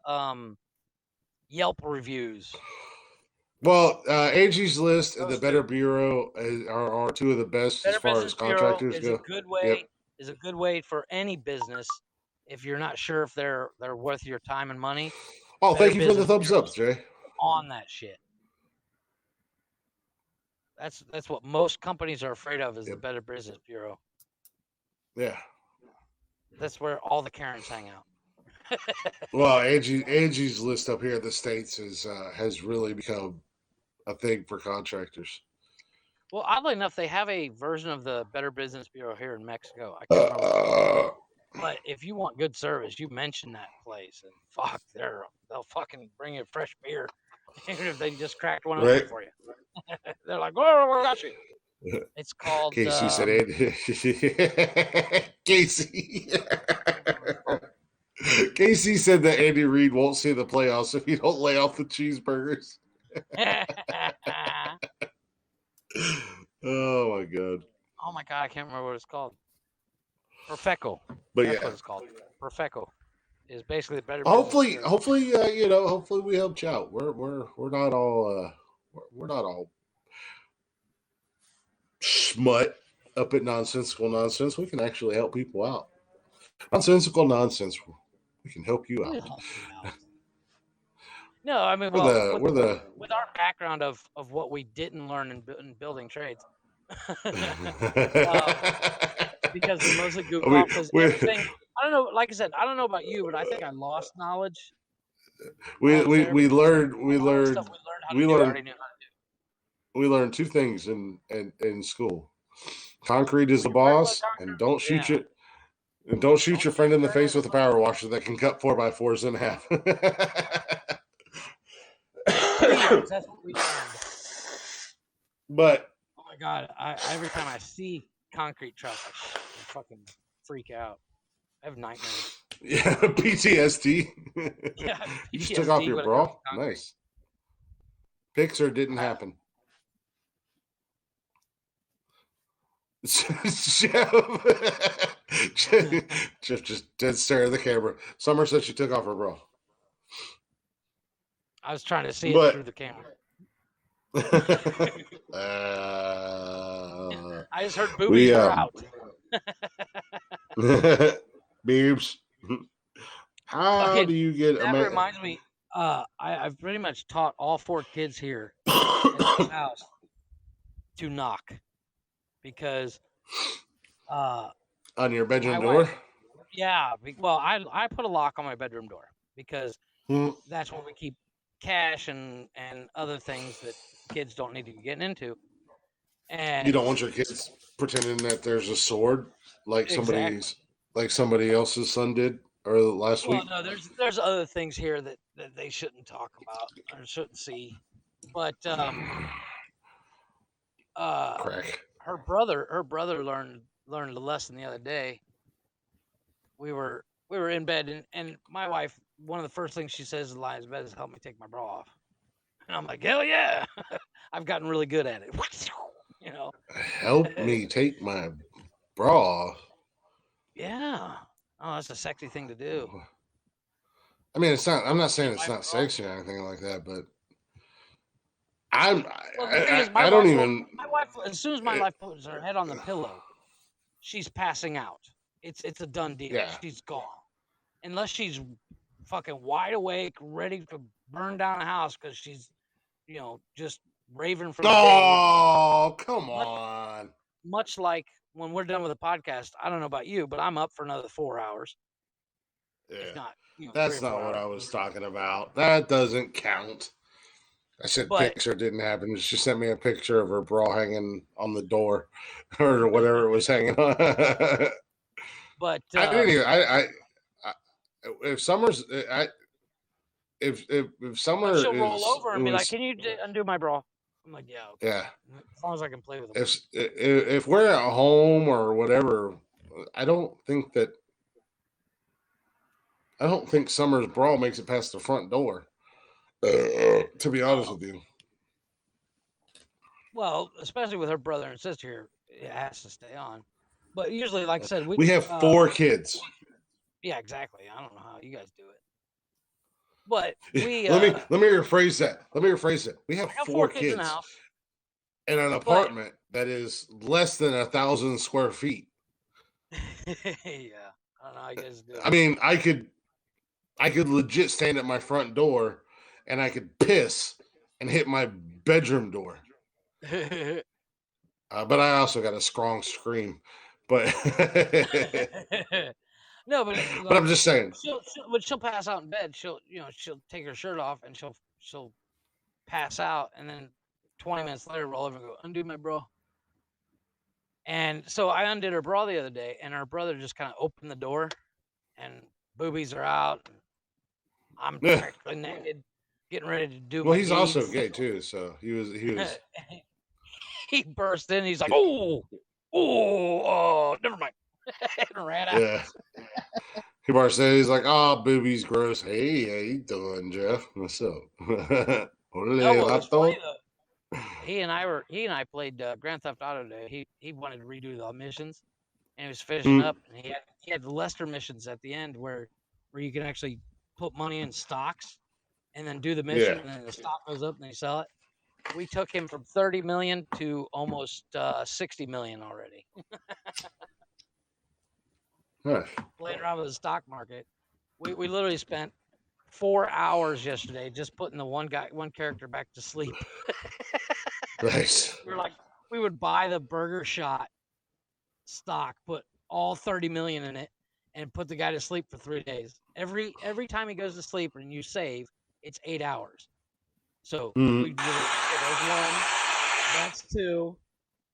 Yelp reviews. Well, Angie's List and the Better Bureau are 2 of the best as far as contractors go. It's a good way is a good way for any business if you're not sure if they're worth your time and money. Oh, Better thank you for the Business thumbs up, Bureau's Jay. on that shit. That's what most companies are afraid of is the Better Business Bureau. Yeah. That's where all the Karens hang out. Well, Angie's list up here in the States has really become a thing for contractors. Well, oddly enough, they have a version of the Better Business Bureau here in Mexico. I can't remember what it's called. But if you want good service, you mention that place, and fuck, they'll fucking bring you fresh beer, even if they just cracked one open for you. They're like, "Oh, we got you." It's called. Casey said it. Casey. Casey said that Andy Reid won't see the playoffs if you don't lay off the cheeseburgers. Oh my god. Oh my god, I can't remember what it's called. Profeco. But That's what it's called. Profeco is basically the Better hopefully, Business. hopefully, hopefully we helped you out. We're not all we're not all smut up at Nonsensical Nonsense. We can actually help people out. Nonsensical Nonsense. We can help you out. No, I mean, well, with our background of what we didn't learn in building trades, because we mostly goof off. Because everything, I don't know. Like I said, I don't know about you, but I think I lost knowledge. We learned two things in school. Concrete is the boss, and don't shoot it. And don't shoot your friend in the face with a power washer that can cut 4x4s in half. That's what we learned. But oh my god, every time I see concrete trucks, I fucking freak out. I have nightmares. Yeah, PTSD. Yeah, you just took off your bra. Nice. Pixar didn't happen. Jeff just dead stare at the camera. Summer said she took off her bra. I was trying to see it through the camera. I just heard boobies are out. Beebs. How do you get? That reminds me. I've pretty much taught all 4 kids here in this house to knock because on your bedroom door. Wife, yeah. Well, I put a lock on my bedroom door because that's where we keep cash and other things that kids don't need to be getting into. And you don't want your kids pretending that there's a sword like somebody else's son did or last week. No, there's other things here that they shouldn't talk about or shouldn't see. But crack. Her brother learned a lesson the other day. We were in bed and my wife, one of the first things she says in lie in bed is help me take my bra off. And I'm like, hell yeah. I've gotten really good at it. You know. Help me take my bra off. Yeah. Oh, that's a sexy thing to do. I mean, it's not. I'm not saying it's not sexy or anything like that, but I don't even. My wife, as soon as my wife puts her head on the pillow, she's passing out. It's a done deal. Yeah. She's gone, unless she's fucking wide awake, ready to burn down a house because she's, just raving from. Oh, come on. Much like when we're done with the podcast, I don't know about you, but I'm up for another 4 hours. Yeah. If not, that's not what I was talking about. That doesn't count. I said Pixar didn't happen. She sent me a picture of her bra hanging on the door or whatever it was hanging on. But I didn't even. If Summer's, if Summer she'll roll over and be like, "Can you undo my bra?" I'm like, "Yeah, okay." Yeah. As long as I can play with them. If we're at home or whatever, I don't think Summer's bra makes it past the front door. To be honest with you. Well, especially with her brother and sister here, it has to stay on. But usually, like I said, we have 4 kids. Yeah, exactly. I don't know how you guys do it. But we let me rephrase that. We have 4 kids in the house. In an apartment that is less than 1,000 square feet. Yeah, I don't know how you guys do it. I mean, I could legit stand at my front door and I could piss and hit my bedroom door. But I also got a strong scream. But no, but but I'm just saying. She'll pass out in bed. She'll take her shirt off and she'll pass out, and then 20 minutes later roll over and go, undo my bra. And so I undid her bra the other day, and her brother just kind of opened the door, and boobies are out. And I'm practically naked, getting ready to do. Well, my he's deeds. also gay too, so he was. He burst in. He's like, oh, never mind. And ran out. Yeah. He burst in. He's like, oh, boobies, gross. Hey, how you doing, Jeff? What's up? He and I played Grand Theft Auto today. He wanted to redo the missions, and he was finishing up, and he had the Lester missions at the end where you can actually put money in stocks, and then do the mission, and then the stock goes up, and they sell it. We took him from 30 million to almost 60 million already. Playing around with the stock market. We literally spent 4 hours yesterday just putting the one character back to sleep. Nice. We would buy the Burger Shot stock, put all 30 million in it, and put the guy to sleep for 3 days. Every time he goes to sleep and you save, it's 8 hours. So we do there's 1, that's 2,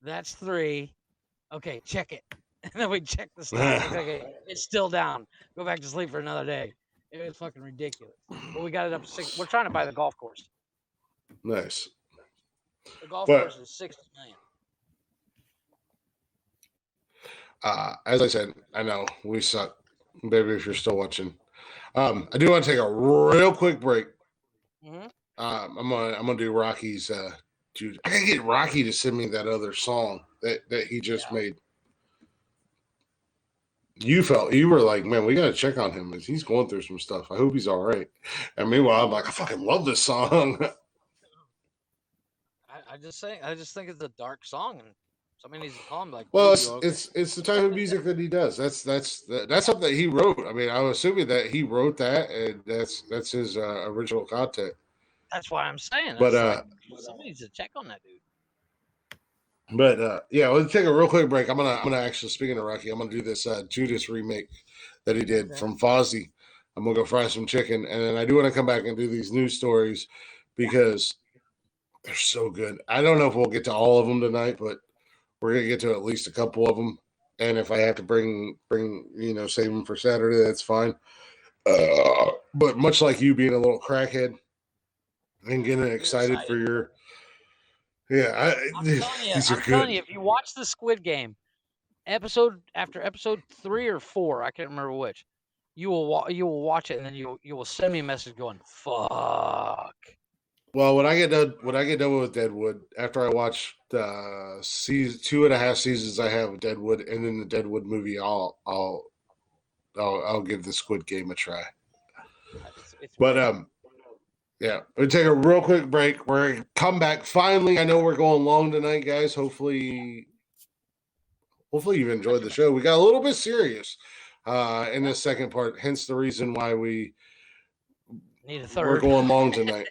that's 3. Okay, check it. And then we check the stock. Okay, it's still down. Go back to sleep for another day. It was fucking ridiculous. But we got it up to 6. We're trying to buy the golf course. Nice. The golf course is 60 million. As I said, I know we suck, baby. If you're still watching, I do want to take a real quick break. Mm-hmm. I'm gonna do Rocky's. Dude, I gotta get Rocky to send me that other song that he just made. You were like, man, we gotta check on him. He's going through some stuff. I hope he's all right. And meanwhile, I'm like, I fucking love this song. I just think it's a dark song, and somebody needs to call him like. Well, it's the type of music that he does. That's something that he wrote. I mean, I'm assuming that he wrote that, and that's his original content. That's why I'm saying. But somebody needs to check on that dude. But yeah, let's take a real quick break. I'm gonna actually, speaking of Rocky, I'm gonna do this Judas remake that he did from Fozzy. I'm gonna go fry some chicken, and then I do want to come back and do these news stories because they're so good. I don't know if we'll get to all of them tonight, but we're gonna get to at least a couple of them. And if I have to bring save them for Saturday, that's fine. But much like you being a little crackhead and getting excited for your. Yeah, I'm telling you, if you watch the Squid Game episode 3 or 4, I can't remember which, you will watch it, and then you will send me a message going, "Fuck." Well, when I get done with Deadwood, after I watch the 2.5 seasons I have of Deadwood, and then the Deadwood movie, I'll give the Squid Game a try. But yeah, we'll take a real quick break. We're going to come back. Finally, I know we're going long tonight, guys. Hopefully you've enjoyed the show. We got a little bit serious in this second part, hence the reason why we need a third. We're going long tonight.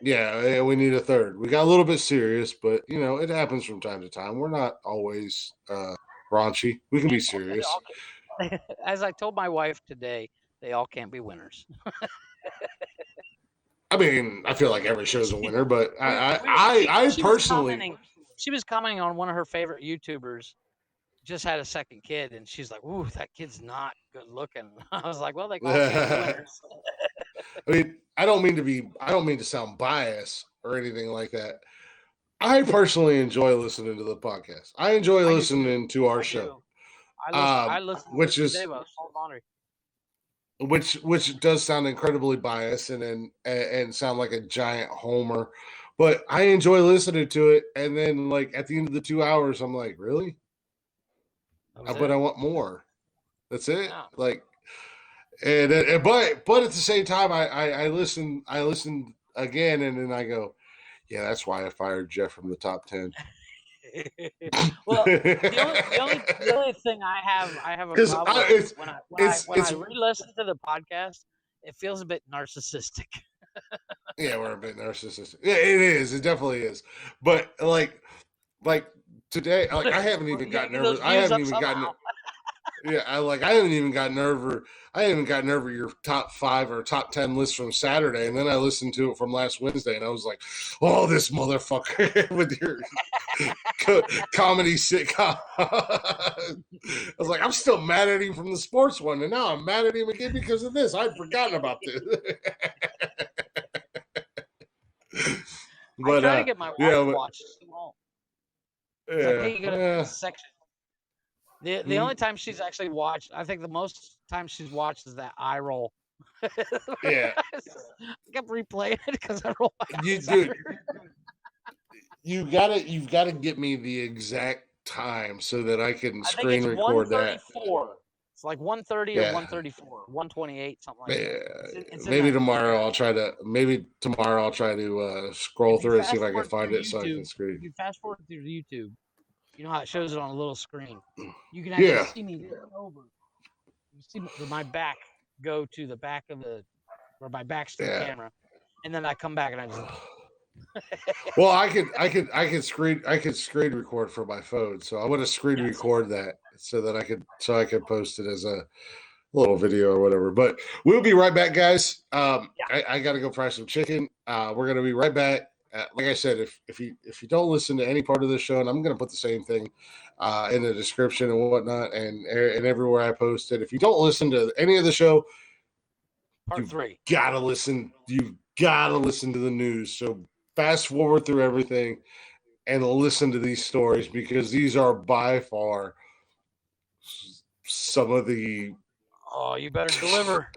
Yeah, we need a third. We got a little bit serious, but, it happens from time to time. We're not always raunchy. We can be serious. As I told my wife today, they all can't be winners. I mean, I feel like every show's a winner, but I personally... She was commenting on one of her favorite YouTubers just had a second kid, and she's like, "Ooh, that kid's not good looking." I was like, "Well, they all can't be winners." I mean, I don't mean to sound biased or anything like that. I personally enjoy listening to the podcast. I enjoy listening to our show. I listen which to is today while I was folding laundry. Which does sound incredibly biased and sound like a giant homer, but I enjoy listening to it. And then, like, at the end of the 2 hours, I'm like, really? But I want more. That's it. Yeah. Like, but at the same time, I listen again, and then I go, yeah, that's why I fired Jeff from the top 10. Well, the only thing I have a problem with when I re-listen to the podcast, it feels a bit narcissistic. Yeah, we're a bit narcissistic. Yeah, it is. It definitely is. But like today, like I haven't even gotten nervous. I haven't even gotten. Yeah, I haven't even gotten over. I haven't gotten over your top 5 or top 10 list from Saturday, and then I listened to it from last Wednesday, and I was like, "Oh, this motherfucker with your comedy sitcom." I was like, "I'm still mad at him from the sports one, and now I'm mad at him again because of this. I'd forgotten about this." But I try to get my wife to watch. Yeah. Section. The only time she's actually watched, I think the most time she's watched is that eye roll. Yeah. I kept replaying it because I roll my eyes. Dude, you've got to get me the exact time so that I can screen record that. It's like 1:30 or 1:34, 1:28, something like that. It's maybe tomorrow I'll try to scroll through and see if I can find it so I can screen. If you fast forward through YouTube, you know how it shows it on a little screen. You can actually see me over. You see my back go to the back of where my back's to the camera, and then I come back and I just. Well, I could screen record from my phone, so I want to screen record that so that I could post it as a little video or whatever. But we'll be right back, guys. I got to go fry some chicken. We're gonna be right back. Like I said, if you don't listen to any part of the show, and I'm gonna put the same thing in the description and whatnot, and everywhere I post it. If you don't listen to any of the show, Part 3, gotta listen. You gotta listen to the news. So fast forward through everything and listen to these stories because these are by far some of the. Oh, you better deliver.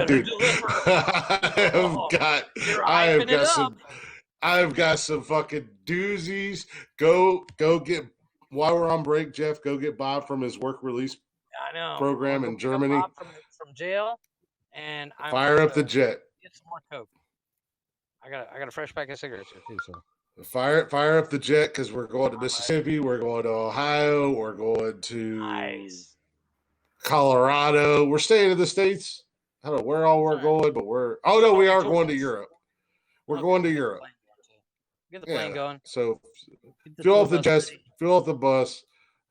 Dude, I've got some fucking doozies. Go get, while we're on break, Jeff, go get Bob from his work release program in Germany. Bob from jail, and I'm fire up the jet. Get some more Coke. I got a fresh pack of cigarettes here too. So fire up the jet because we're going to Mississippi, we're going to Ohio, we're going to Colorado. We're staying in the States. I don't know where all we're going, but we are going to Europe. We're going to Europe. Get the plane going. So fill up the jet, fill up the bus.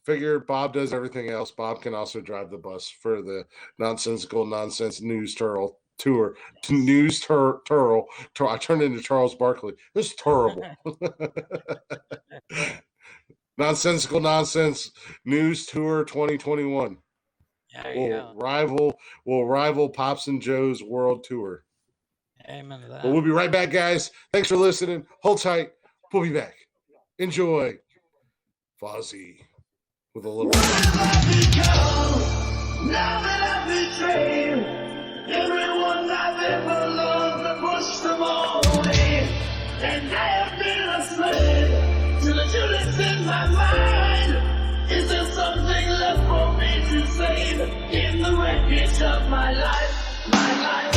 Figure Bob does everything else. Bob can also drive the bus for the Nonsensical Nonsense News Tour. I turned into Charles Barkley. This is terrible. Nonsensical Nonsense News Tour 2021. Will rival Pops and Joe's World Tour. Amen to that. But we'll be right back, guys. Thanks for listening. Hold tight. We'll be back. Enjoy. Fozzy with a little. Now that I've betrayed everyone I've ever loved, I pushed them all away, and I have been a slave to the Judas in my mind. Is there something left for me to save in the wreckage of my life? My life.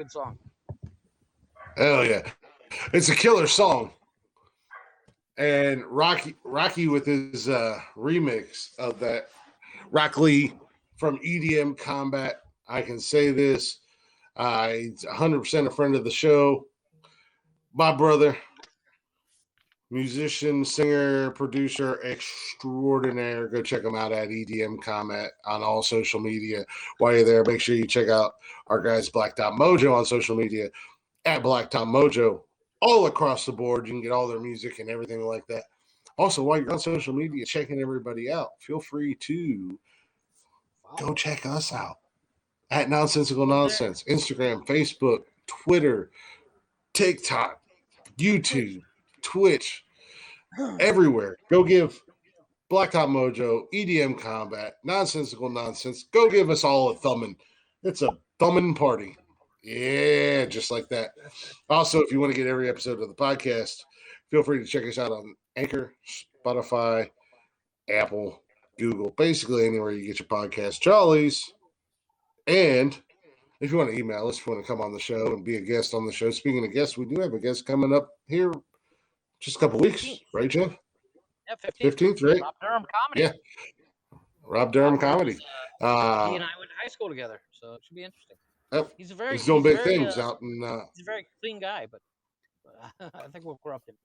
good song. Hell yeah. It's a killer song. And Rocky with his remix of that, Rock Lee from EDM Combat. I can say this. He's 100% a friend of the show. My brother, musician, singer, producer extraordinaire. Go check him out at EDM Combat on all social media. While you're there, make sure you check out our guys Black Dot Mojo on social media at Black Dot Mojo. All across the board, you can get all their music and everything like that. Also, while you're on social media checking everybody out, feel free to go check us out at Nonsensical Nonsense, Instagram, Facebook, Twitter, TikTok, YouTube, Twitch, everywhere. Go give Black Top Mojo, EDM Combat, Nonsensical Nonsense. Go give us all a thumbing. It's a thumbing party. Yeah, just like that. Also, if you want to get every episode of the podcast, feel free to check us out on Anchor, Spotify, Apple, Google, basically anywhere you get your podcast jollies. And if you want to email us, if you want to come on the show and be a guest on the show. Speaking of guests, we do have a guest coming up here just a couple weeks, right, Jeff? Yeah, 15th, right? Rob Durham Comedy. Yeah. Rob Durham Comedy. He and I went to high school together, so it should be interesting. Yep. He's doing big things out in. He's a very clean guy, but I think we'll corrupt him.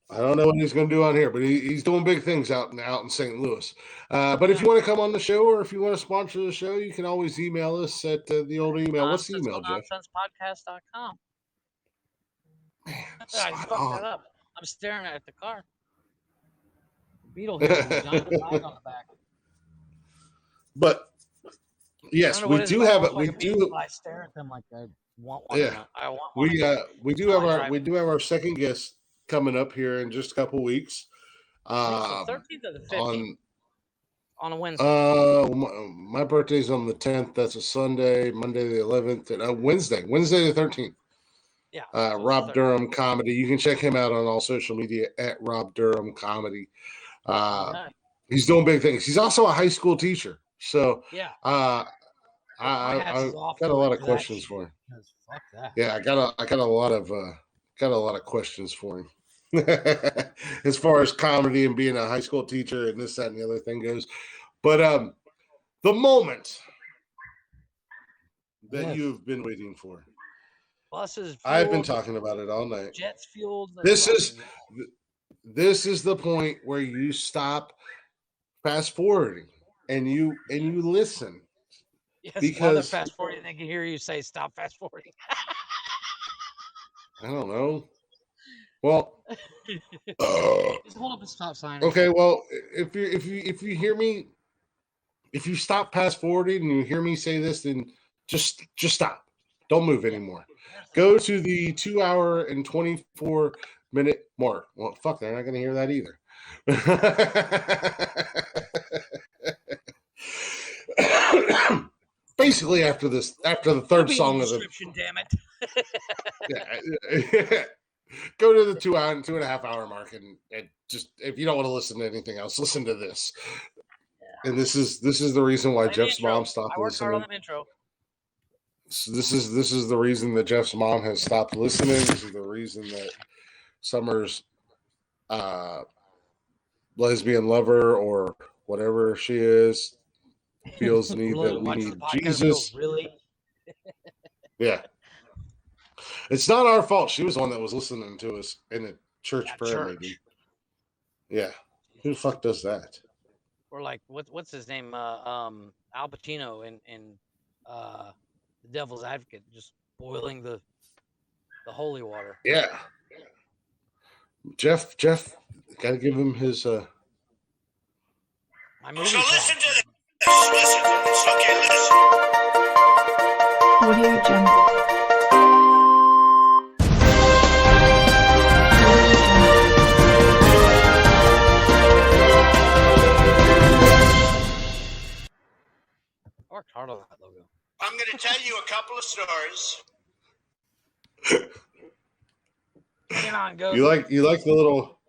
I don't know what he's going to do on here, but he's doing big things out in St. Louis. But if you want to come on the show or if you want to sponsor the show, you can always email us at the old email. What's the email, Jeff? Nonsensepodcast.com. Man, I fucked that up. I'm staring at the car. Beetle here with a giant flag on the back. But yes, we do have it. We do. I stare at them like I want one. Yeah, I want one. We do have our second guest coming up here in just a couple weeks. The 13th or the 15th? On a Wednesday. My birthday's on the 10th. That's a Sunday. Monday the 11th, and Wednesday the 13th. Yeah. Rob Durham Comedy. You can check him out on all social media at Rob Durham Comedy. He's doing big things. He's also a high school teacher. So yeah. I got a lot of questions for him. Fuck that. Yeah, I got a lot of questions for him. As far as comedy and being a high school teacher and this, that, and the other thing goes. But the moment that you've been waiting for. Buses fueled, I've been talking about it all night. Jets fueled. This is the point where you stop fast forwarding and you listen. Yes, because fast forwarding, they can hear you say stop fast forwarding. I don't know. Well, just hold up a stop sign. Okay, well, if you hear me, if you stop fast forwarding and you hear me say this, then just stop. Don't move anymore. Go to the 2 hour and 24 minute mark. Well, fuck, they're not going to hear that either. Basically, after the third song of the description, damn it. Yeah. Go to the 2 hour and 2.5 hour mark and just, if you don't want to listen to anything else, listen to this. Yeah. And this is the reason why Jeff's mom stopped listening. So this is the reason that Jeff's mom has stopped listening. This is the reason that Summer's lesbian lover or whatever she is feels the need that we need Jesus. Really? Yeah. It's not our fault. She was the one that was listening to us in the church prayer meeting. Yeah. Who the fuck does that? Or like what's his name? Al Pacino in The Devil's Advocate, just boiling the holy water. Yeah. Jeff, gotta give him his So listen to this. Listen to this. Okay, listen. Audio Jungle. I worked hard on that logo. I'm going to tell you a couple of stories. You like the little.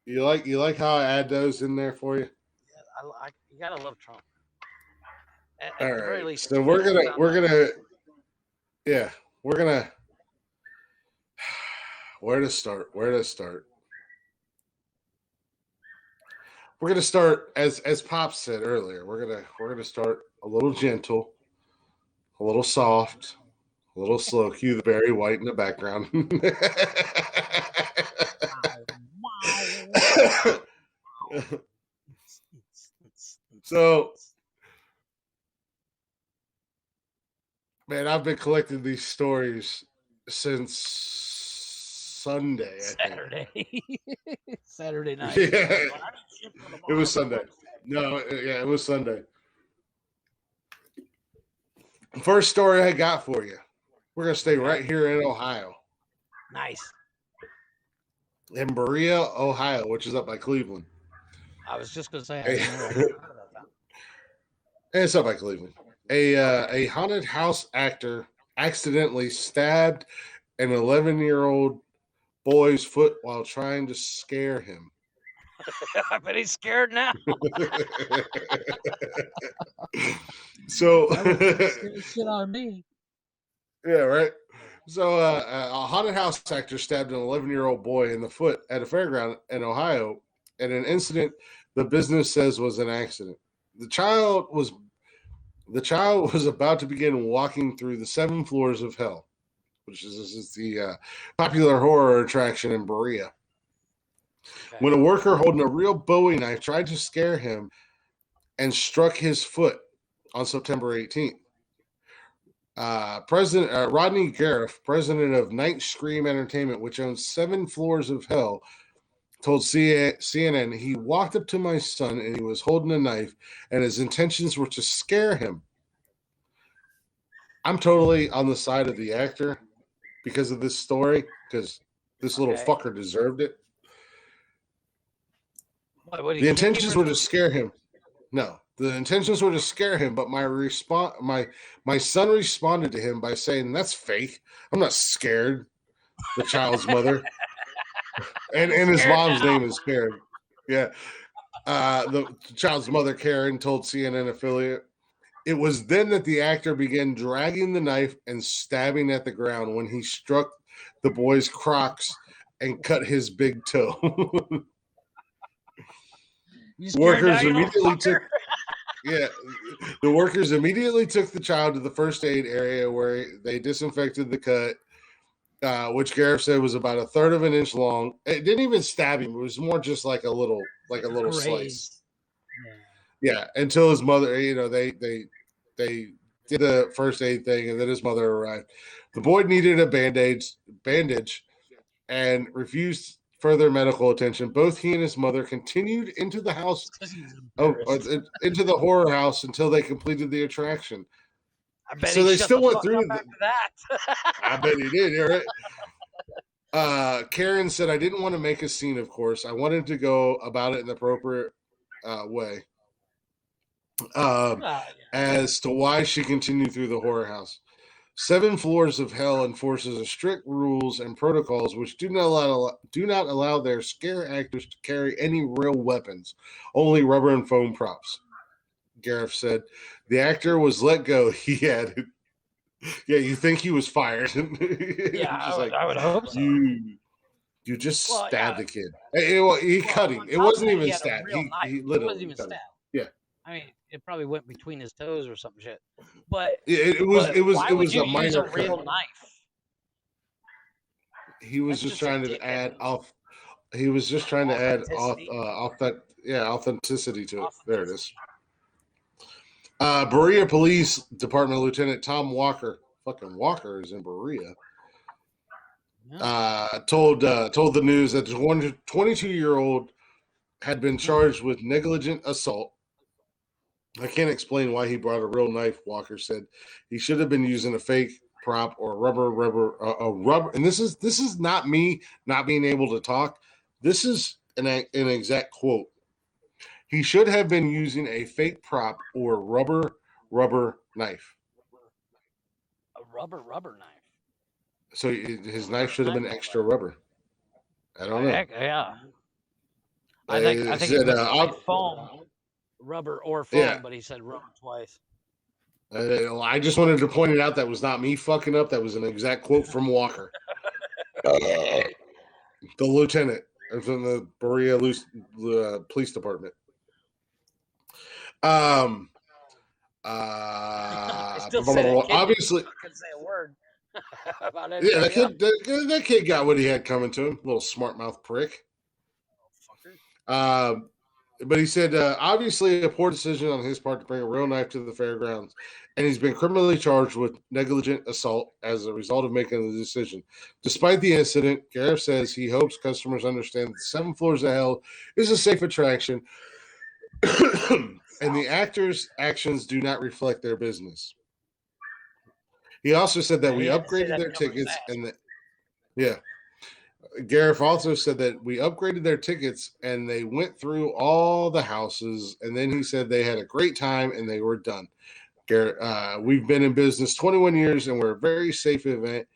You like how I add those in there for you. Yeah, you gotta love Trump. All right, so we're gonna yeah, we're gonna. Where to start? We're gonna start as Pop said earlier. We're gonna start a little gentle, a little soft, a little slow. Cue the Barry White in the background. So, man, I've been collecting these stories since Sunday. Saturday. Saturday night. Yeah, it was Sunday. No, yeah, it was Sunday. First story I got for you. We're gonna stay right here in Ohio. Nice. In Berea, Ohio, which is up by Cleveland. I was just gonna say. It's up by Cleveland. A haunted house actor accidentally stabbed an 11-year-old boy's foot while trying to scare him. I bet he's scared now. So shit on me. Yeah, right. So a haunted house actor stabbed an 11-year-old boy in the foot at a fairground in Ohio in an incident the business says was an accident. The child was about to begin walking through the 7 floors of hell, which is the popular horror attraction in Berea. Okay. When a worker holding a real Bowie knife tried to scare him and struck his foot on September 18th. President Rodney Gariff, president of Night Scream Entertainment, which owns 7 floors of hell, told CNN he walked up to my son and he was holding a knife and his intentions were to scare him. I'm totally on the side of the actor because of this story, because this little fucker deserved it. The intentions were to scare him. No, the intentions were to scare him, but my son responded to him by saying, "That's fake. I'm not scared." The child's mother, and his mom's name is Karen. Yeah, the child's mother, Karen, told CNN affiliate. It was then that the actor began dragging the knife and stabbing at the ground when he struck the boy's Crocs and cut his big toe. Workers immediately took. Yeah, the workers immediately took the child to the first aid area where they disinfected the cut, which Gariff said was about 1/3 of an inch long. It didn't even stab him; it was more just like a little slice. Yeah, until his mother, they did the first aid thing, and then his mother arrived. The boy needed a bandage, and refused further medical attention. Both he and his mother continued into the house, into the horror house until they completed the attraction. I bet so they still went through after that. I bet he did. You're right. Karen said, "I didn't want to make a scene. Of course, I wanted to go about it in the appropriate way." As to why she continued through the horror house. 7 floors of hell enforces strict rules and protocols which do not allow their scare actors to carry any real weapons, only rubber and foam props. Gariff said. The actor was let go. He added, "Yeah, you think he was fired?" Yeah, I would hope so. You just stabbed the kid. He cut him. It wasn't even stabbed. He literally cut him. Yeah. I mean, it probably went between his toes or some shit. But it was a minor real knife. He was just trying to add off. He was just trying to add authenticity to it. There it is. Berea Police Department Lieutenant Tom Walker, fucking Walker is in Berea. Told the news that the 22-year-old had been charged with negligent assault. I can't explain why he brought a real knife, Walker said. He should have been using a fake prop or rubber. And this is not me not being able to talk. This is an exact quote. He should have been using a fake prop or rubber knife. A rubber knife. So his knife should have been extra rubber. I don't know. Yeah. I think he said foam. Rubber or foam, but he said rubber twice. I just wanted to point it out. That was not me fucking up. That was an exact quote from Walker, the lieutenant from the Berea Police Department. Obviously, I couldn't say a word about it. Yeah, that kid got what he had coming to him. Little smart mouth prick. But he said, obviously, a poor decision on his part to bring a real knife to the fairgrounds, and he's been criminally charged with negligent assault as a result of making the decision. Despite the incident, Gareth says he hopes customers understand that 7 Floors of Hell is a safe attraction, and the actors' actions do not reflect their business. He also said that we upgraded their tickets, Gareth also said that we upgraded their tickets and they went through all the houses, and then he said they had a great time and they were done. Gareth, we've been in business 21 years and we're a very safe event,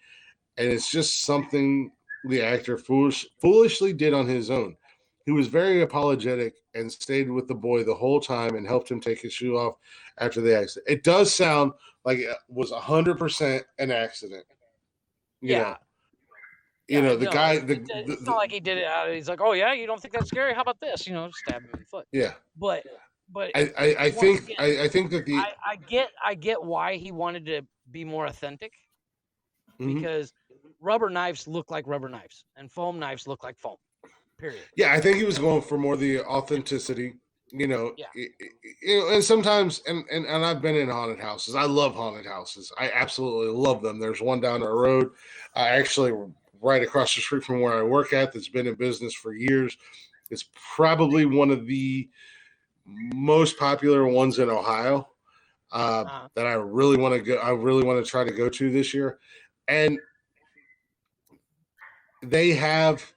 and it's just something the actor foolishly did on his own. He was very apologetic and stayed with the boy the whole time and helped him take his shoe off after the accident. It does sound like it was 100% an accident. You know, the guy. It's not like he did it. He's like, "Oh yeah, you don't think that's scary? How about this? Stab him in the foot." Yeah, but I think that I get why he wanted to be more authentic, because rubber knives look like rubber knives and foam knives look like foam. Period. Yeah, I think he was going for more the authenticity. And sometimes, and I've been in haunted houses. I love haunted houses. I absolutely love them. There's one down the road, actually right across the street from where I work at, that's been in business for years. It's probably one of the most popular ones in Ohio that I really want to go. I really want to try to go to this year, and they have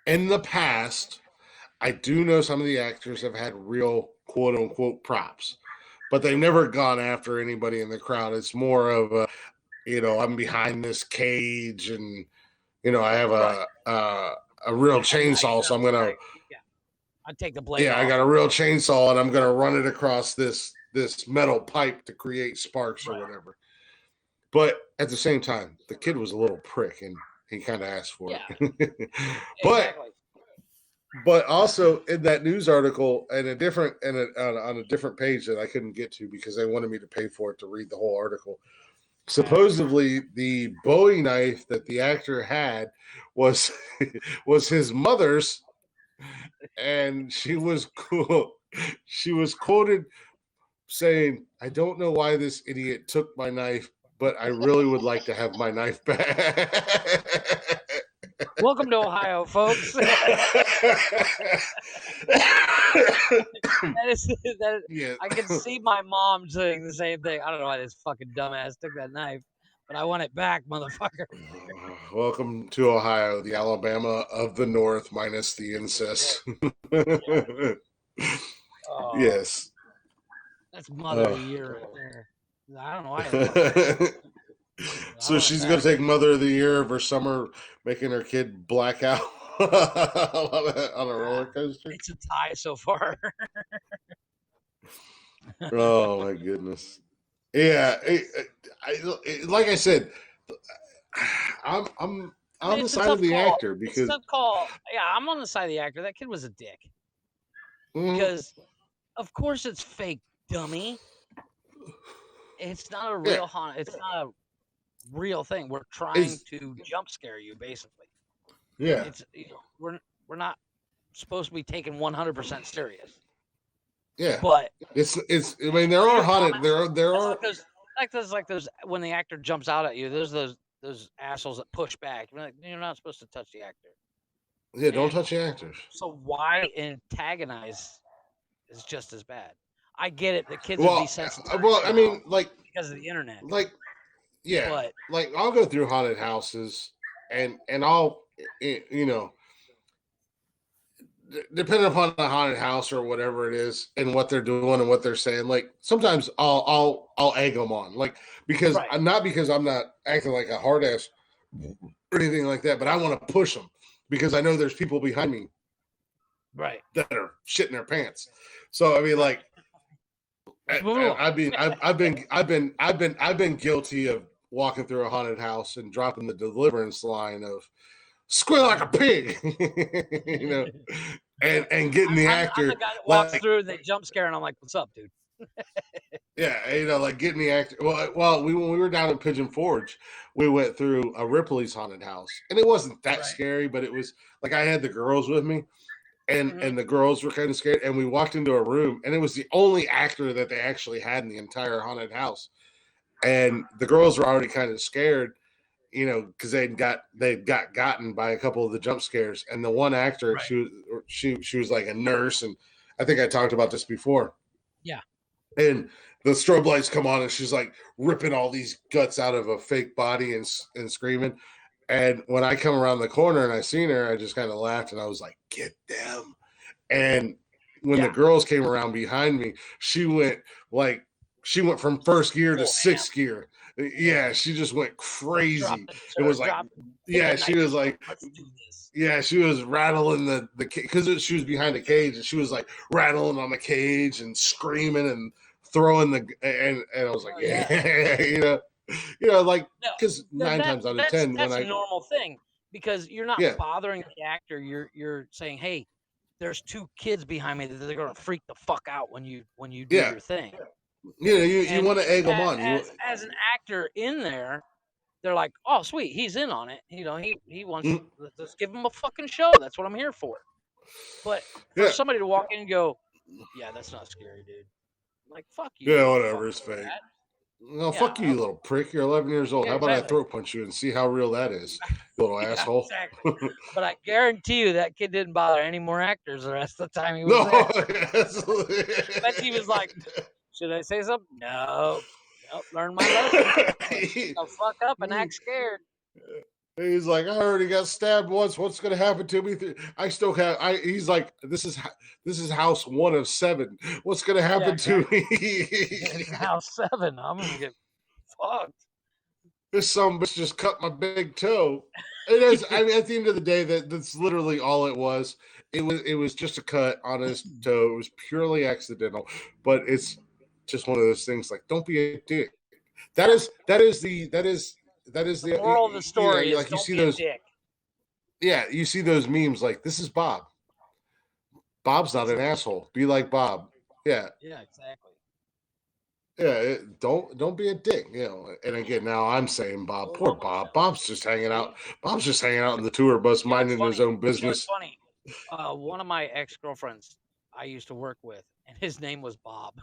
in the past. I do know some of the actors have had real quote unquote props, but they've never gone after anybody in the crowd. It's more of a, I'm behind this cage and, I have a real chainsaw. So I'm going to, I'd take the blade. Yeah, I got a real chainsaw and I'm going to run it across this metal pipe to create sparks or whatever. But at the same time, the kid was a little prick and he kind of asked for it. But also in that news article and on a different page that I couldn't get to because they wanted me to pay for it to read the whole article. Supposedly the Bowie knife that the actor had was his mother's, and she was quoted saying, "I don't know why this idiot took my knife, but I really would like to have my knife back." Welcome to Ohio, folks. I can see my mom saying the same thing. I don't know why this fucking dumbass took that knife, but I want it back, motherfucker. Welcome to Ohio, the Alabama of the North, minus the incest. Yes. That's Mother of the Year right there. I don't know why. So she's going to take Mother of the Year of her summer, making her kid black out on a roller coaster. It's a tie so far. Oh my goodness! Yeah, like I said, I'm on the side of the actor because I'm on the side of the actor. That kid was a dick. Because of course it's fake, dummy. It's not a real haunt. It's not a real thing. We're trying to jump scare you, basically. Yeah. It's we're not supposed to be taken 100% serious. Yeah. But it's I mean there are haunted there are like those when the actor jumps out at you, there's those assholes that push back. You're not supposed to touch the actor. Yeah, don't touch the actors. So why antagonize is just as bad. I get it. The kids would be sensitive. Well, I mean, like because of the internet. Like, yeah, like I'll go through haunted houses, and I'll, depending upon the haunted house or whatever it is, and what they're doing and what they're saying. Like sometimes I'll egg them on, like because I'm not acting like a hard ass or anything like that, but I want to push them because I know there's people behind me, right, that are shitting their pants. So I mean, like, I mean, I've been guilty of walking through a haunted house and dropping the deliverance line of "squeal like a pig," you know, and getting the actor. I'm the guy that walks through and they jump scare, and I'm like, "What's up, dude?" Yeah, you know, like getting the actor. Well, when we were down in Pigeon Forge, we went through a Ripley's haunted house, and it wasn't that scary, but it was like I had the girls with me, and the girls were kind of scared, and we walked into a room, and it was the only actor that they actually had in the entire haunted house, and the girls were already kind of scared, you know, because they'd gotten by a couple of the jump scares, and the one actor, she was like a nurse, and I think I talked about this before. Yeah. And the strobe lights come on, and she's like ripping all these guts out of a fake body and screaming. And when I come around the corner and I seen her, I just kind of laughed and I was like, "Get them!" And when the girls came around behind me, she went from first gear to sixth gear. Yeah, she just went crazy. It was like, she was like, she was rattling the because she was behind a cage, and she was like rattling on the cage and screaming and throwing and I was like, you know, like because 9 times out of 10, that's a normal thing because you're not bothering the actor. You're saying, hey, there's 2 kids behind me that they're gonna freak the fuck out when you do your thing. Yeah, you want to egg them on. As an actor in there, they're like, oh, sweet, he's in on it. You know, he wants. Let's give him a fucking show. That's what I'm here for. But for somebody to walk in and go, yeah, that's not scary, dude. I'm like, fuck you. Yeah, whatever. It's fake. No, fuck you, you little prick. You're 11 years old. How about I throat punch you and see how real that is, you little asshole? Exactly. But I guarantee you that kid didn't bother any more actors the rest of the time he was there. But he was like, should I say something? No. Nope, learn my lesson. So fuck up and act scared. He's like, I already got stabbed once. What's going to happen to me? I still have. He's like, this is house 1 of 7. What's going to happen to me? House 7. I'm going to get fucked. This bitch just cut my big toe. It is. I mean, at the end of the day, that's literally all it was. It was just a cut on his toe. It was purely accidental. But it's just one of those things. Like, don't be a dick. That is the moral of the story. You know, like you see those. Dick. Yeah, you see those memes. Like, this is Bob. Bob's not an asshole. Be like Bob. Yeah. Yeah, exactly. Yeah, don't be a dick. You know. And again, now I'm saying Bob. Poor Bob. Bob's just hanging out. Bob's just hanging out in the tour bus, minding his own business. Funny. One of my ex-girlfriends I used to work with, and his name was Bob.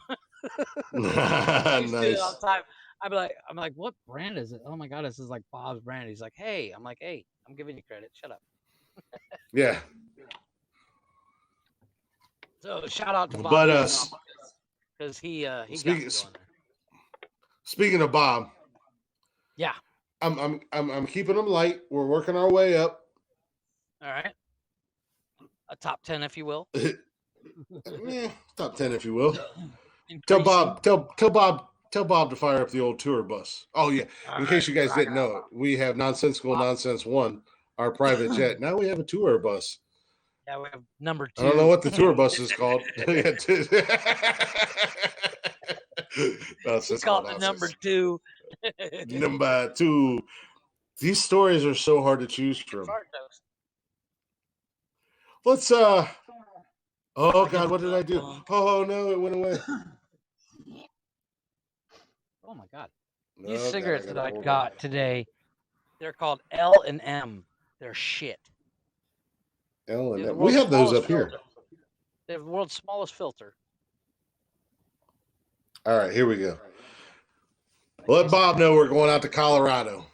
Nice. All the time. I'm like, what brand is it? Oh my god, this is like Bob's brand. He's like, hey, I'm like, hey, I'm giving you credit. Shut up. Yeah. So shout out to Bob. But because he got me going there. Speaking of Bob, yeah, I'm keeping him light. We're working our way up. All right, a top 10, if you will. Top 10, if you will. Tell Bob to fire up the old tour bus. Oh yeah, in case you guys didn't know it, we have Nonsensical Nonsense 1, our private jet. Now we have a tour bus. Yeah, we have number 2. I don't know what the tour bus is called. It's called the number 2. Number 2. These stories are so hard to choose from. Let's oh god, what did I do? Oh no, it went away. Oh my god. These cigarettes that I got today, they're called L&M. They're shit. L&M. We have those up here. They have the world's smallest filter. All right, here we go. Let Bob know we're going out to Colorado.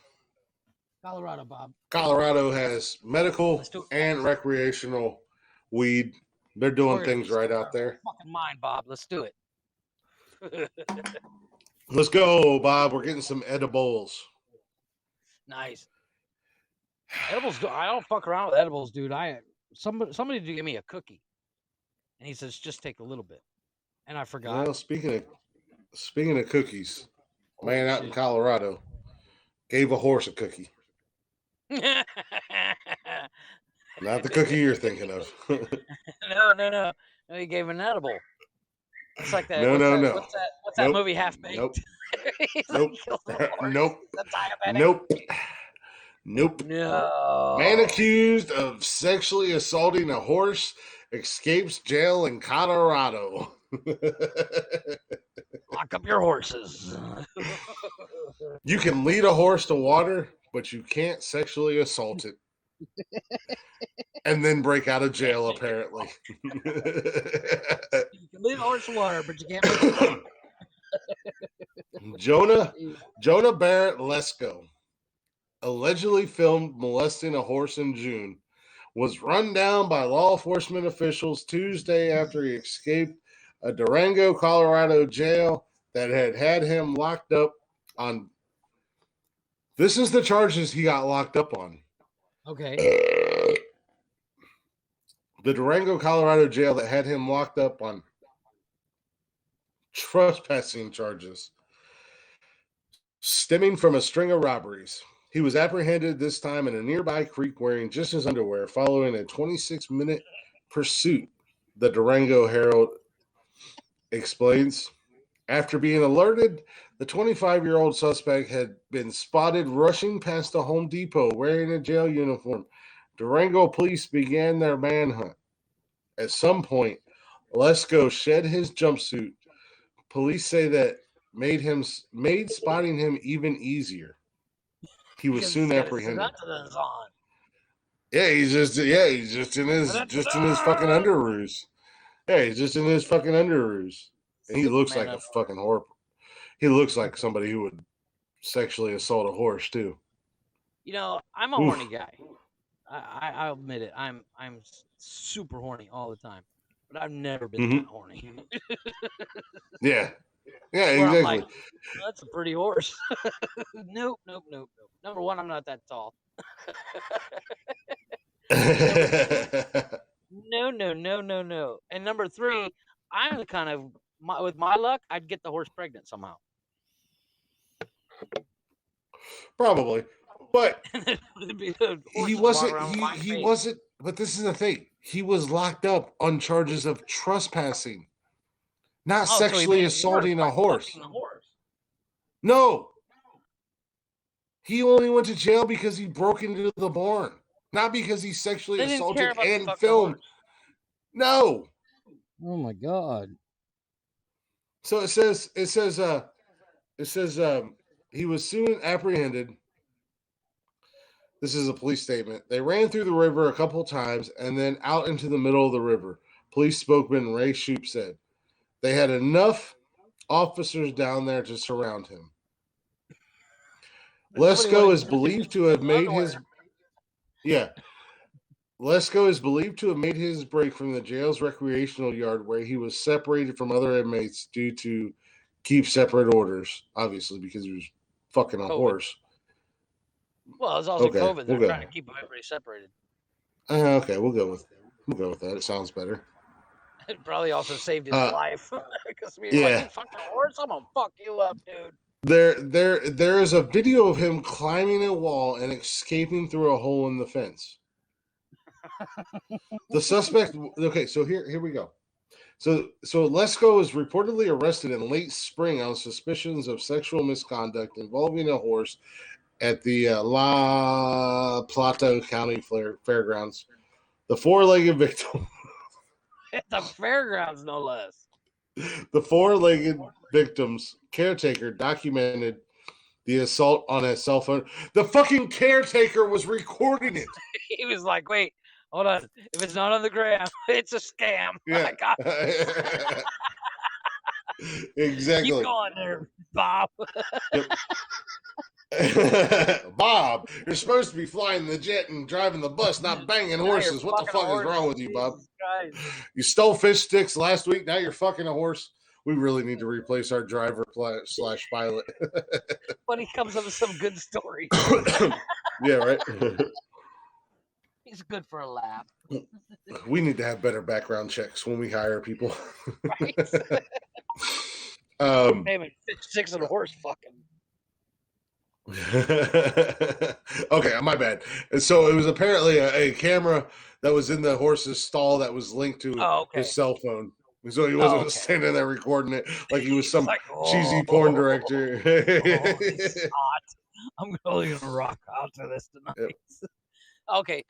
Colorado, Bob. Colorado has medical and recreational weed. They're doing things right out there. Fucking mine, Bob. Let's do it. Let's go, Bob. We're getting some edibles. Nice. Edibles. I don't fuck around with edibles, dude. Somebody did give me a cookie, and he says just take a little bit, and I forgot. Well, speaking of cookies, man out in Colorado gave a horse a cookie. Not the cookie you're thinking of. No. He gave an edible. It's like that. No. What's that movie, Half Baked? Nope. He's Nope. like, kills the horse. Nope. The diabetic. Nope. No. Man accused of sexually assaulting a horse escapes jail in Colorado. Lock up your horses. You can lead a horse to water, but you can't sexually assault it. And then break out of jail, apparently. You can lead a horse to water, but you can't make it. Jonah Barrett Lesko, allegedly filmed molesting a horse in June, was run down by law enforcement officials Tuesday after he escaped a Durango, Colorado jail that had him locked up on. This is the charges he got locked up on. Okay. The Durango, Colorado jail that had him locked up on trespassing charges stemming from a string of robberies. He was apprehended this time in a nearby creek wearing just his underwear following a 26-minute pursuit, the Durango Herald explains. After being alerted, the 25-year-old suspect had been spotted rushing past a Home Depot wearing a jail uniform. Durango police began their manhunt. At some point, Lesko shed his jumpsuit. Police say that made spotting him even easier. He was soon apprehended. Yeah, he's just in his fucking underoos. Yeah, he's just in his fucking underoos. And he looks like a fucking horrible. He looks like somebody who would sexually assault a horse too. You know, I'm a horny guy. I'll admit it. I'm super horny all the time, but I've never been that horny. Yeah, exactly. I'm like, well, that's a pretty horse. Nope. Number one, I'm not that tall. No. And number three, I'm the kind of, with my luck, I'd get the horse pregnant somehow. Probably. But he wasn't, but this is the thing. He was locked up on charges of trespassing, not sexually assaulting a horse. No. He only went to jail because he broke into the barn, not because he sexually assaulted and filmed. No. Oh my God. So it says he was soon apprehended. This is a police statement. They ran through the river a couple times and then out into the middle of the river. Police spokesman Ray Shoup said they had enough officers down there to surround him. Lesko is believed to have made his break from the jail's recreational yard where he was separated from other inmates due to keep separate orders, obviously because he was fucking a horse. Well, it's also COVID. They're trying to keep everybody separated. Okay, we'll go with that. It sounds better. It probably also saved his life because like, you fucking horse, I'm gonna fuck you up, dude. There is a video of him climbing a wall and escaping through a hole in the fence. The suspect. Okay, so here we go. So Lesko was reportedly arrested in late spring on suspicions of sexual misconduct involving a horse at the La Plata County Fairgrounds. The four-legged victim. At the fairgrounds, no less. The four-legged victim's caretaker documented the assault on his cell phone. The fucking caretaker was recording it. He was like, wait, hold on. If it's not on the gram, it's a scam. Yeah. I got Exactly. Keep going there, Bob. Bob, you're supposed to be flying the jet and driving the bus, not banging horses. What the fuck is wrong with you, Bob? You stole fish sticks last week. Now you're fucking a horse. We really need to replace our driver / pilot. But he comes up with some good story. Yeah, right. He's good for a laugh. We need to have better background checks when we hire people. Right? Fish sticks and a horse fucking. Okay, my bad. So it was apparently a camera that was in the horse's stall that was linked to his cell phone. So he wasn't standing there recording it like he was some cheesy porn director. It's hot. I'm really gonna rock out to this tonight. Yep. Okay.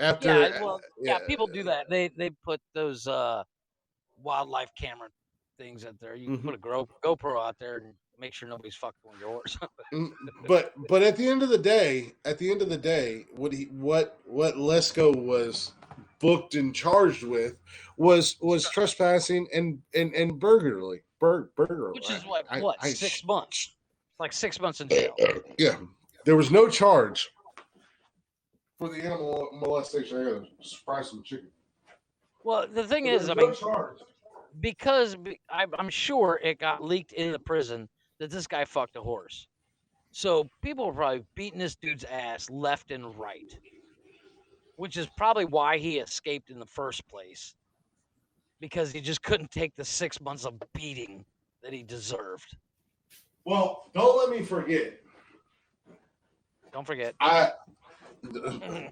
People do that. They put those wildlife camera things out there. You can put a GoPro out there and make sure nobody's fucking with your horse. but at the end of the day, what Lesko was booked and charged with was trespassing and burglary. Which is what 6 months. It's like 6 months in jail. Yeah. There was no charge for the animal molestation. I gotta fry some chicken. Well, the thing is, I mean, because I'm sure it got leaked in the prison that this guy fucked a horse. So people are probably beating this dude's ass left and right, which is probably why he escaped in the first place, because he just couldn't take the 6 months of beating that he deserved. Well, don't let me forget. Don't forget. Off the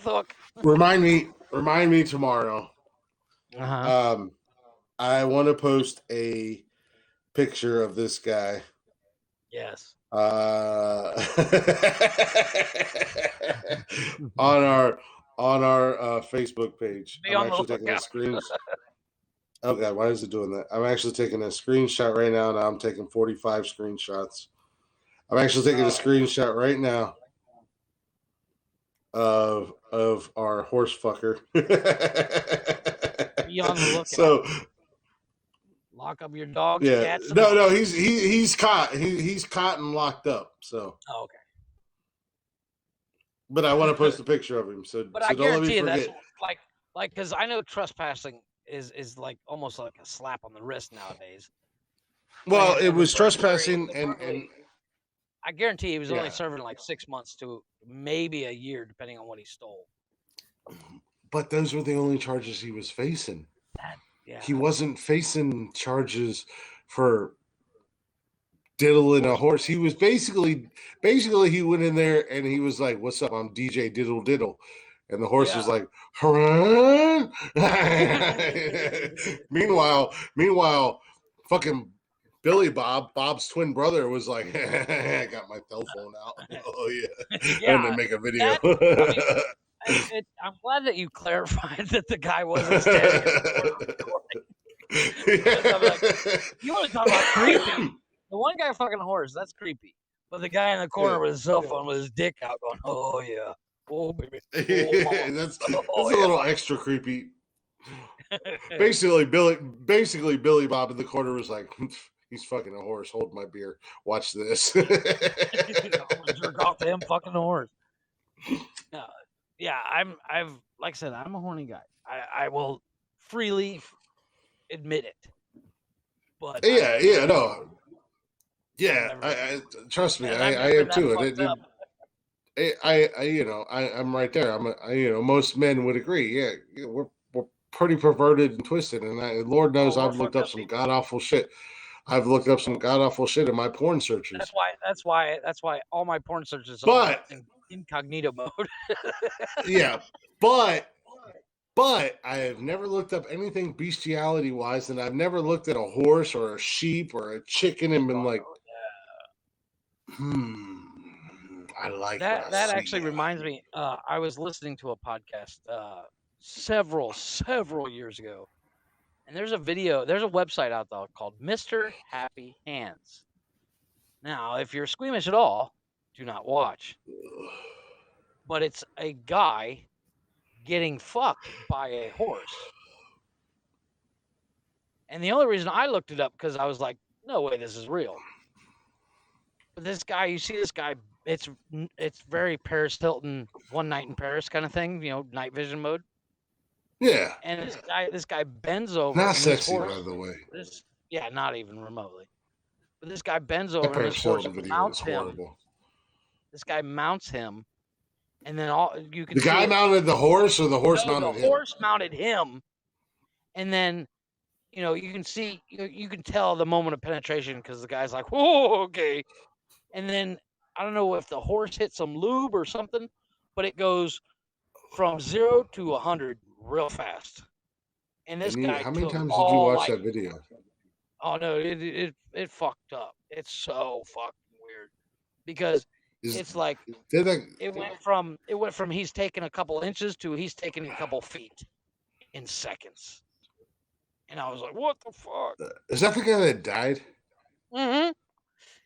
hook. Remind me tomorrow. I want to post a picture of this guy. Yes. On our Facebook page. I'm actually taking a screenshot. Oh God, why is it doing that? I'm actually taking a screenshot right now. Now I'm taking 45 screenshots. I'm actually taking a screenshot right now of our horse fucker. Be on the lookout. So lock up your dogs. Yeah, cats, no, he's caught. He's caught and locked up. So okay. But I want to post a picture of him. So, but I guarantee you that's like because I know trespassing is like almost like a slap on the wrist nowadays. Well, it was trespassing and I guarantee he was only serving like 6 months to maybe a year, depending on what he stole. But those were the only charges he was facing. Yeah. He wasn't facing charges for diddling a horse. He was basically he went in there and he was like, "What's up? I'm DJ Diddle Diddle," and the horse was like, "Hurrah!" Meanwhile, fucking Billy Bob's twin brother was like, I got my cell phone out. Oh yeah, and then make a video. I'm glad that you clarified that the guy wasn't standing in the corner recording. You want to talk about creepy? The one guy fucking a horse, that's creepy. But the guy in the corner with his cell phone with his dick out going, "Oh yeah, oh baby, that's a little extra creepy." Basically, Billy Bob in the corner was like, "He's fucking a horse. Hold my beer. Watch this." I'm gonna jerk off to him fucking the horse. Yeah, I've like I said, I'm a horny guy. I will freely admit it. But I trust me, I am too. I'm right there. Most men would agree. Yeah, we're pretty perverted and twisted, and Lord knows I've looked up some god awful shit. I've looked up some god awful shit in my porn searches. That's why all my porn searches are in incognito mode. Yeah, but I have never looked up anything bestiality wise, and I've never looked at a horse or a sheep or a chicken and been like, I like that. That actually reminds me. I was listening to a podcast several years ago, and there's a website out there called Mr. Happy Hands. Now, if you're squeamish at all, do not watch. But it's a guy getting fucked by a horse. And the only reason I looked it up because I was like, no way this is real. But this guy, you see this guy, it's very Paris Hilton, One Night in Paris kind of thing, night vision mode. Yeah. And this guy bends over. Not sexy, by the way. Not even remotely. But this guy bends over and this horse mounts him. This guy mounts him, and then you can. The guy mounted the horse, or the horse mounted him. The horse mounted him, and then, you can see, you can tell the moment of penetration because the guy's like, "Whoa, okay," and then I don't know if the horse hit some lube or something, but it goes from 0 to 100 real fast, And this guy. How many times did you watch that video? Oh no, it fucked up. It's so fucking weird because it's like it went from he's taking a couple inches to he's taking a couple feet in seconds. And I was like, what the fuck? Is that the guy that died? Mm-hmm.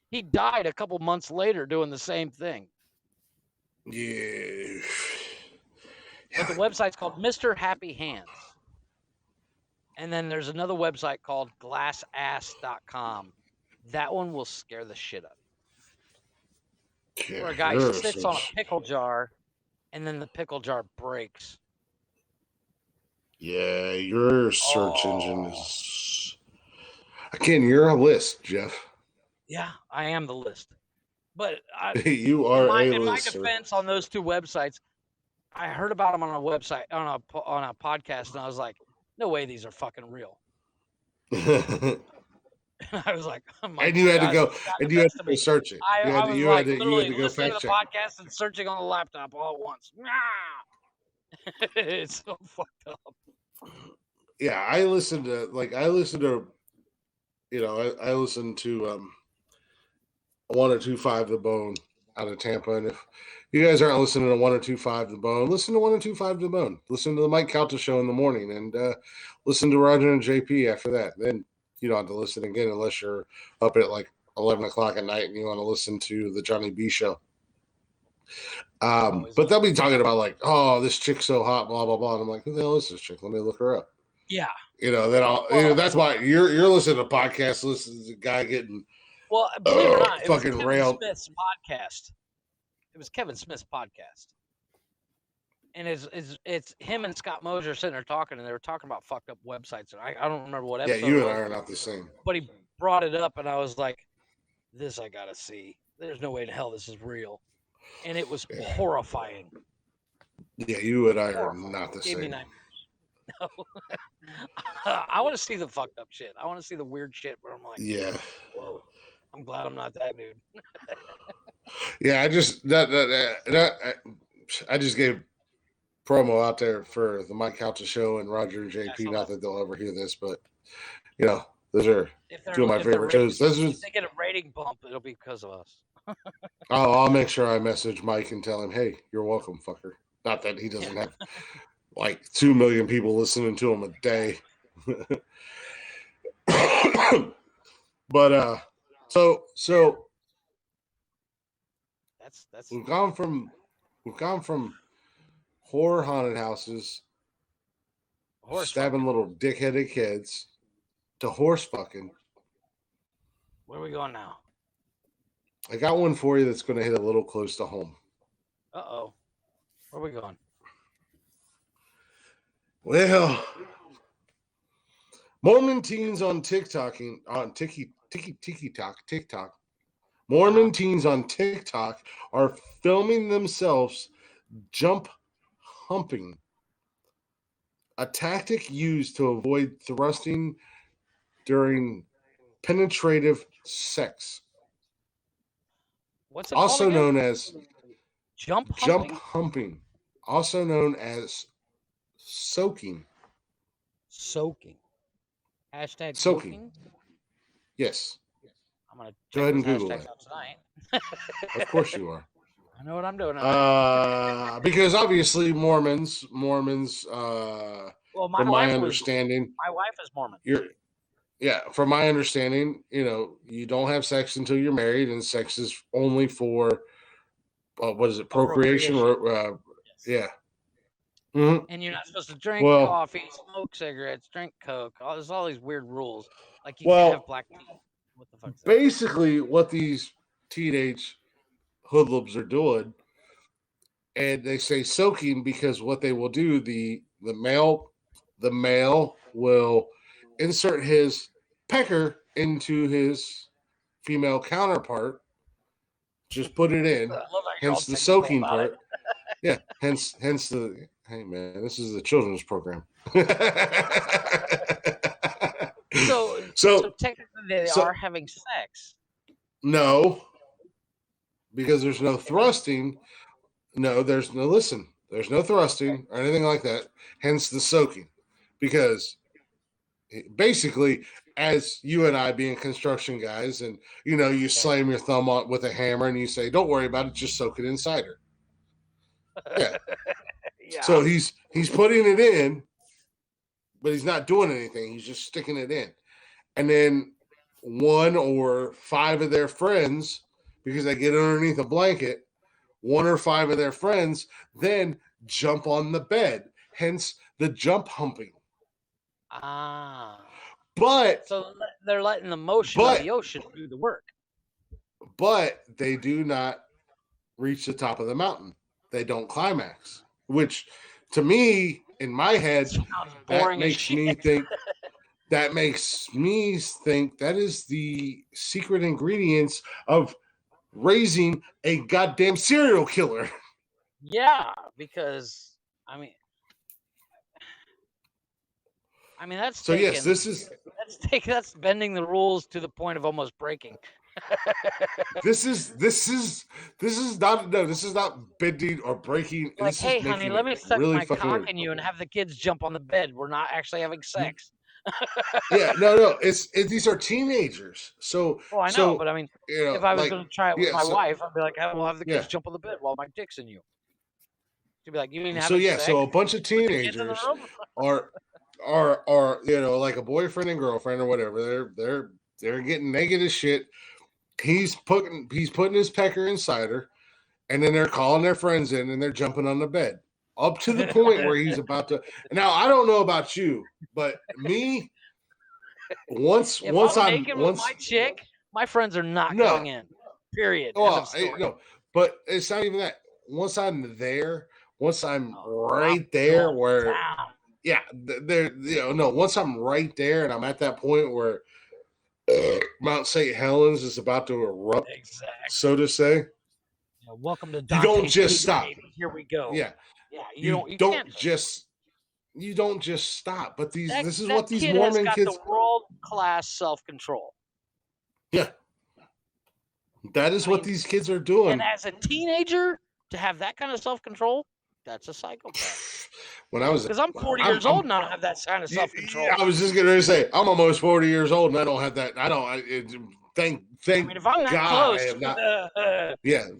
He died a couple months later doing the same thing. Yeah. But the website's called Mr. Happy Hands. And then there's another website called glassass.com. That one will scare the shit out of you. Where a guy sits on a pickle jar and then the pickle jar breaks. Yeah, your search engine is... Again, you're a list, Jeff. Yeah, I am the list. But you are in my defense on those two websites, I heard about them on a website, on a podcast, and I was like, no way these are fucking real. I was like, oh my and you had to go search it. You had to go fact check the podcast and searching on the laptop all at once. It's so fucked up. Yeah, I listened to 1025 The Bone out of Tampa, and if you guys aren't listening to 1025 The Bone, listen to 1025 The Bone. Listen to the Mike Calta show in the morning, and listen to Roger and JP after that. Then you don't have to listen again unless you're up at like 11 o'clock at night and you want to listen to the Johnny B show. But they'll be talking about like, oh, this chick's so hot, blah blah blah. And I'm like, who the hell is this chick? Let me look her up. Yeah. That's why you're listening to podcasts. Listen to the guy getting believe it or not, fucking railed. Smith's podcast. It was Kevin Smith's podcast. And it's him and Scott Mosier sitting there talking, and they were talking about fucked up websites. And I don't remember what episode. Yeah, you and I are not the same. But he brought it up, and I was like, this I gotta see. There's no way in hell this is real. And it was horrifying. Yeah, you and I are not the same. No. I want to see the fucked up shit. I want to see the weird shit where I'm like, yeah, whoa, I'm glad I'm not that dude. Yeah, I just gave promo out there for the Mike Calta show and Roger and JP. Not that they'll ever hear this, but those are two of my favorite shows. If they get a rating bump, it'll be because of us. I'll make sure I message Mike and tell him, hey, you're welcome, fucker. Not that he doesn't have like 2 million people listening to him a day. But so that's we've gone from horror haunted houses, stabbing little dickheaded kids, to horse fucking. Where are we going now? I got one for you that's going to hit a little close to home. Uh-oh. Where are we going? Well, Mormon teens on TikTok. Mormon teens on TikTok are filming themselves jump humping, a tactic used to avoid thrusting during penetrative sex. What's it also known as jump humping, also known as soaking. Soaking. Hashtag soaking. Yes. I'm gonna go ahead and Google it tonight. Of course you are. I know what I'm doing. Because obviously Mormons. Well, from my understanding, my wife is Mormon. From my understanding, you don't have sex until you're married, and sex is only for what is it, procreation? Or yeah. Mm-hmm. And you're not supposed to drink coffee, smoke cigarettes, drink Coke. There's all these weird rules. Like you can't have black tea. What the fuck? Basically, what these teenage hoodlums are doing, and they say soaking because what they will do, the male will insert his pecker into his female counterpart, just put it in, hence the soaking part. Yeah, hence the, hey man, this is a children's program. So technically they are having sex. No, because there's no thrusting. No, there's no thrusting or anything like that. Hence the soaking. Because basically, as you and I being construction guys, and you slam your thumb on with a hammer and you say, "Don't worry about it, just soak it in cider." Yeah. So he's putting it in, but he's not doing anything. He's just sticking it in, and then 1 or 5 of their friends, because they get underneath a blanket, 1 or 5 of their friends then jump on the bed. Hence the jump humping. But so they're letting the motion of the ocean do the work. But they do not reach the top of the mountain. They don't climax, which to me, in my head, that makes me think that is the secret ingredients of raising a goddamn serial killer. Yeah, because I mean that's so taken, yes, this is that's bending the rules to the point of almost breaking. This is not bending or breaking. Like, this hey, is honey, let me suck really my cock weird. in you and have the kids jump on the bed. We're not actually having sex. Yeah, no. It's these are teenagers. So I know, but I mean, if I was going to try it with my wife, I'd be like, I will have the kids jump on the bed while my dick's in you. She'd be like, you mean having sex? So a bunch of teenagers are like a boyfriend and girlfriend or whatever. They're getting naked as shit. He's putting his pecker in cider, and then they're calling their friends in and they're jumping on the bed up to the point where he's about to. Now I don't know about you, but me, once I'm with my chick, my friends are not going in. Period. Well, no, but it's not even that. Once I'm there, once I'm right there, where once I'm right there and I'm at that point where Mount St. Helens is about to erupt, so to say. Welcome to Dante's You don't just stop. Baby. Here we go. Yeah. You don't just stop. But this is what these Mormon has got kids. The world-class self-control. Yeah. That is what these kids are doing. And as a teenager, to have that kind of self-control, that's a psychopath. Because I'm 40 years old and I don't have that kind of self-control. I was just going to say, I'm almost 40 years old and I don't have that. Thank if I'm that God close, I have not.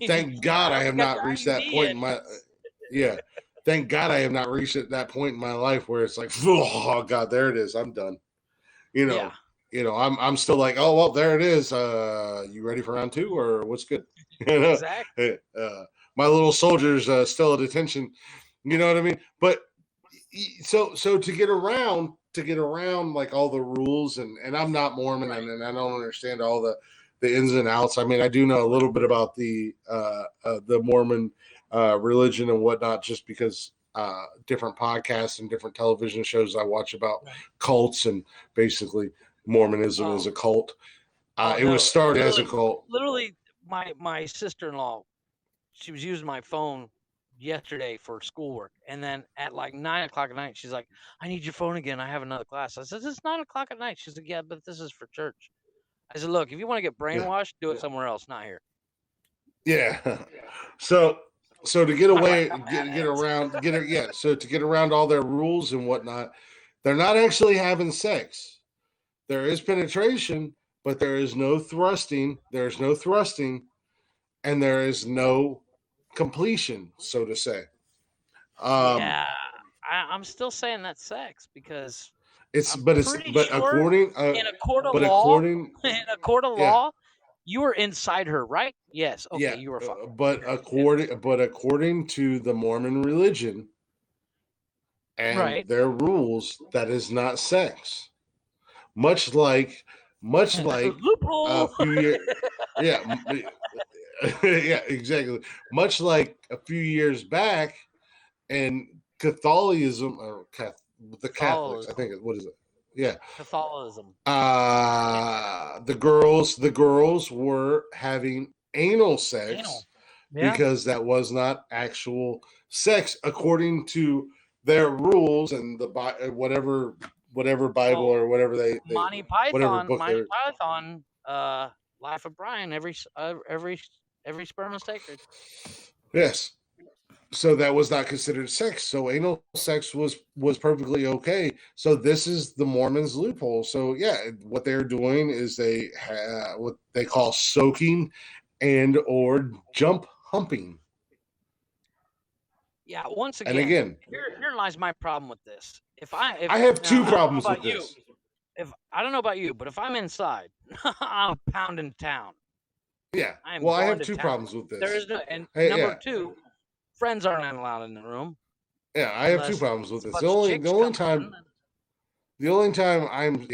Thank God I have not reached that point in my. Thank God I have not reached that point in my life where it's like, oh God, there it is. I'm done. I'm still like, oh well, there it is. You ready for round 2 or what's good? Exactly. My little soldiers still at attention. You know what I mean? But so to get around like all the rules, and I'm not Mormon, and I don't understand all the ins and outs. I mean, I do know a little bit about the Mormon religion and whatnot, just because different podcasts and different television shows I watch about cults, and basically Mormonism is a cult. It was started as a cult. Literally, my sister-in-law, she was using my phone yesterday for schoolwork, and then at like 9:00 at night, she's like, "I need your phone again. I have another class." I said, "It's 9:00 at night." She's like, "Yeah, but this is for church." I said, "Look, if you want to get brainwashed, do it somewhere else, not here." Yeah. So to get away, so to get around all their rules and whatnot, they're not actually having sex. There is penetration, but there is no thrusting. There's no thrusting, and there is no completion, so to say. I'm still saying that's sex because according in a court of law, you were inside her, right? Yes. Okay, you were fucking. But according to the Mormon religion and their rules, that is not sex. Much like a few years, yeah, exactly. Much like a few years back, in Catholicism or the Catholics, I think what is it? Yeah, Catholicism. The girls were having anal sex because that was not actual sex according to their rules and the whatever Bible or whatever they Monty Python, Life of Brian, every sperm is sacred. Yes. So that was not considered sex. So anal sex was perfectly okay. So this is the Mormons' loophole. So yeah, what they're doing is they have what they call soaking and or jump humping. Yeah, once And again, again, here lies my problem with this. If I have now, two problems with this. if I don't know about you, but if I'm inside, I'm pounding town. Yeah. I am Well, I going have to two town. problems with There this. is no, and Hey, number yeah. two, friends aren't allowed in the room. Yeah, I have two problems with It's a this. bunch of chicks The only time I'm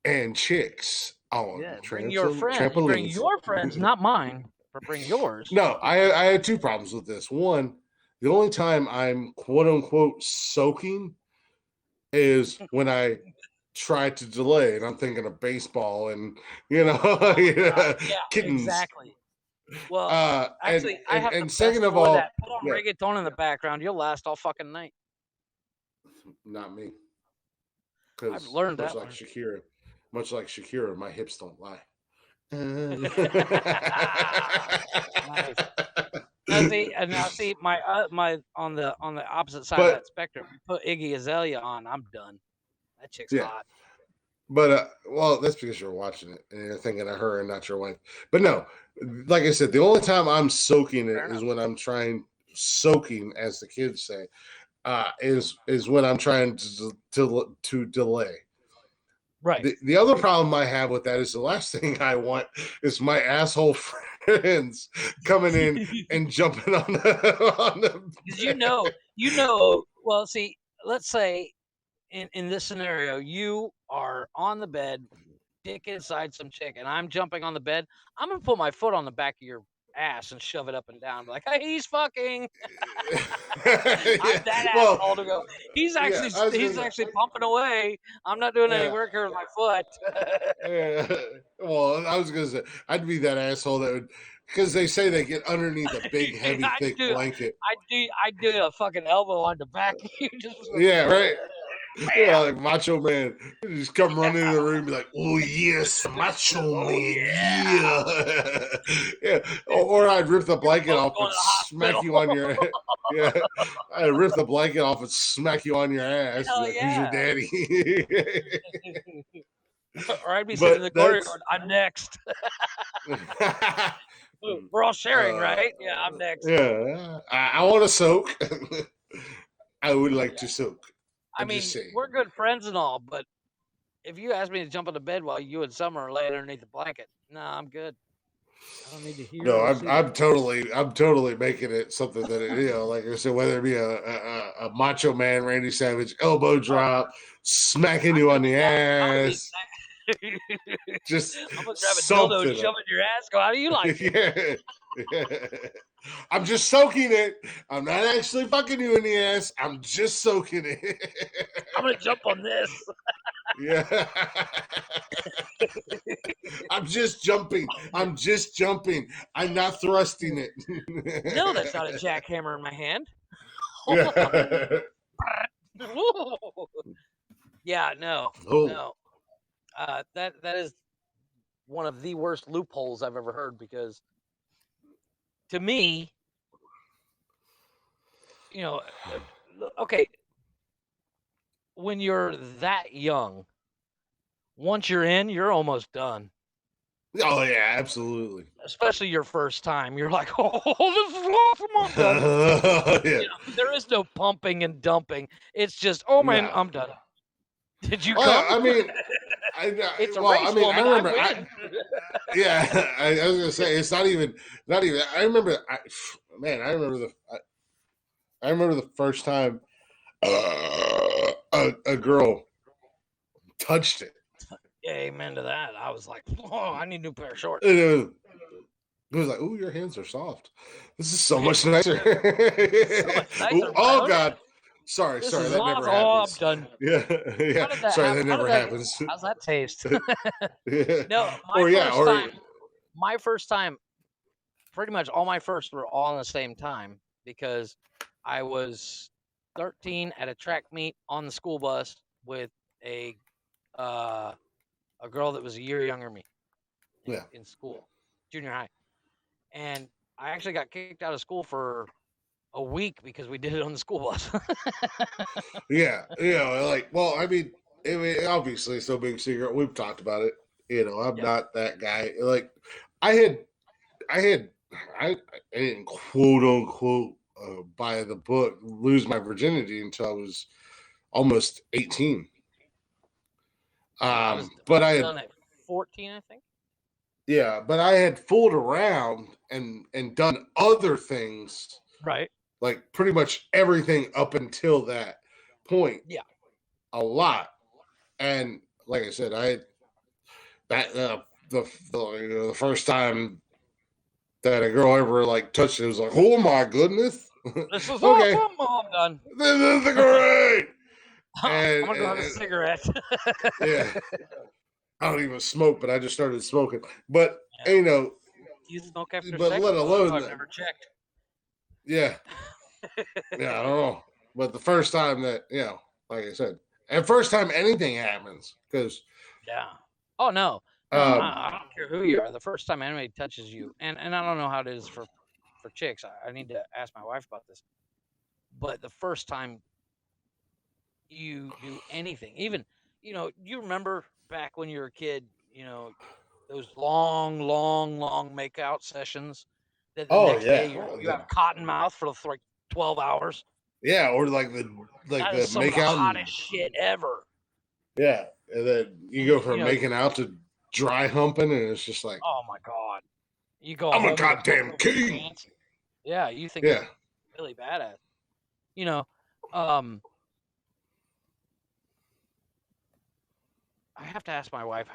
and chicks on bring your friends. Bring trampolines. your friends, not mine, but bring yours. No, I had two problems with this. One, the only time I'm quote unquote soaking is when I try to delay, and I'm thinking of baseball and Yeah, kittens. exactly. Well, actually, I have and the second best of for all, that. Put on yeah, reggaeton in the background. You'll last all fucking night. not me. I've Because learned that one. Much like Shakira, my hips don't lie. Nice. Now see, my on the opposite side of But that spectrum, you put Iggy Azalea on, I'm done. That chick's yeah, hot. but well, that's because you're watching it and you're thinking of her and not your wife. But no, like I said, the only time I'm soaking it is when I'm soaking, as the kids say, is when I'm trying to delay. Right. The other problem I have with that is the last thing I want is my asshole friends coming in and jumping on the Because you know. Well, see, let's say in this scenario, you are on the bed, dick inside some chick, and I'm jumping on the bed. I'm gonna put my foot on the back of your ass and shove it up and down, like, hey, he's fucking. I'm that asshole to go. He's actually pumping away. I'm not doing any work here with my foot. Yeah. Well, I was gonna say I'd be that asshole that would, because they say they get underneath a big, heavy, thick blanket. I do a fucking elbow on the back. You just Yeah, right. Yeah, like Macho Man. You just come running into the room and be like, oh, yes, Macho Man, yeah. Yeah. Or I'd rip the blanket off and smack you on your yeah. I'd rip the blanket off and smack you on your ass. Hell Like, who's your daddy? Or I'd be sitting in the corner going, I'm next. We're all sharing, right? Yeah, I'm next. Yeah. I want to soak. I would like to soak. I mean, we're good friends and all, but if you ask me to jump into bed while you and Summer are laying underneath the blanket, no, I'm good. I don't need to hear. No, I'm totally making it something that it, like I said, whether it be a Macho Man, Randy Savage elbow drop, smacking you on the ass, just I'm gonna grab a dildo and shove it in your ass. Go, how do you like it? Yeah. I'm just soaking it. I'm not actually fucking you in the ass. I'm just soaking it. I'm gonna jump on this. Yeah. I'm just jumping. I'm not thrusting it. No, that's not a jackhammer in my hand. Yeah, no. That is one of the worst loopholes I've ever heard, because to me, okay, when you're that young, once you're in, you're almost done. Oh yeah, absolutely. Especially your first time, you're like, oh, this is awesome. I'm done. Yeah. There is no pumping and dumping. It's just, oh man, I'm done. Did you come? I mean, it's a race, woman. I remember. I was gonna say it's not even. I remember. I remember the first time a girl touched it. Yeah, amen to that. I was like, oh, I need a new pair of shorts. It was like, oh, your hands are soft. This is so much nicer. Oh God. Sorry, that never happens. I'm done. Yeah. Sorry, that never happens. How's that taste? Yeah. No, my first time, pretty much all my firsts were all in the same time, because I was 13 at a track meet on the school bus with a girl that was a year younger than me in school, junior high. And I actually got kicked out of school for a week because we did it on the school bus. Yeah, like, well, I mean, obviously it's no big secret. We've talked about it. I'm not that guy. Like, I didn't quote unquote by the book lose my virginity until I was almost 18. But I had done at 14, I think. Yeah, but I had fooled around and done other things, right? Like pretty much everything up until that point. Yeah, a lot. And like I said, the first time that a girl ever like touched it was like, oh my goodness, this is okay, awesome. Oh, I'm done. This is great. I'm gonna go have a cigarette. Yeah. I don't even smoke, but I just started smoking. But Do you smoke after but sex? let alone I've never checked. Yeah. Yeah, I don't know. But the first time that, like I said, and first time anything happens, because oh no, I don't care who you are. The first time anybody touches you, and I don't know how it is for chicks. I need to ask my wife about this. But the first time you do anything, even you remember back when you were a kid, those long makeout sessions that the next day you have cotton mouth for like 12 hours. Yeah, or like the some make of the out hottest shit ever. Yeah, and then you go from making out to dry humping, and it's just like, oh my god, you go. I'm a goddamn king. Yeah, you think you're really badass. I have to ask my wife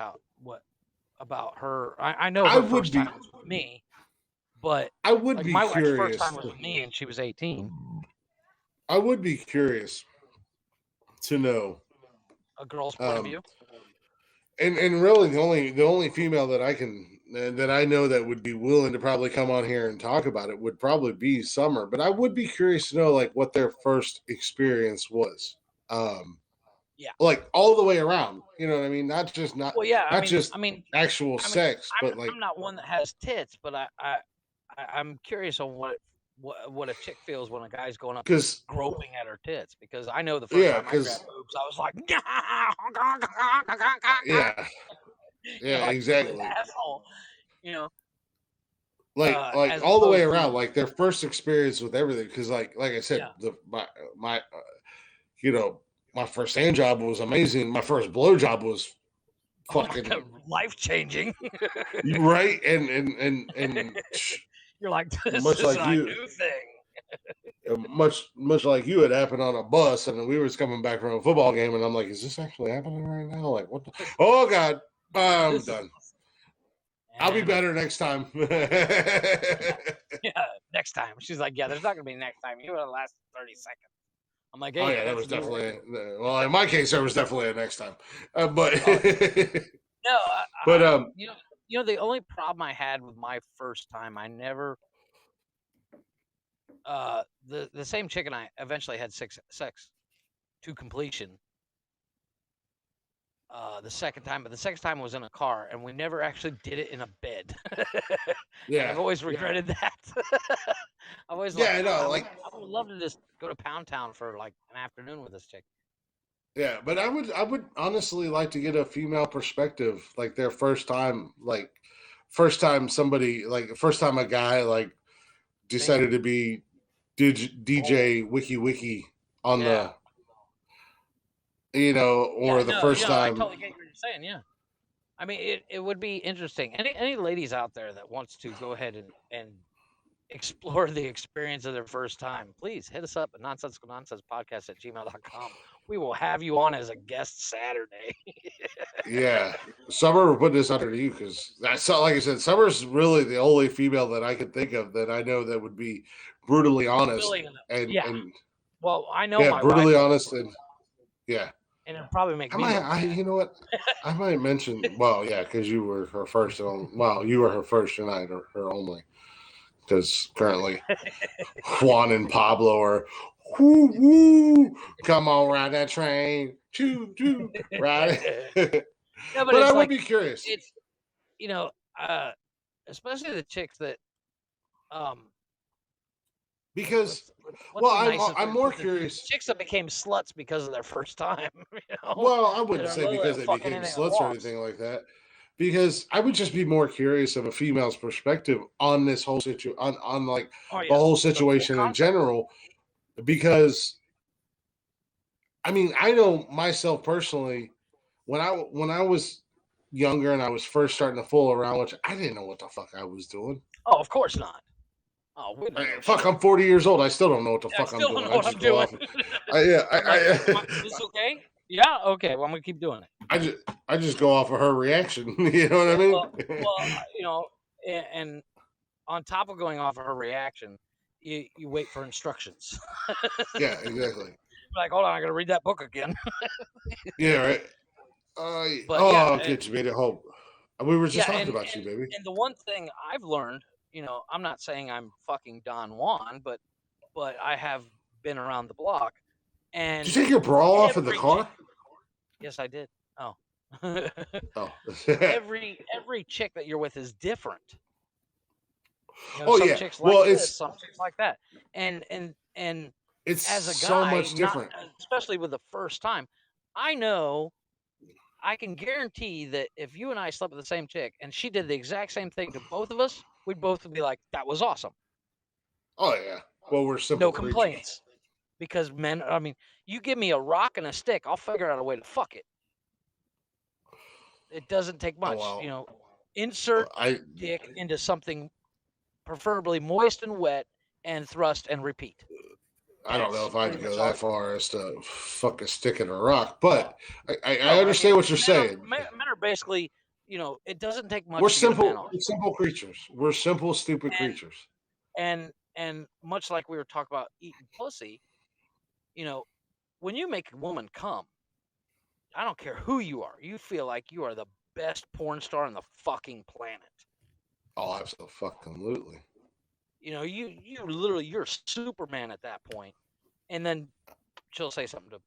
about her. I know her first time was with me, but I would be my curious. wife's first time was with me, and she was 18. I would be curious to know a girl's point of view. And really, the only female that I know that would be willing to probably come on here and talk about it would probably be Summer. But I would be curious to know like what their first experience was. Like all the way around. You know what I mean? Not just actual sex, but like I'm not one that has tits, but I'm curious on what a chick feels when a guy's going up groping at her tits, because I know the first time I grabbed boobs, I was like, exactly. Asshole, like all the way around, like their first experience with everything, because like I said, my first hand job was amazing. My first blow job was fucking life changing, right? And you're like, this is like a new thing. much like you, it happened on a bus, and we was coming back from a football game, and I'm like, is this actually happening right now? Like, what? Oh God, I'm done. I'll be better next time. Next time. She's like, yeah, there's not gonna be next time. You would last 30 seconds. I'm like, hey, oh yeah, that was definitely. Well, in my case, there was definitely a next time. But no, but the only problem I had with my first time, I never. The same chick and I eventually had sex to completion. The second time was in a car, and we never actually did it in a bed. I've always regretted that. I always I would love to just go to Pound Town for like an afternoon with this chick. Yeah, but I would honestly like to get a female perspective, like their first time somebody, like first time a guy like decided to be DJ wiki on the, or the first time. I totally get what you're saying. Yeah, I mean it would be interesting. Any ladies out there that wants to go ahead and explore the experience of their first time, please hit us up at nonsensicalnonsenspodcast@gmail.com. We will have you on as a guest Saturday. Yeah, Summer will put this under to you, because that's, like I said, Summer's really the only female that I could think of that I know that would be brutally honest and well, I know my brutally wife honest and and it'll probably make me. You know what? I might mention. Well, yeah, because you were her first. Well, you were her first tonight, or her only. Because currently, Juan and Pablo are, whoo woo, come on, ride that train, choo choo, ride it. No, but I would be curious. It's especially the chicks that because I'm more curious. Chicks that became sluts because of their first time. Well, I wouldn't say because they became sluts or anything like that. Because I would just be more curious of a female's perspective on this whole situation, on like the whole situation in general. Because, I mean, I know myself personally, when I was younger and I was first starting to fool around, which I didn't know what the fuck I was doing. Oh, of course not. Oh, fuck! I'm 40 years old. I still don't know what the fuck I'm doing. I just go off. Is this okay? Yeah, okay. Well, I'm gonna keep doing it. I just go off of her reaction. You know what I mean? Well, and on top of going off of her reaction, you wait for instructions. Yeah, exactly. Like, hold on, I gotta read that book again. Yeah, right. Kids made it home. We were just talking about you, baby. And the one thing I've learned, I'm not saying I'm fucking Don Juan, but I have been around the block. And did you take your bra off in the car? Yes, I did. Oh. Oh. every chick that you're with is different. Some chicks like this, some chicks like that. And it's as a guy, so much different. Especially with the first time, I can guarantee that if you and I slept with the same chick and she did the exact same thing to both of us, we'd both be like, that was awesome. Oh, yeah. Well, we're simple No complaints. Because men, I mean, you give me a rock and a stick, I'll figure out a way to fuck it. It doesn't take much. Insert dick into something preferably moist and wet and thrust and repeat. I don't know if I'd go that far as to fuck a stick in a rock, but I understand what you're saying. Men are basically, it doesn't take much. We're simple creatures. We're simple, stupid creatures. And much like we were talking about eating pussy, when you make a woman come, I don't care who you are, you feel like you are the best porn star on the fucking planet. Oh, absolutely. You're Superman at that point, and then she'll say something to,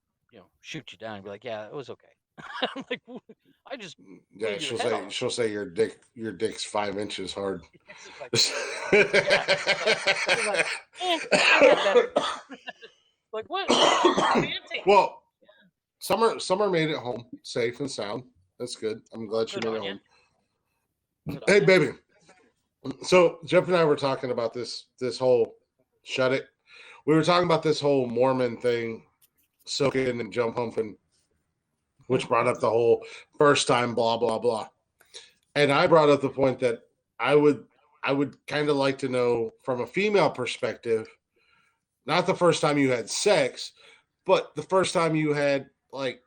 shoot you down and be like, "Yeah, it was okay." I'm like, I just she'll say your dick's 5 inches hard. Like what? Well, Summer made it home safe and sound. That's good. I'm glad she made it home. Hey, baby. So Jeff and I were talking about this whole shut it. We were talking about this whole Mormon thing, soaking and jump humping, which brought up the whole first time blah blah blah. And I brought up the point that I would kind of like to know from a female perspective, not the first time you had sex, but the first time you had like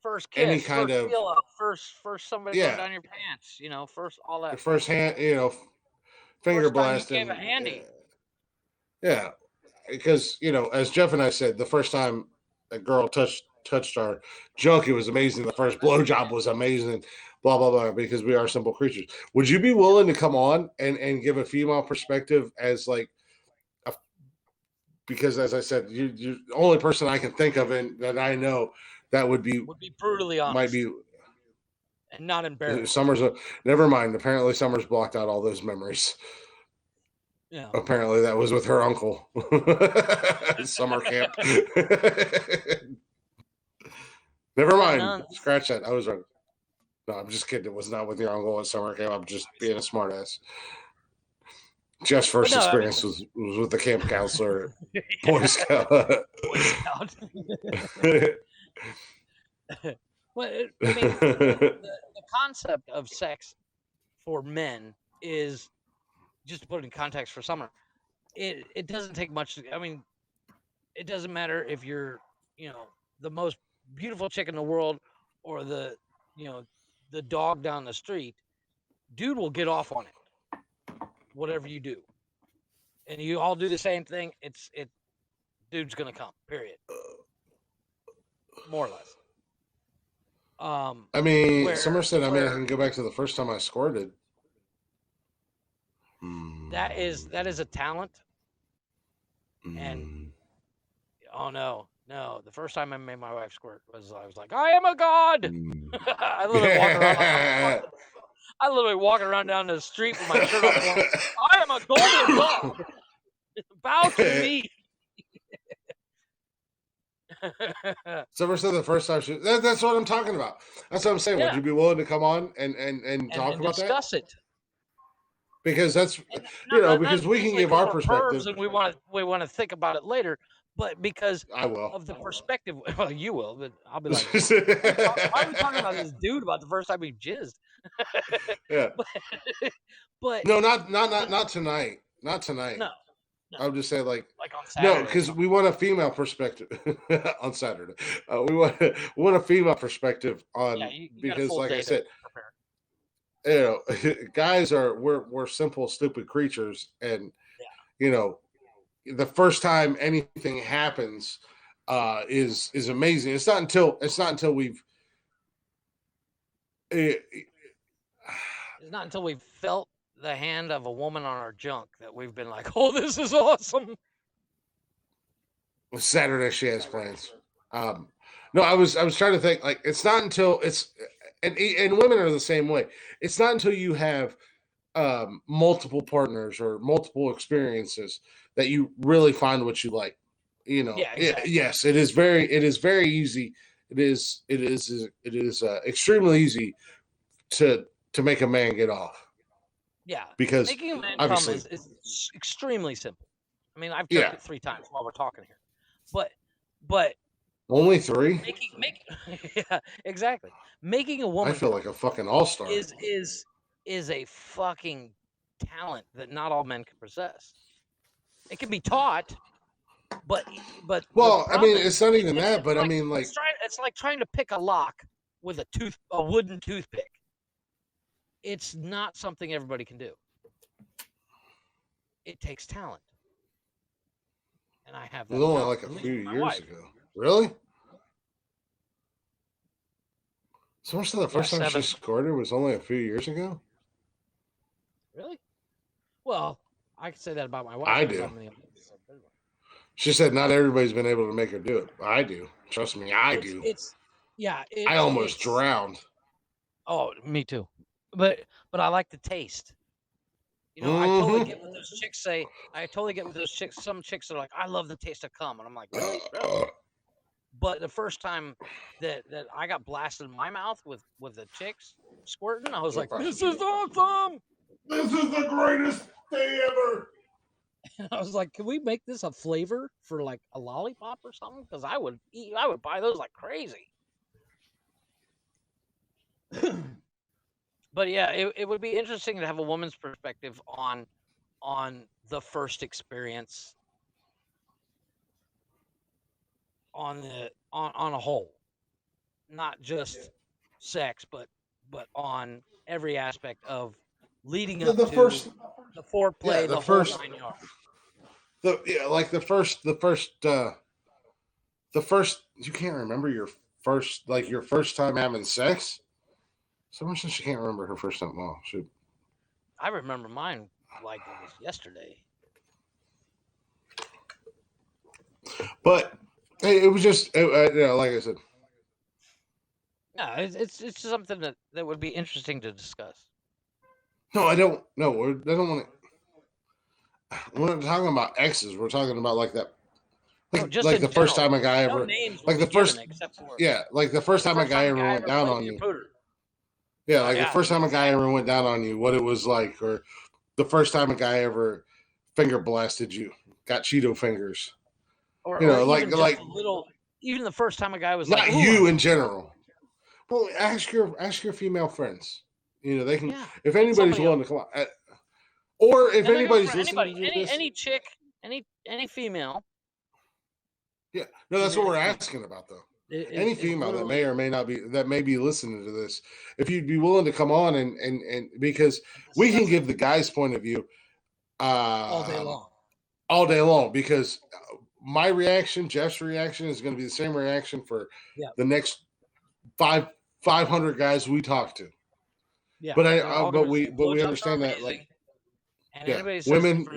first kiss, any kind first of feel up, first somebody go down your pants, first all that. The first hand, finger blasting. Gave a handy. Yeah, because as Jeff and I said, the first time a girl touched our junk, it was amazing. The first blowjob was amazing. Blah blah blah. Because we are simple creatures. Would you be willing to come on and give a female perspective as like because as I said, you're the only person I can think of that I know that would be brutally honest. Might be. And not embarrassed. Never mind. Apparently, Summer's blocked out all those memories. Yeah. Apparently, that was with her uncle. Summer camp. Never mind. Scratch that. I was wrong. No, I'm just kidding. It was not with your uncle at summer camp. I'm just being a smartass. Jeff's first experience was with the camp counselor at Boy Scout. Boy Scout. Well, the concept of sex for men is, just to put it in context for Summer, it doesn't take much. I mean, it doesn't matter if you're, the most beautiful chick in the world or the dog down the street. Dude will get off on it, whatever you do, and you all do the same thing. Dude's gonna come. Period. More or less. I mean, Summer said, I can go back to the first time I squirted. That is a talent. And oh no, the first time I made my wife squirt I was like, I am a god. I literally walking around down the street with my shirt off. I am a golden god. Bow to me. So said the first time that's what I'm talking about. That's what I'm saying. Yeah. Would you be willing to come on and talk about discuss that? it? Because that's because we can give our perspective, and we want to think about it later. But because I will of the perspective, well, you will, but I'll be like, why are we talking about this dude about the first time he jizzed? Yeah, but no, not tonight. Not tonight. No. I would just say like on Saturday. No, because we want a female perspective on Saturday. We want a female perspective on you because, like I said, guys we're simple, stupid creatures, and the first time anything happens is amazing. It's not until we've it's not until we've felt the hand of a woman on our junk that we've been like, oh, this is awesome. Saturday she has plans. No, I was trying to think, like, it's not until it's and women are the same way. It's not until you have multiple partners or multiple experiences that you really find what you like. Yeah, exactly. Yes, it is very easy. It is extremely easy to make a man get off. Yeah, because making a man obviously come is extremely simple. I mean, I've tried it 3 times while we're talking here, but only 3. Yeah, exactly. Making a woman I feel like a fucking all-star is a fucking talent that not all men can possess. It can be taught, but well, I mean, it's not even that, but I mean, like, it's like trying to pick a lock with a wooden toothpick. It's not something everybody can do. It takes talent, and I have that. It was only like a few years ago. Really? So much the first time she scored it was only a few years ago? Really? Well, I can say that about my wife. I do. She said not everybody's been able to make her do it. I do. Trust me, I do. I almost drowned. Oh, me too. But I like the taste. I totally get what those chicks say. I totally get what those chicks. Some chicks are like, I love the taste of cum, and I'm like, really? But the first time that I got blasted in my mouth with the chicks squirting, I was like, this is awesome. This is the greatest day ever. And I was like, can we make this a flavor for like a lollipop or something? Because I would buy those like crazy. But yeah, it would be interesting to have a woman's perspective on the first experience on a whole, not just sex, but on every aspect of leading up to the foreplay, the first 9 yards. The first you can't remember your first time having sex. Someone said she can't remember her first time. Well, I remember mine like it was yesterday. But it was just, like I said. Yeah, it's something that would be interesting to discuss. No, I don't. No, I don't want to. We're not talking about exes. We're talking about like that. Like the first time a guy ever. Like the first. Yeah, like the first time a guy ever went down on you. Yeah, like the first time a guy ever went down on you, what it was like, or the first time a guy ever finger blasted you, got Cheeto fingers. Or like a little. Even the first time a guy was not like, you in general. Well, ask your female friends. They can if anybody's willing to come on, or if anybody's listening to this, any chick, any female. Yeah, no, that's what we're asking about though. Any female that may or may not be listening to this, if you'd be willing to come on and because we can give the guy's point of view all day long, because my reaction, Jeff's reaction is going to be the same reaction for the next 500 guys we talk to. Yeah, but we understand that like women.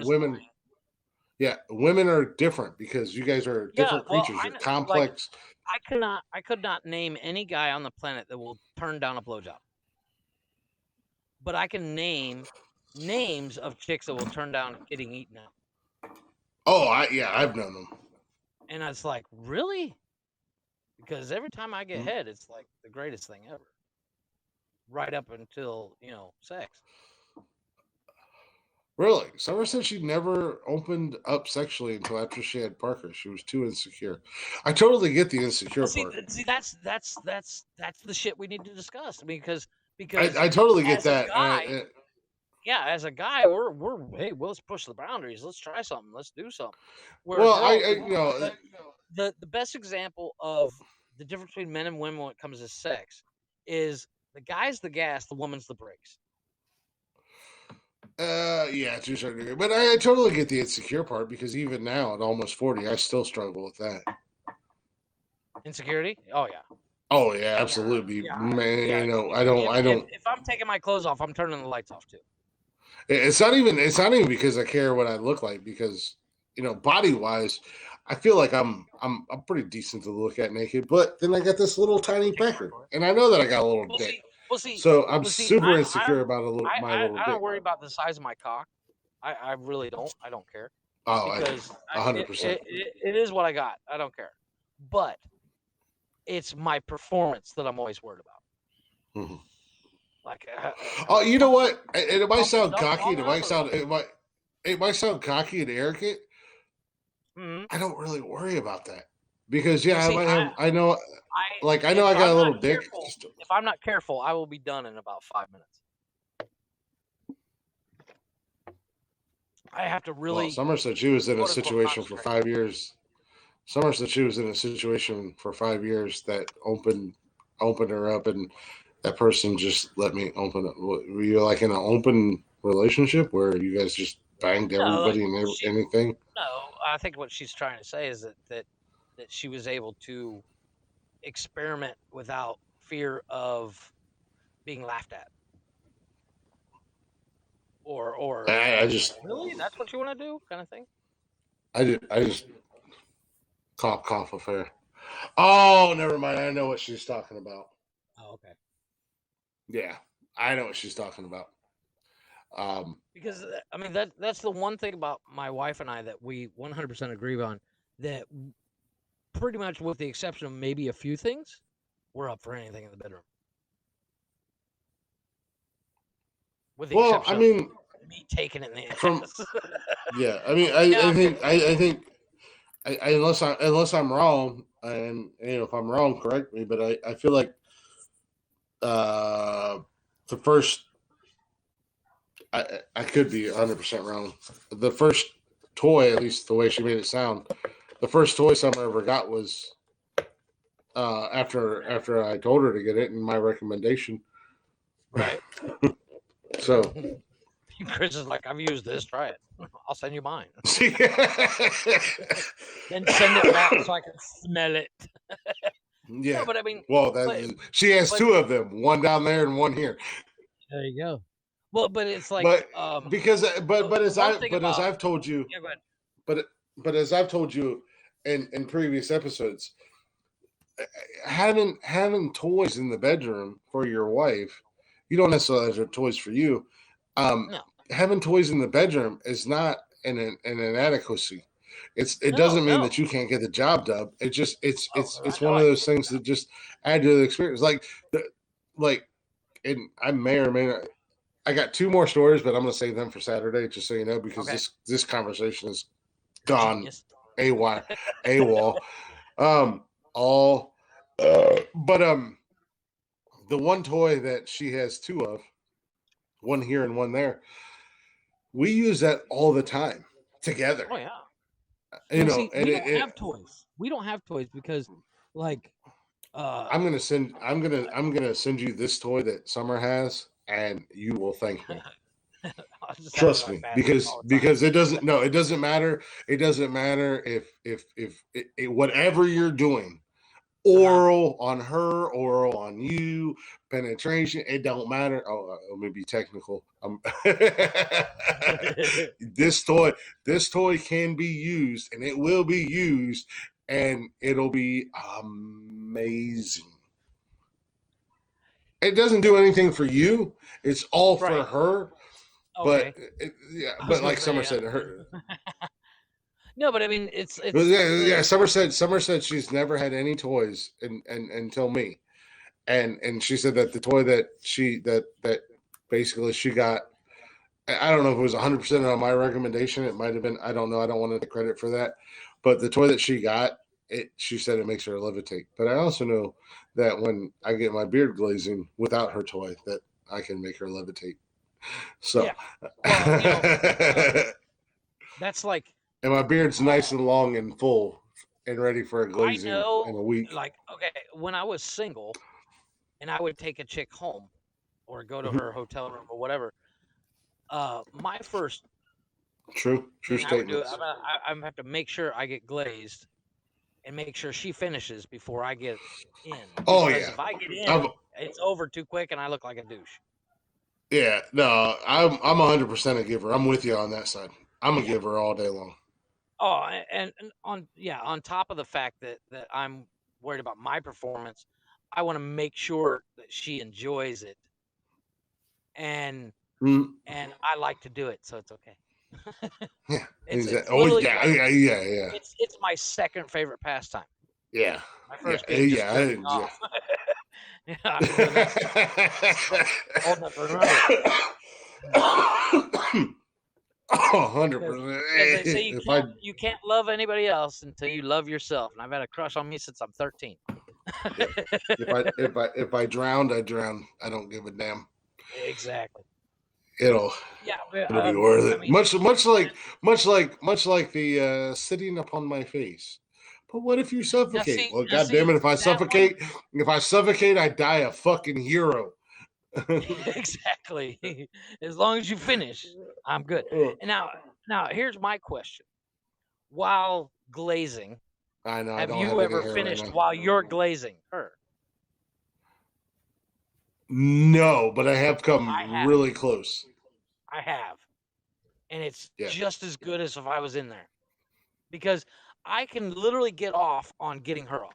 Yeah, women are different because you guys are different creatures. You're complex. Like, I could not name any guy on the planet that will turn down a blowjob. But I can name names of chicks that will turn down getting eaten out. Oh, I've known them. And I was like, really? because every time I get head, it's like the greatest thing ever. Right up until sex. Really? Summer said she never opened up sexually until after she had Parker. She was too insecure. I totally get the insecure part. See, that's the shit we need to discuss. I mean, because I totally get as a that. guy, as a guy, we're hey, let's push the boundaries. Let's try something. Let's do something. Where well, the best example of the difference between men and women when it comes to sex is the guy's the gas, the woman's the brakes. Yeah, to a certain degree. But I totally get the insecure part because even now at almost 40, I still struggle with that. Insecurity? Oh yeah. Oh yeah, absolutely. Yeah. Man, Yeah. I don't. If I'm taking my clothes off, I'm turning the lights off too. It's not even because I care what I look like, because body wise, I feel like I'm pretty decent to look at naked, but then I got this little tiny pecker, and I know that I got a little dick. So I'm super insecure about my little dick. I don't worry about the size of my cock. I really don't. I don't care. Oh, because 100%. It is what I got. I don't care. But it's my performance that I'm always worried about. Mm-hmm. Like, oh, you know what? It might sound cocky. It might sound cocky and arrogant. Mm-hmm. I don't really worry about that because I know I got a little dick. If I'm not careful, I will be done in about 5 minutes. I have to really. Well, Summer said she was in a situation for 5 years. Summer said she was in a situation for 5 years that opened her up, and that person just let me open it. Were you like in an open relationship where you guys just banged everybody and anything? No, I think what she's trying to say is that she was able to experiment without fear of being laughed at. Or I just really, that's what you want to do, kind of thing. I just cough affair. Oh, never mind. I know what she's talking about. Oh, okay. Yeah, I know what she's talking about. Because I mean that's the one thing about my wife and I that we 100% agree on, that pretty much with the exception of maybe a few things, we're up for anything in the bedroom. With the exception of me taking it in the ass. Yeah, I mean, I think unless I'm wrong, and if I'm wrong, correct me. But I feel like the first, I could be 100% wrong. The first toy, at least the way she made it sound, the first toy Summer ever got was after I told her to get it, and my recommendation. Right. So Chris is like, I've used this. Try it. I'll send you mine. Then send it back so I can smell it. Yeah, no, but I mean, she has two of them, one down there and one here. There you go. Well, but it's like, as I've told you, yeah, go ahead. But as I've told you in previous episodes, having toys in the bedroom for your wife, you don't necessarily have toys for you. No. Having toys in the bedroom is not an inadequacy. It doesn't mean that you can't get the job done. It's one of those things that just add to the experience. And I may or may not. I got two more stories, but I'm going to save them for Saturday, just so you know, because this conversation is gone AWOL. The one toy that she has two of, one here and one there, we use that all the time together. Oh yeah. We don't have toys. We don't have toys because, like, I'm gonna send you this toy that Summer has, and you will thank me. Trust me, because it doesn't matter. It doesn't matter if whatever you're doing, oral on her, oral on you, penetration, it don't matter. Oh, let me be technical. This toy can be used, and it will be used, and it'll be amazing. It doesn't do anything for you. It's all for her. Okay. But like Summer said, her. No, but I mean, it's yeah. Summer said she's never had any toys until me, and she said that the toy that basically she got. I don't know if it was 100% on my recommendation. It might have been. I don't know. I don't want to take credit for that. But the toy that she got, she said it makes her levitate. But I also know that when I get my beard glazing without her toy, that I can make her levitate. So, well, that's like. And my beard's nice and long and full and ready for a glazing in a week. Like, okay, when I was single, and I would take a chick home, or go to her hotel room or whatever. My first true statements. I have to make sure I get glazed, and make sure she finishes before I get in. Oh yeah, if I get in, it's over too quick, and I look like a douche. Yeah, no, I'm 100% a giver. I'm with you on that side. I'm a giver all day long. Oh, and on top of the fact that I'm worried about my performance, I want to make sure that she enjoys it, and I like to do it, so it's okay. Yeah, exactly. Yeah. It's my second favorite pastime. Yeah, my first being just jerking off. Holding up for another. 100%. As they say, you can't love anybody else until you love yourself, and I've had a crush on me since I'm 13. If I drowned, I drown. I don't give a damn. Exactly. It'll be worth it. I mean, much like the sitting upon my face. But what if you suffocate? God damn it! If I suffocate, I die a fucking hero. Exactly. As long as you finish, I'm good. And now here's my question: while glazing, have you ever finished while you're glazing her? No, but I have come really close. I have, and it's just as good as if I was in there, because I can literally get off on getting her off.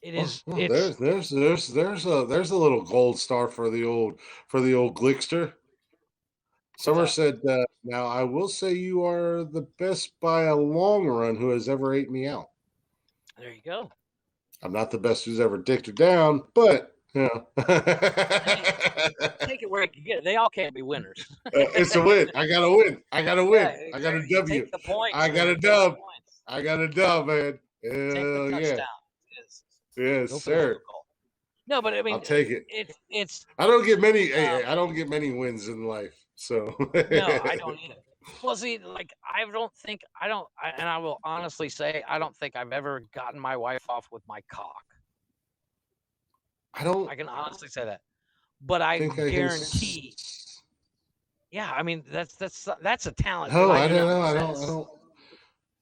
It is. There's a little gold star for the old Glickster. Summer said, "Now I will say you are the best by a long run who has ever ate me out." There you go. I'm not the best who's ever dicked her down, but you know, take it where you can get it. They all can't be winners. It's a win. I got to win. I got a W. Take the points, I got a dub. I got a dub, man. Hell yeah. Yes, sir. No, but I mean, I'll take it. It's. I don't get many. I don't get many wins in life, so. No, I don't either. Well, see, like I will honestly say I don't think I've ever gotten my wife off with my cock. I can honestly say that, but I guarantee. Yeah, I mean that's a talent. No, I don't know. I don't.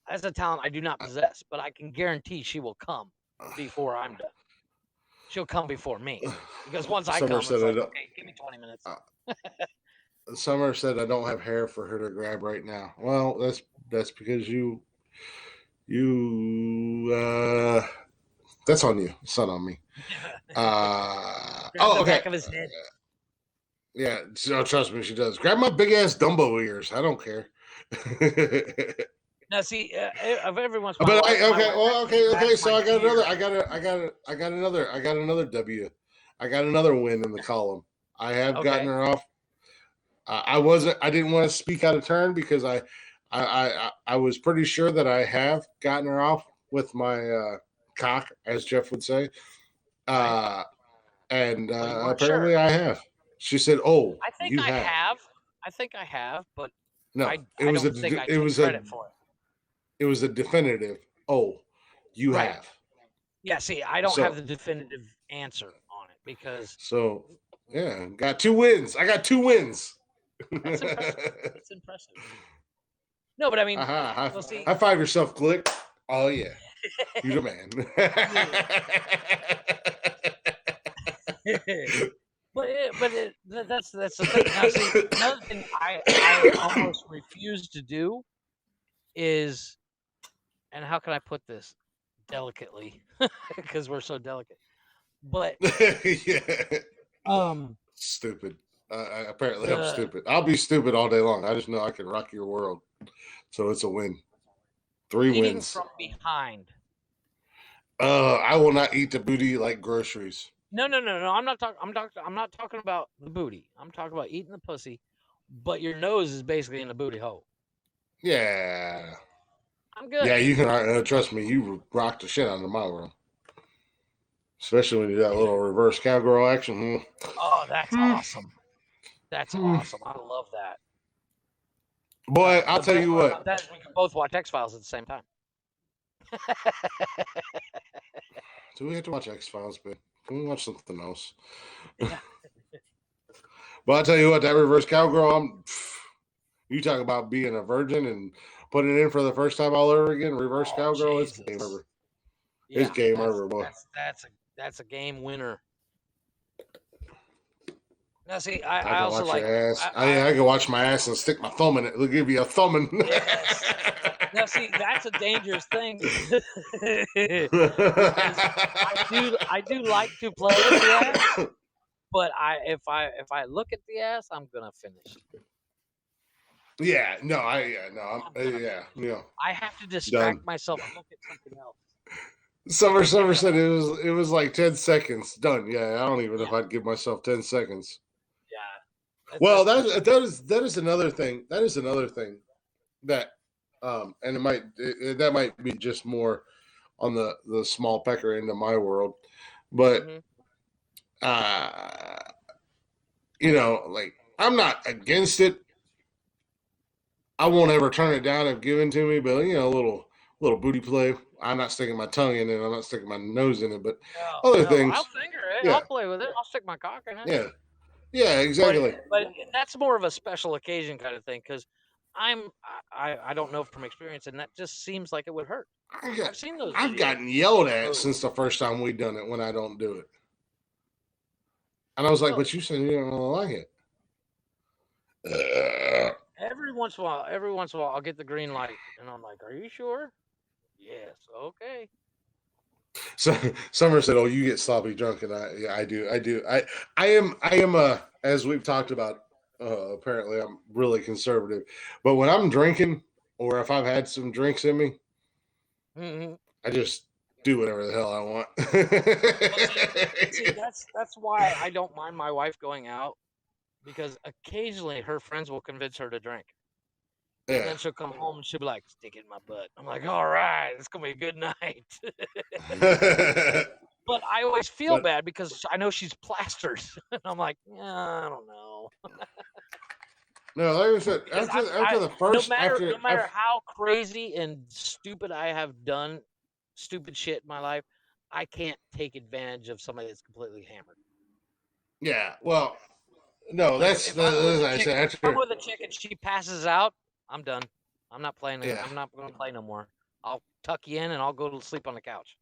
That's a talent I do not possess, but I can guarantee she will come before I'm done. She'll come before me, because once I come, it's like, okay, give me 20 minutes. Summer said I don't have hair for her to grab right now. Well, that's because you that's on you. It's not on me. The back of his head. Yeah, so trust me, she does. Grab my big ass Dumbo ears. I don't care. Now, see, of every once. But okay. So I got another W. I got another win in the column. I have gotten her off. I didn't want to speak out of turn because I was pretty sure that I have gotten her off with my cock, as Jeff would say. And apparently I have. She said, "Oh, I think I have. I think I have, but no, it was a definitive. Oh, you have. Yeah. See, I don't have the definitive answer on it because. So yeah, got 2 wins. I got 2 wins. That's impressive. That's impressive. No, but I mean, high five yourself, Glick. Oh yeah, you're the man. That's the thing. Now, see, another thing I almost refuse to do is, and how can I put this delicately? Because we're so delicate. But yeah. Stupid. Apparently, I'm stupid. I'll be stupid all day long. I just know I can rock your world. So it's a win. 3 Eating wins. from behind. I will not eat the booty like groceries. No. I'm not talking about the booty. I'm talking about eating the pussy, but your nose is basically in the booty hole. Yeah. I'm good. Yeah, you can trust me. You rock the shit out of my world, especially when you do that little reverse cowgirl action. Oh, that's awesome. That's awesome. I love that. Boy, I'll tell you what. That we can both watch X-Files at the same time. Do we have to watch X-Files, babe? Can we watch something else? Yeah. But I'll tell you what, that reverse cowgirl, you talk about being a virgin and putting it in for the first time all over again. Reverse cowgirl, Jesus. It's game over. Yeah, it's game over, boy. That's a game winner. Now, see, I also like. I can watch my ass and stick my thumb in it. It'll give you a thumbing. Yes. Now, see, that's a dangerous thing. I do like to play with the ass, but if I look at the ass, I'm gonna finish. Yeah, no, I have to distract myself and look at something else. Summer said it was like 10 seconds done. Yeah, I don't even know if I'd give myself 10 seconds. Yeah. Well, that is another thing. That is another thing that and that might be just more on the small pecker end of my world, but like I'm not against it. I won't ever turn it down if given to me, but a little booty play. I'm not sticking my tongue in it. I'm not sticking my nose in it, but other things. I'll finger it. Yeah. I'll play with it. I'll stick my cock in it. Yeah. Yeah, exactly. But that's more of a special occasion kind of thing because I don't know from experience, and that just seems like it would hurt. I've seen those. I've gotten yelled at since the first time we done it when I don't do it, and I was like, "But you said you don't like it." Every once in a while, I'll get the green light, and I'm like, "Are you sure?" Yes. Okay. So Summer said, "Oh, you get sloppy drunk," and I do. I am as we've talked about. Apparently, I'm really conservative, but when I'm drinking or if I've had some drinks in me, I just do whatever the hell I want. See, that's why I don't mind my wife going out because occasionally her friends will convince her to drink. Yeah. And then she'll come home and she'll be like, "Stick it in my butt." I'm like, "All right, it's gonna be a good night." But I always feel bad because I know she's plastered, and I'm like, "Yeah, I don't know." No, like I said, after the first, no matter how crazy and stupid I have done, stupid shit in my life, I can't take advantage of somebody that's completely hammered. Yeah, well, no, that's if I'm with a chick and she passes out, I'm done. I'm not playing. Yeah. I'm not going to play no more. I'll tuck you in and I'll go to sleep on the couch.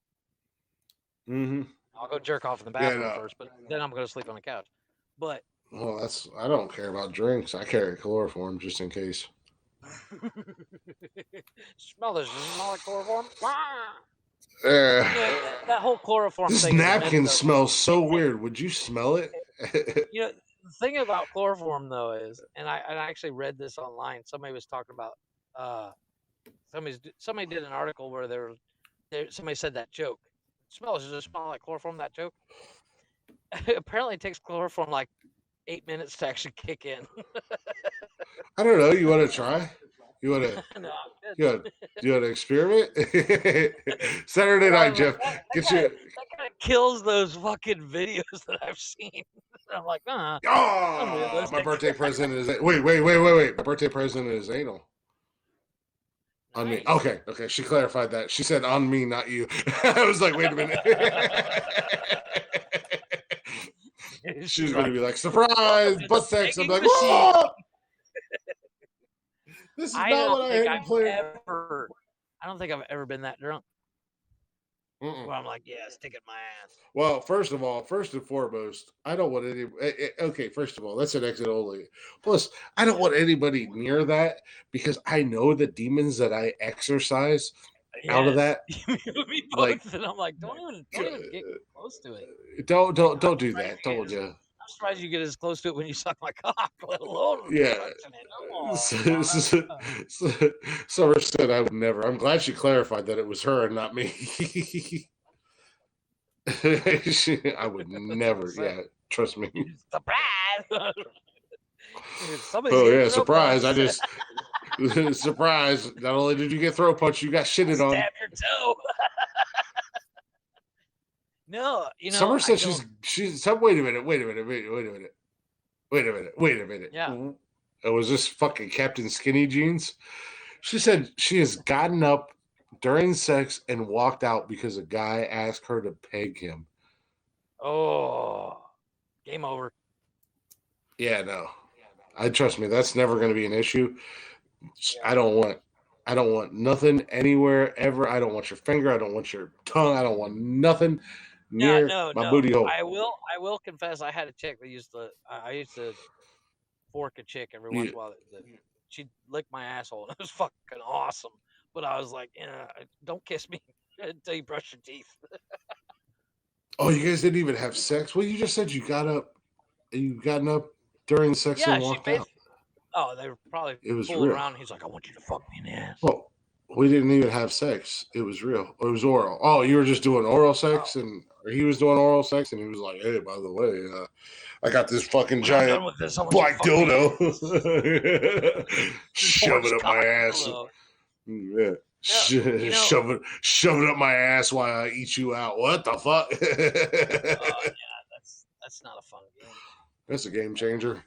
I'll go jerk off in the bathroom first, but then I'm going to sleep on the couch. But I don't care about drinks. I carry chloroform just in case. Smell this? Does it smell like chloroform? That whole chloroform this thing. This napkin smells so weird. Would you smell it? The thing about chloroform though is, and I actually read this online. Somebody was talking about somebody did an article where somebody said that joke. Does it smell like chloroform? That joke. Apparently, it takes chloroform like 8 minutes to actually kick in. I don't know. You want to try? You want to? No, you want to experiment? Saturday night, Jeff. That kind of kills those fucking videos that I've seen. I'm like, Oh, my birthday present is wait. My birthday present is anal. Nice. On me. Okay. She clarified that. She said on me, not you. I was like, wait a minute. She was going to be like, surprise, butt sex. I'm like, whoa! This is not what I had planned. I don't think I've ever been that drunk. Where I'm like, yeah, stick it in my ass. Well, first and foremost, I don't want any. Okay, first of all, that's an exit only. Plus, I don't want anybody near that because I know the demons that I exorcise out of that. Me both, and I'm like, don't even get close to it. Don't do that. Don't you? surprised you get as close to it when you suck my cock, let alone touching it. Summer said I would never. I'm glad she clarified that it was her and not me. I would never. Yeah, trust me. Surprise! Oh yeah, surprise! I just surprise. Not only did you get throat punch, you got shitted on. Stab your toe. No, Summer said she's. Wait a minute. Yeah. It was this fucking Captain Skinny Jeans. She said she has gotten up during sex and walked out because a guy asked her to peg him. Oh, game over. Yeah, no. I trust me, that's never going to be an issue. I don't want nothing anywhere ever. I don't want your finger. I don't want your tongue. I don't want nothing near my booty hole. I will confess, I had a chick that I used to fork a chick every once in a while. She'd lick my asshole. It was fucking awesome. But I was like, don't kiss me until you brush your teeth. Oh, you guys didn't even have sex? Well, you just said you got up. You gotten up during sex and walked out. Oh, they were probably fooling around. He's like, I want you to fuck me in the ass. Well, we didn't even have sex. It was real. It was oral. Oh, you were just doing oral sex, or he was doing oral sex, and he was like, "Hey, by the way, I got this fucking giant black dildo. Shove it up my ass. Yeah." Shove it up my ass while I eat you out. What the fuck? That's not a fun game. That's a game changer.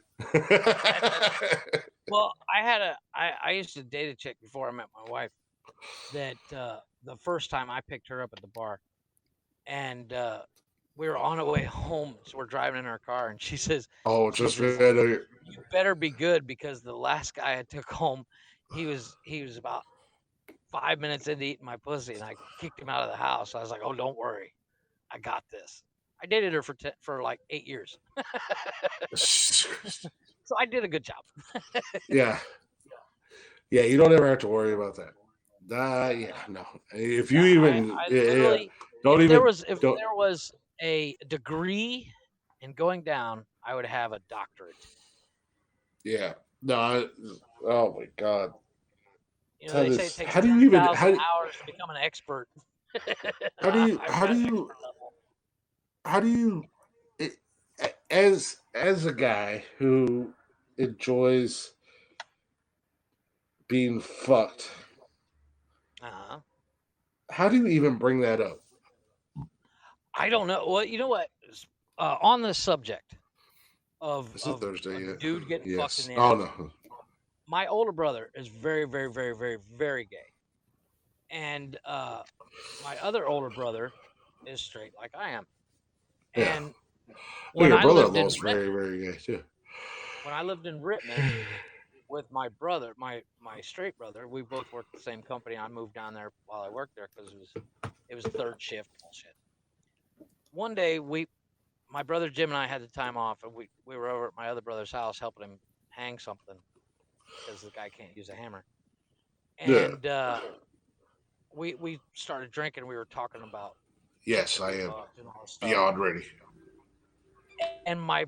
Well, I used to date a chick before I met my wife. That the first time I picked her up at the bar, and we were on our way home, so we're driving in our car, and she says, "Oh, you better be good because the last guy I took home, he was about 5 minutes into eating my pussy, and I kicked him out of the house. I was like, oh, don't worry, I got this." I dated her for like 8 years. So I did a good job. Yeah, you don't ever have to worry about that. Yeah, no. If you even if there was a degree in going down, I would have a doctorate. Yeah. No. Oh my God. They say it takes 10,000 hours to become an expert. How do you as a guy who enjoys being fucked, how do you even bring that up? I don't know. Well, you know what? On the subject of Thursday, dude getting fucked in the ass. Oh no. My older brother is very, very, very, very, very gay. And my other older brother is straight like I am. Yeah. And your brother-in-law's very, very gay too. When I lived in Rittman with my brother, my straight brother, we both worked at the same company. I moved down there while I worked there because it was third shift bullshit. One day my brother Jim and I had the time off, and we were over at my other brother's house helping him hang something because the guy can't use a hammer. And we started drinking. We were talking about. Yes, I am beyond ready. And my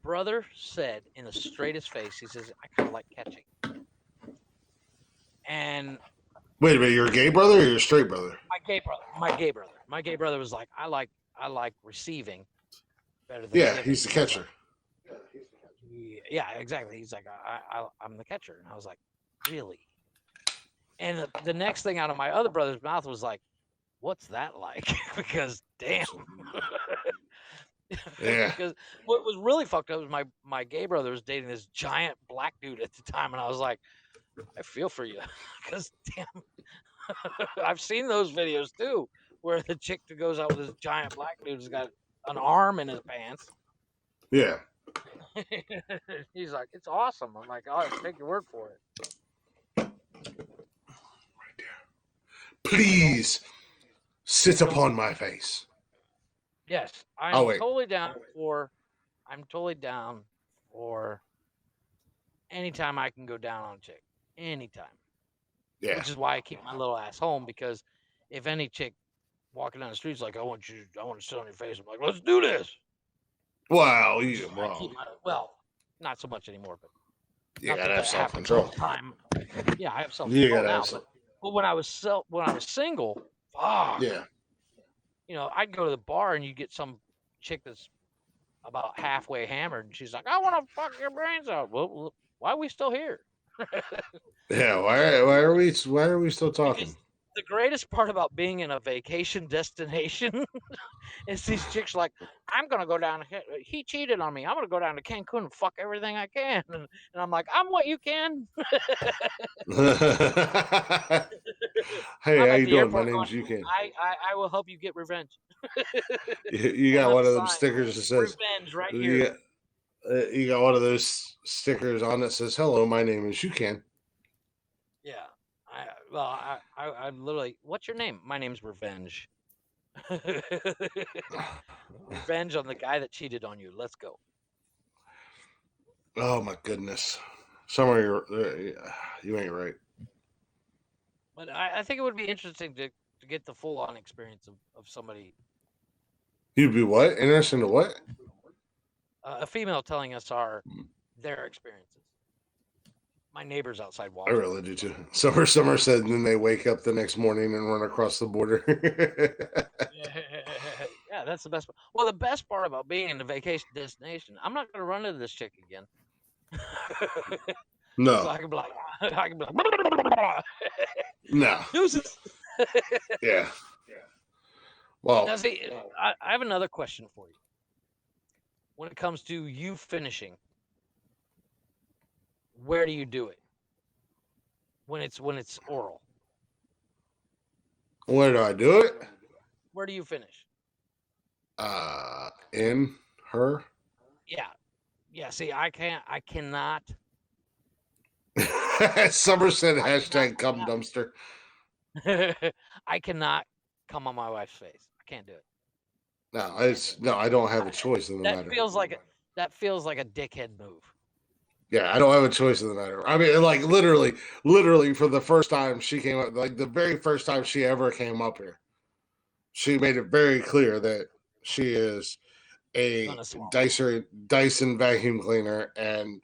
brother said in the straightest face, he says, "I kind of like catching." And wait a minute, you're a gay brother or you're a straight brother? My gay brother. My gay brother was like, I like receiving better than giving. He's the catcher. Yeah, exactly. He's like, I'm the catcher, and I was like, really? And the next thing out of my other brother's mouth was like, what's that like? Because damn. Yeah. Because what was really fucked up was my gay brother was dating this giant black dude at the time, and I was like, I feel for you, because damn, I've seen those videos too, where the chick that goes out with this giant black dude has got an arm in his pants. Yeah. He's like, it's awesome. I'm like, I'll take your word for it. Right there. Please sit upon my face. Yes, I'm totally down for anytime I can go down on a chick. Anytime. Yeah. Which is why I keep my little ass home, because if any chick walking down the street's like, I want to sit on your face, I'm like, let's do this. Well, not so much anymore, but you gotta have self-control. Yeah, I have self-control now. But when I was single, fuck. Yeah. I'd go to the bar and you get some chick that's about halfway hammered, and she's like, "I want to fuck your brains out." Well, why are we still here? Yeah, why are we still talking? Because the greatest part about being in a vacation destination is these chicks like, I'm gonna go down. He cheated on me. I'm gonna go down to Cancun and fuck everything I can. And I'm like, I'm what you can. Hey, how you doing? My name's You Can. I will help you get revenge. You got one of them stickers that says revenge right here. You got one of those stickers on that says, "Hello, my name is You Can." Yeah. I literally, what's your name? My name's Revenge. Revenge on the guy that cheated on you. Let's go. Oh my goodness. Summer, you ain't right. But I think it would be interesting to get the full on experience of somebody. You'd be what? Interesting to what? A female telling us their experiences. My neighbors outside watching. I really do too. Summer said, and then they wake up the next morning and run across the border. Yeah, that's the best part. Well, the best part about being in the vacation destination, I'm not going to run into this chick again. No. So I can be like, no. Deuces. Yeah. Well, now, see, I have another question for you. When it comes to you finishing, where do you do it? When it's oral. Where do I do it? Where do you finish? In her. Yeah. See, I cannot. Summer said hashtag cum dumpster. I cannot come on my wife's face. I can't do it. No, I don't have a choice in the matter. That feels like a dickhead move. Yeah, I don't have a choice in the matter. I mean, like literally for the first time she came up, like the very first time she ever came up here, she made it very clear that she is a Dyson vacuum cleaner, and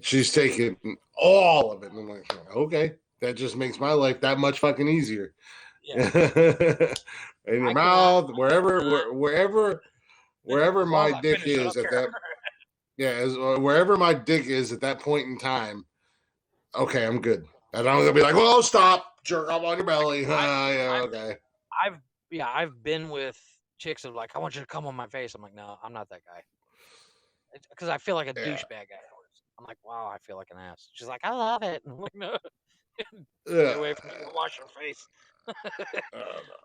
she's taking all of it. And I'm like, okay, that just makes my life that much fucking easier. Yeah. In your mouth, wherever my dick is at that. Yeah, wherever my dick is at that point in time, okay, I'm good. And I'm gonna be like, "Well, stop, jerk off on your belly." Okay. I've been with chicks of like, I want you to come on my face. I'm like, no, I'm not that guy. Because I feel like a douchebag afterwards. I'm like, wow, I feel like an ass. She's like, I love it. I'm like, no, get away from me. Wash your face.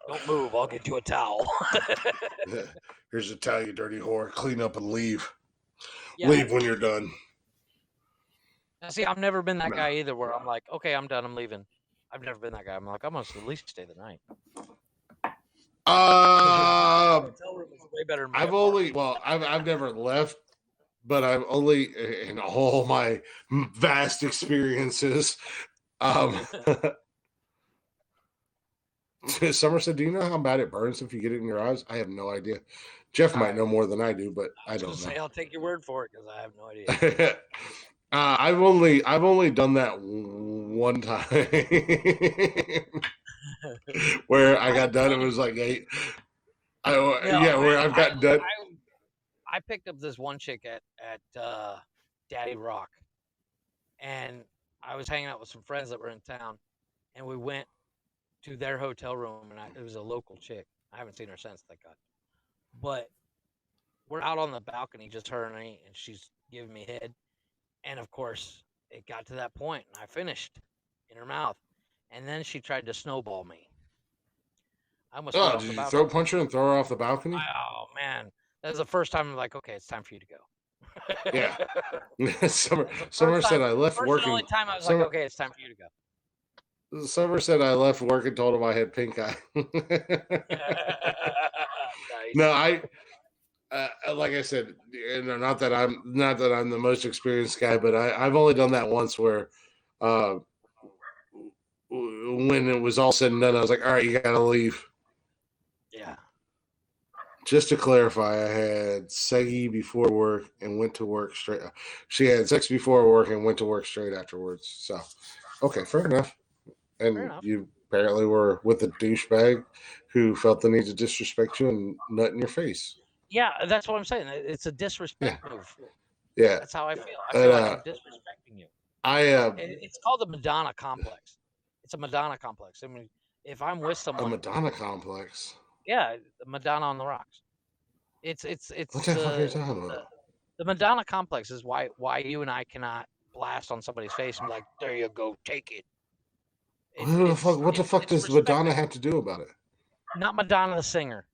Don't move. I'll get you a towel. Here's a towel, you dirty whore. Clean up and leave. Yeah. Leave when you're done. Now, see, I've never been that guy either where I'm like, okay, I'm done, I'm leaving. I've never been that guy. I'm like, I'm going to at least stay the night. I've never left, but I've only, in all my vast experiences, Summer said, do you know how bad it burns if you get it in your eyes? I have no idea. Jeff might know more than I do, but I don't know. I'll take your word for it because I have no idea. I've only done that one time where I got done. It was like 8. Where I've gotten done. I picked up this one chick at Daddy Rock, and I was hanging out with some friends that were in town, and we went to their hotel room, and it was a local chick. I haven't seen her since, thank God. But we're out on the balcony, just her and me, and she's giving me head. And of course, it got to that point, and I finished in her mouth. And then she tried to snowball me. I almost did you throw punch her and throw her off the balcony? Oh man, that was the first time I'm like, okay, it's time for you to go. Yeah. Summer said I left working. The only time I was like, okay, it's time for you to go. Summer said I left work and told him I had pink eye. Nice. No, like I said, not that I'm the most experienced guy, but I've only done that once where when it was all said and done, I was like, all right, you gotta leave. Yeah. just to clarify, I had Seggy before work and went to work straight. She had sex before work and went to work straight afterwards. So, okay, fair enough. And you apparently were with a douchebag who felt the need to disrespect you and nut in your face. Yeah, that's what I'm saying. It's a disrespect move. Yeah. That's how I feel. I feel like I'm disrespecting you. It's called the Madonna complex. It's a Madonna complex. I mean, if I'm with someone, a Madonna complex. Yeah, Madonna on the rocks. It's what the fuck are you talking about? The Madonna complex is why you and I cannot blast on somebody's face and be like, there you go, take it. What the fuck does Madonna have to do about it? Not Madonna the singer.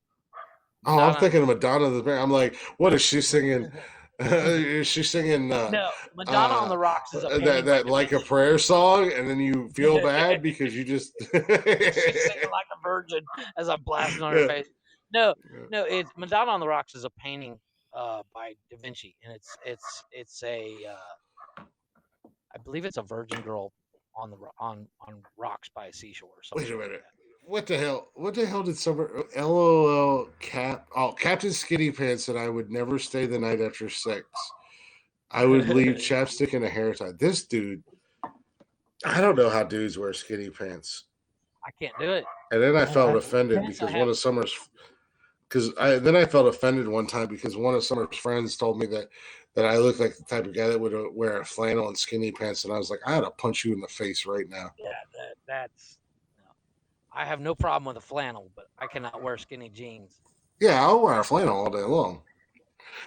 Madonna. Oh, I'm thinking of Madonna the band. I'm like, what is she singing? Is she singing? No, Madonna on the Rocks is that like a prayer song, and then you feel bad because you just she's singing like a virgin as I'm blasting on her face. No, it's Madonna on the Rocks is a painting by Da Vinci, and it's a I believe it's a virgin girl on rocks by a seashore or something. Wait a minute. What the hell? What the hell did Summer LOL Captain Skinny Pants said I would never stay the night after sex. I would leave chapstick and a hair tie. This dude, I don't know how dudes wear skinny pants. I can't do it. And then I felt offended because one of Summer's then I felt offended one time because one of Summer's friends told me that I looked like the type of guy that would wear a flannel and skinny pants, and I was like, I ought to punch you in the face right now. Yeah, that's. I have no problem with a flannel, but I cannot wear skinny jeans. Yeah, I'll wear a flannel all day long.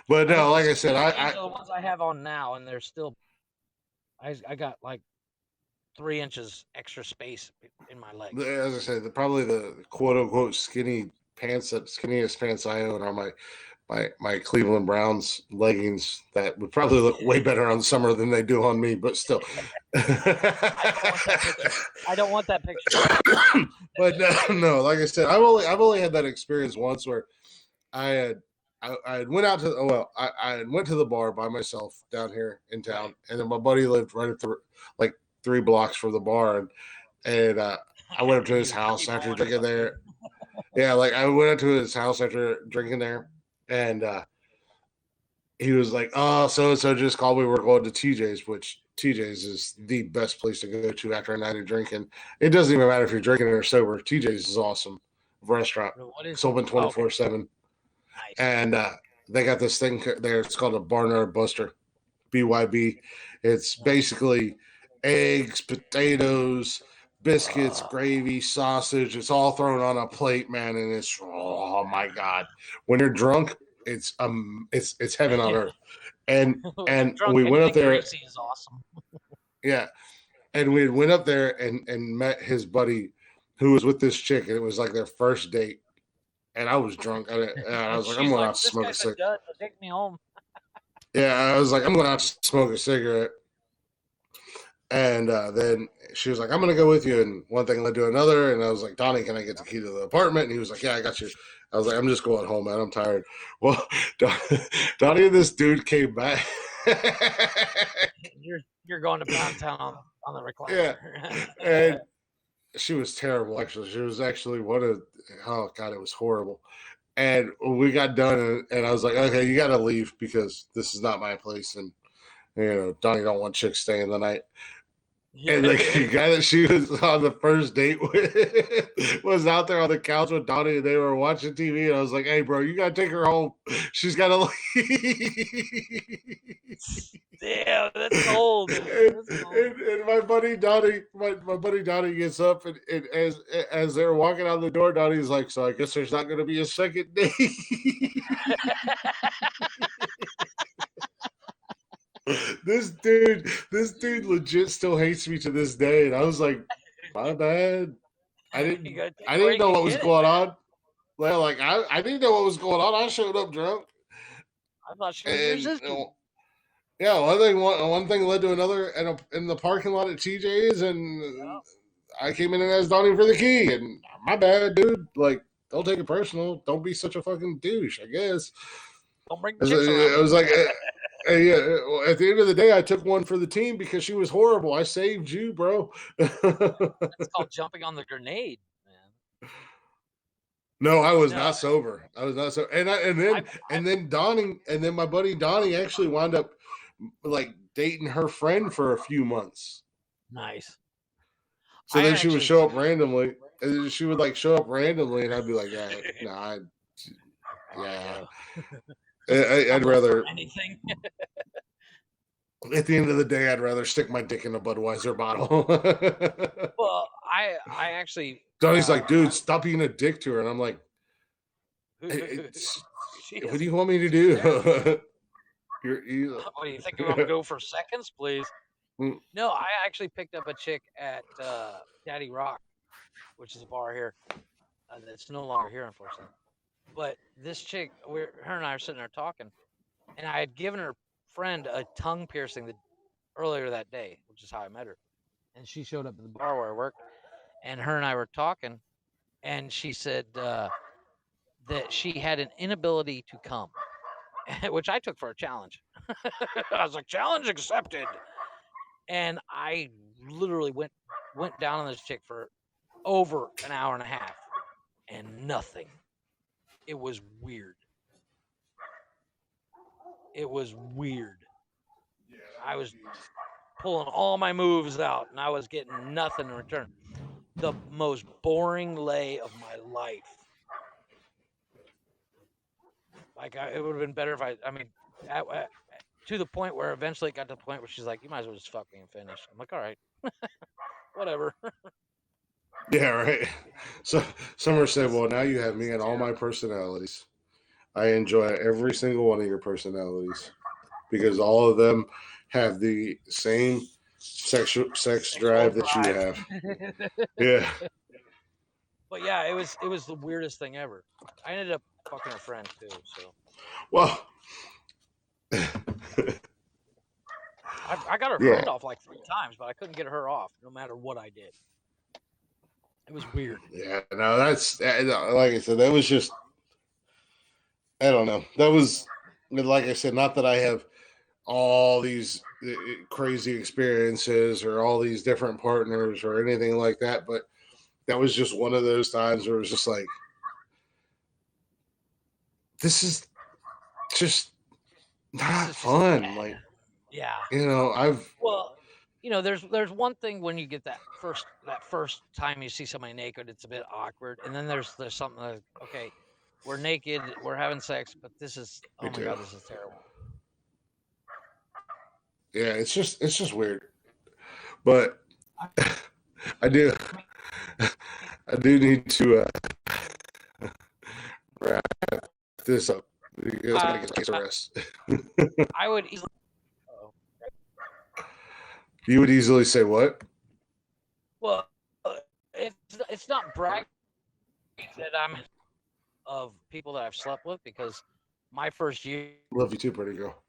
But no, like I said, I the ones I have on now, and they're still. I got like 3 inches extra space in my leg. As I said, probably the quote unquote skinny pants, that skinniest pants I own are my Cleveland Browns leggings that would probably look way better on Summer than they do on me, but still. I don't want that picture. But no, like I said, I've only had that experience once where I went out to I went to the bar by myself down here in town, and then my buddy lived right at like 3 blocks from the bar, and I went up to his house after drinking there. Yeah, like I went up to his house after drinking there, and he was like, "Oh, so just called me. We're going to TJ's, which TJ's is the best place to go to after a night of drinking. It doesn't even matter if you're drinking or sober. TJ's is awesome restaurant. It's open 24/7, and they got this thing there. It's called a Barnard Buster, BYB. It's basically eggs, potatoes, biscuits, gravy, sausage. It's all thrown on a plate, man, and it's oh my god. When you're drunk, it's heaven on earth. And we went up there. Is awesome. Yeah, and we went up there and met his buddy who was with this chick, and it was like their first date. And I was drunk, and I was like, I'm going out to smoke a cigarette. Take me home. Yeah, I was like, I'm going out to smoke a cigarette. And then she was like, I'm going to go with you. And one thing led to another. And I was like, Donnie, can I get the key to the apartment? And he was like, yeah, I got you. I was like, I'm just going home, man. I'm tired. Well, Donnie and this dude came back. You're going to Pound Town on the recliner. Yeah. And she was terrible, actually. She was actually oh, God, it was horrible. And we got done, and I was like, okay, you got to leave because this is not my place. And, Donnie don't want chicks staying the night. And the guy that she was on the first date with was out there on the couch with Donnie, and they were watching TV. And I was like, "Hey, bro, you gotta take her home. She's gotta leave." Damn, that's old. And my buddy Donnie, my buddy Donnie gets up, and as they're walking out the door, Donnie's like, "So I guess there's not gonna be a second date." This dude legit still hates me to this day, and I was like, my bad. I didn't know what was going on. Well, like I didn't know what was going on. I showed up drunk. I'm not sure there's this. Yeah, one thing led to another in the parking lot at TJ's, and I came in and asked Donnie for the key, and my bad, dude. Like, don't take it personal. Don't be such a fucking douche, I guess. Don't bring the chicks around. I was like, yeah. At the end of the day, I took one for the team because she was horrible. I saved you, bro. That's called jumping on the grenade, man. No, I was not sober. I was not sober, and then my buddy Donnie actually wound up like dating her friend for a few months. Nice. So then she would show up randomly, and she would like show up randomly, and I'd be like, yeah, I'd rather anything. At the end of the day, I'd rather stick my dick in a Budweiser bottle. Well, I actually. Donnie's like, dude, stop being a dick to her, and I'm like, what do you want me to do? What do you think I'm gonna go for seconds, please? No, I actually picked up a chick at Daddy Rock, which is a bar here that's no longer here, unfortunately. But this chick, her and I are sitting there talking, and I had given her friend a tongue piercing earlier that day, which is how I met her. And she showed up at the bar where I worked, and her and I were talking, and she said that she had an inability to come, which I took for a challenge. I was like, challenge accepted. And I literally went down on this chick for over an hour and a half, and nothing. It was weird. It was weird. I was pulling all my moves out, and I was getting nothing in return. The most boring lay of my life. Like, it would have been better if I mean, to the point where eventually it got to the point where she's like, you might as well just fuck me and finish. I'm like, all right, whatever. Yeah, right. So Summer said, well, now you have me and all my personalities. I enjoy every single one of your personalities because all of them have the same sex drive that you have. Yeah. But yeah, it was the weirdest thing ever. I ended up fucking her friend too. So. Well. I got her friend off like 3 times, but I couldn't get her off no matter what I did. It was weird. Yeah, no, that's like I said, that was just, I don't know. That was, like I said, not that I have all these crazy experiences or all these different partners or anything like that, but that was just one of those times where it was just like, this is just not fun. Like, yeah, well, there's one thing when you get that first time you see somebody naked, it's a bit awkward, and then there's something like, okay, we're naked, we're having sex, but this is, oh my god, this is terrible. Yeah, it's just weird, but I do need to wrap this up because I gotta get rest. I would easily. You would easily say what? Well, it's not bragging that I'm of people that I've slept with, because my first year. Love you too, pretty girl.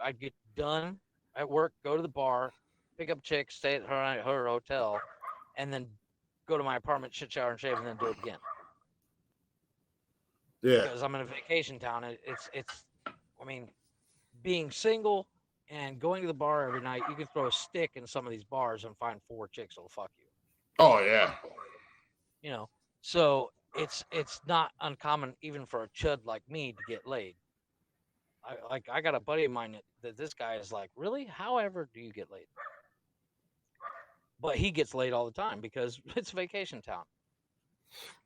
I'd get done at work, go to the bar, pick up chicks, stay at her hotel, and then go to my apartment, shit, shower, and shave, and then do it again. Yeah. Because I'm in a vacation town. It's I mean, being single and going to the bar every night, you can throw a stick in some of these bars and find 4 chicks that'll fuck you. Oh yeah. So it's not uncommon even for a chud like me to get laid. I got a buddy of mine that this guy is like, really? However do you get laid? But he gets laid all the time because it's vacation town.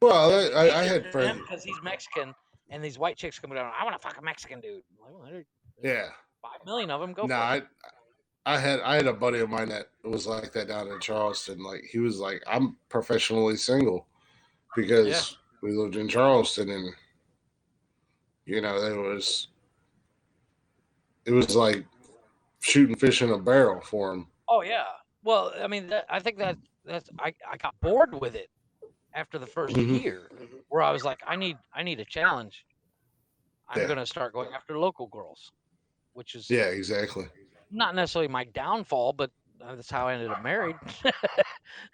Well, I had friends because he's Mexican, and these white chicks come down. I want to fuck a Mexican dude. Like, well, yeah. 5 million of them go. Nah, I had a buddy of mine that was like that down in Charleston. Like, he was like, I'm professionally single because we lived in Charleston, and it was like shooting fish in a barrel for him. Oh yeah. Well, I mean, I think that's I got bored with it after the first year, where I was like, I need a challenge. I'm gonna start going after local girls, which is exactly not necessarily my downfall, but that's how I ended up married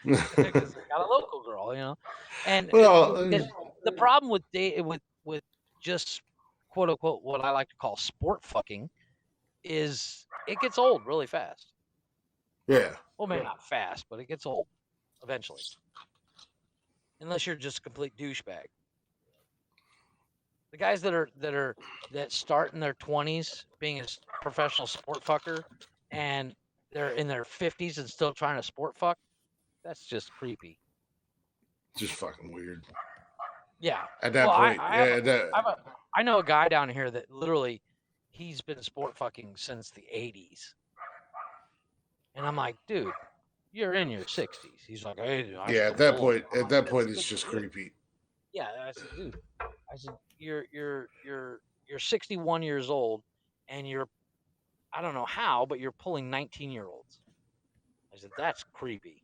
because I got a local girl, And the problem with with just quote unquote what I like to call sport fucking is it gets old really fast. Yeah. Well, maybe not fast, but it gets old eventually. Unless you're just a complete douchebag. The guys that start in their 20s being a professional sport fucker, and they're in their 50s and still trying to sport fuck. That's just creepy. Just fucking weird. Yeah. At that point, I know a guy down here that literally, he's been sport fucking since the 80s. And I'm like, dude, you're in your 60s. He's like, hey, at that point, it's just creepy. Yeah, I said, dude, you're 61 years old, and you're, I don't know how, but you're pulling 19-year-olds. I said, that's creepy.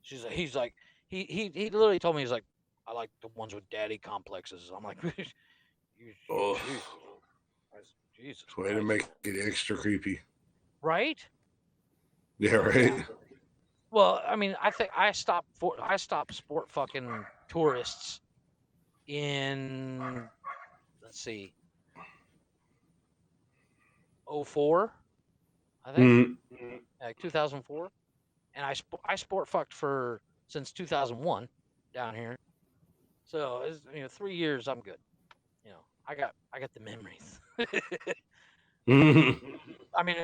He's like, he literally told me, he's like, I like the ones with daddy complexes. I'm like, Oh, Jesus. Way to make it extra creepy. Right? Yeah, right. Yeah. Well, I mean, I think I stopped sport fucking tourists in, let's see, 04, I think, like 2004, and I sport fucked since 2001 down here. So 3 years, I'm good. I got the memories. I mean,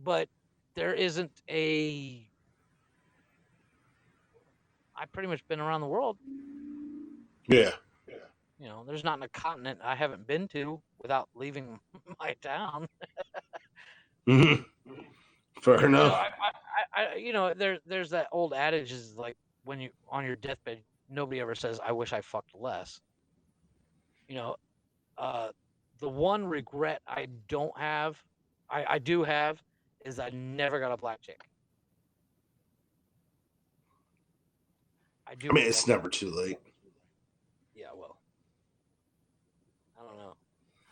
but there isn't a. I've pretty much been around the world. Yeah. There's not a continent I haven't been to without leaving my town. Fair enough. There's that old adage, is like, when you on your deathbed, nobody ever says, "I wish I fucked less." The one regret I don't have, I do have, is I never got a black chick. I mean, it's never too late. Yeah, well, I don't know,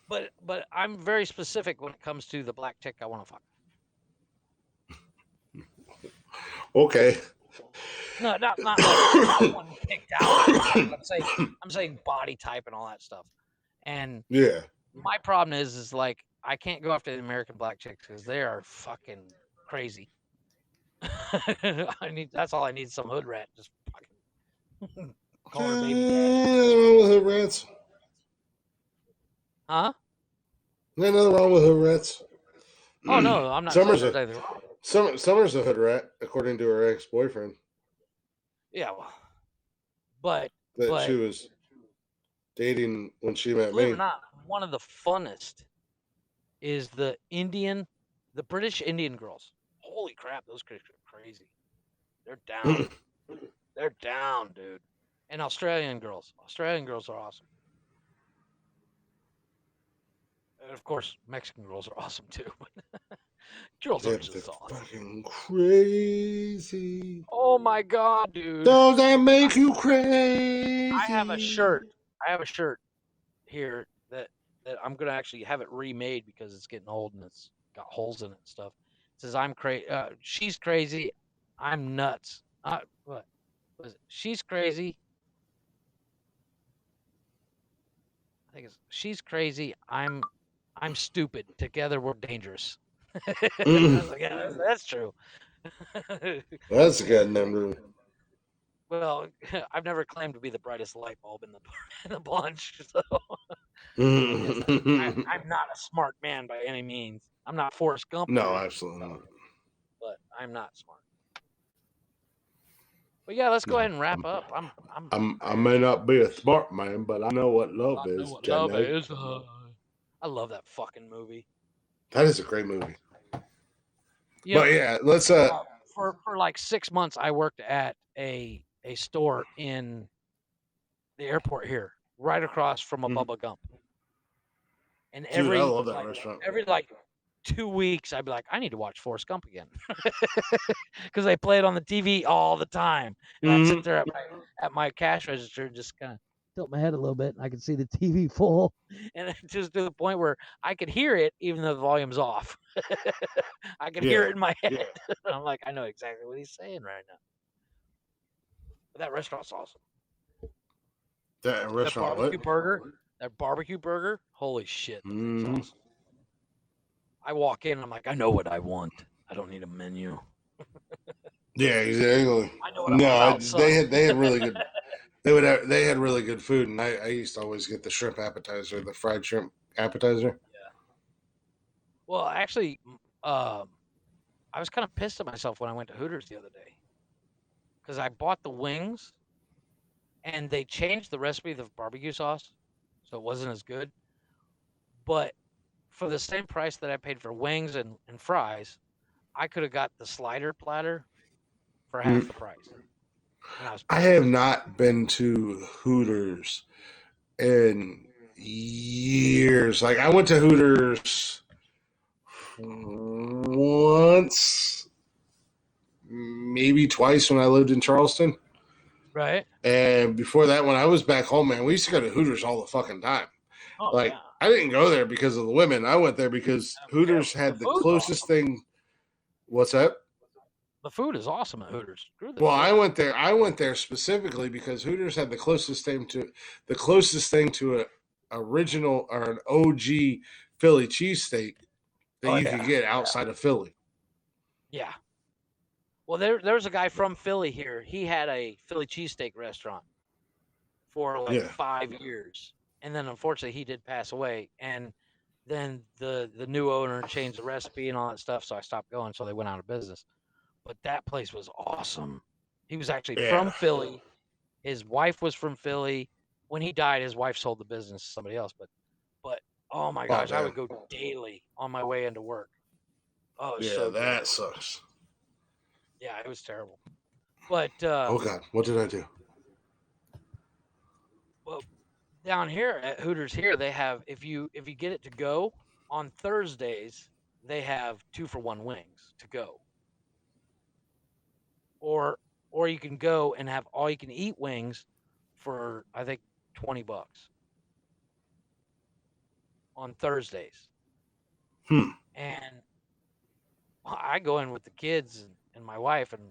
but I'm very specific when it comes to the black chick I want to fuck. Okay. No, not like one picked out. I'm saying body type and all that stuff. And yeah, my problem is like, I can't go after the American black chicks because they are fucking crazy. That's all I need. Some hood rat just fucking call her baby dad. Hood rats. Huh? There's nothing wrong with hood rats. Oh no, I'm not. Summer's a hood rat, according to her ex-boyfriend. Yeah, well, but she was dating when she met me. Believe it or not, one of the funnest is the British Indian girls. Holy crap, those girls are crazy. They're down. They're down, dude. And Australian girls are awesome. And of course, Mexican girls are awesome too. Girls are just awesome. Fucking crazy. Oh my god, dude. Does that make you crazy? I have a shirt here that I'm gonna actually have it remade because it's getting old and it's got holes in it and stuff. It says, "I'm crazy. She's crazy. I'm nuts." What was it? She's crazy. I think it's, she's crazy. I'm stupid. Together we're dangerous. I was like, yeah, that's true. That's a good number. Well, I've never claimed to be the brightest light bulb in the bunch, so I'm not a smart man by any means. I'm not Forrest Gump. No, absolutely not. But I'm not smart. But yeah, let's go ahead and wrap up. I may not be a smart man, but I know what love is. Love is. I love that fucking movie. That is a great movie. Yeah, but yeah, let's for like 6 months I worked at a store in the airport here, right across from a Bubba Gump. And I love that restaurant. Every 2 weeks I'd be like, I need to watch Forrest Gump again. Because they play it on the TV all the time. And I'd sit there at my cash register and just kind of tilt my head a little bit, and I could see the TV full, and just to the point where I could hear it even though the volume's off. I could hear it in my head. I'm like, I know exactly what he's saying right now. But that restaurant's awesome. That restaurant, that barbecue burger, holy shit, that's awesome. I walk in, and I'm like, I know what I want. I don't need a menu. Yeah, exactly. I know what I'm about, they had really good. They had really good food, and I used to always get the shrimp appetizer, the fried shrimp appetizer. Yeah. Well, actually, I was kind of pissed at myself when I went to Hooters the other day because I bought the wings and they changed the recipe of the barbecue sauce, so it wasn't as good. But for the same price that I paid for wings and fries, I could have got the slider platter for half the price. And I was I pissed. have not been to Hooters in years. Like I went to Hooters once, maybe twice when I lived in Charleston. Right. And before that, when I was back home, man, we used to go to Hooters all the fucking time. Oh, Like yeah. I didn't go there because of the women. I went there because Hooters had the closest awesome. thing. What's that? The food is awesome at Hooters. Well, I went there. I went there specifically because Hooters had the closest thing to a original or an OG Philly cheesesteak that you could get outside of Philly. Yeah. Well, there's a guy from Philly here. He had a Philly cheesesteak restaurant for like 5 years, and then unfortunately he did pass away. And then the new owner changed the recipe and all that stuff, so I stopped going. So they went out of business. But that place was awesome. He was actually from Philly. His wife was from Philly. When he died, his wife sold the business to somebody else. But oh my gosh, I would go daily on my way into work. Oh, so that good. sucks. Yeah, it was terrible. But oh God, what did I do? Well, down here at Hooters here, they have if you get it to go on Thursdays, they have 2-for-1 wings to go. Or you can go and have all you can eat wings for I think $20 on Thursdays. And I go in with the kids and my wife, and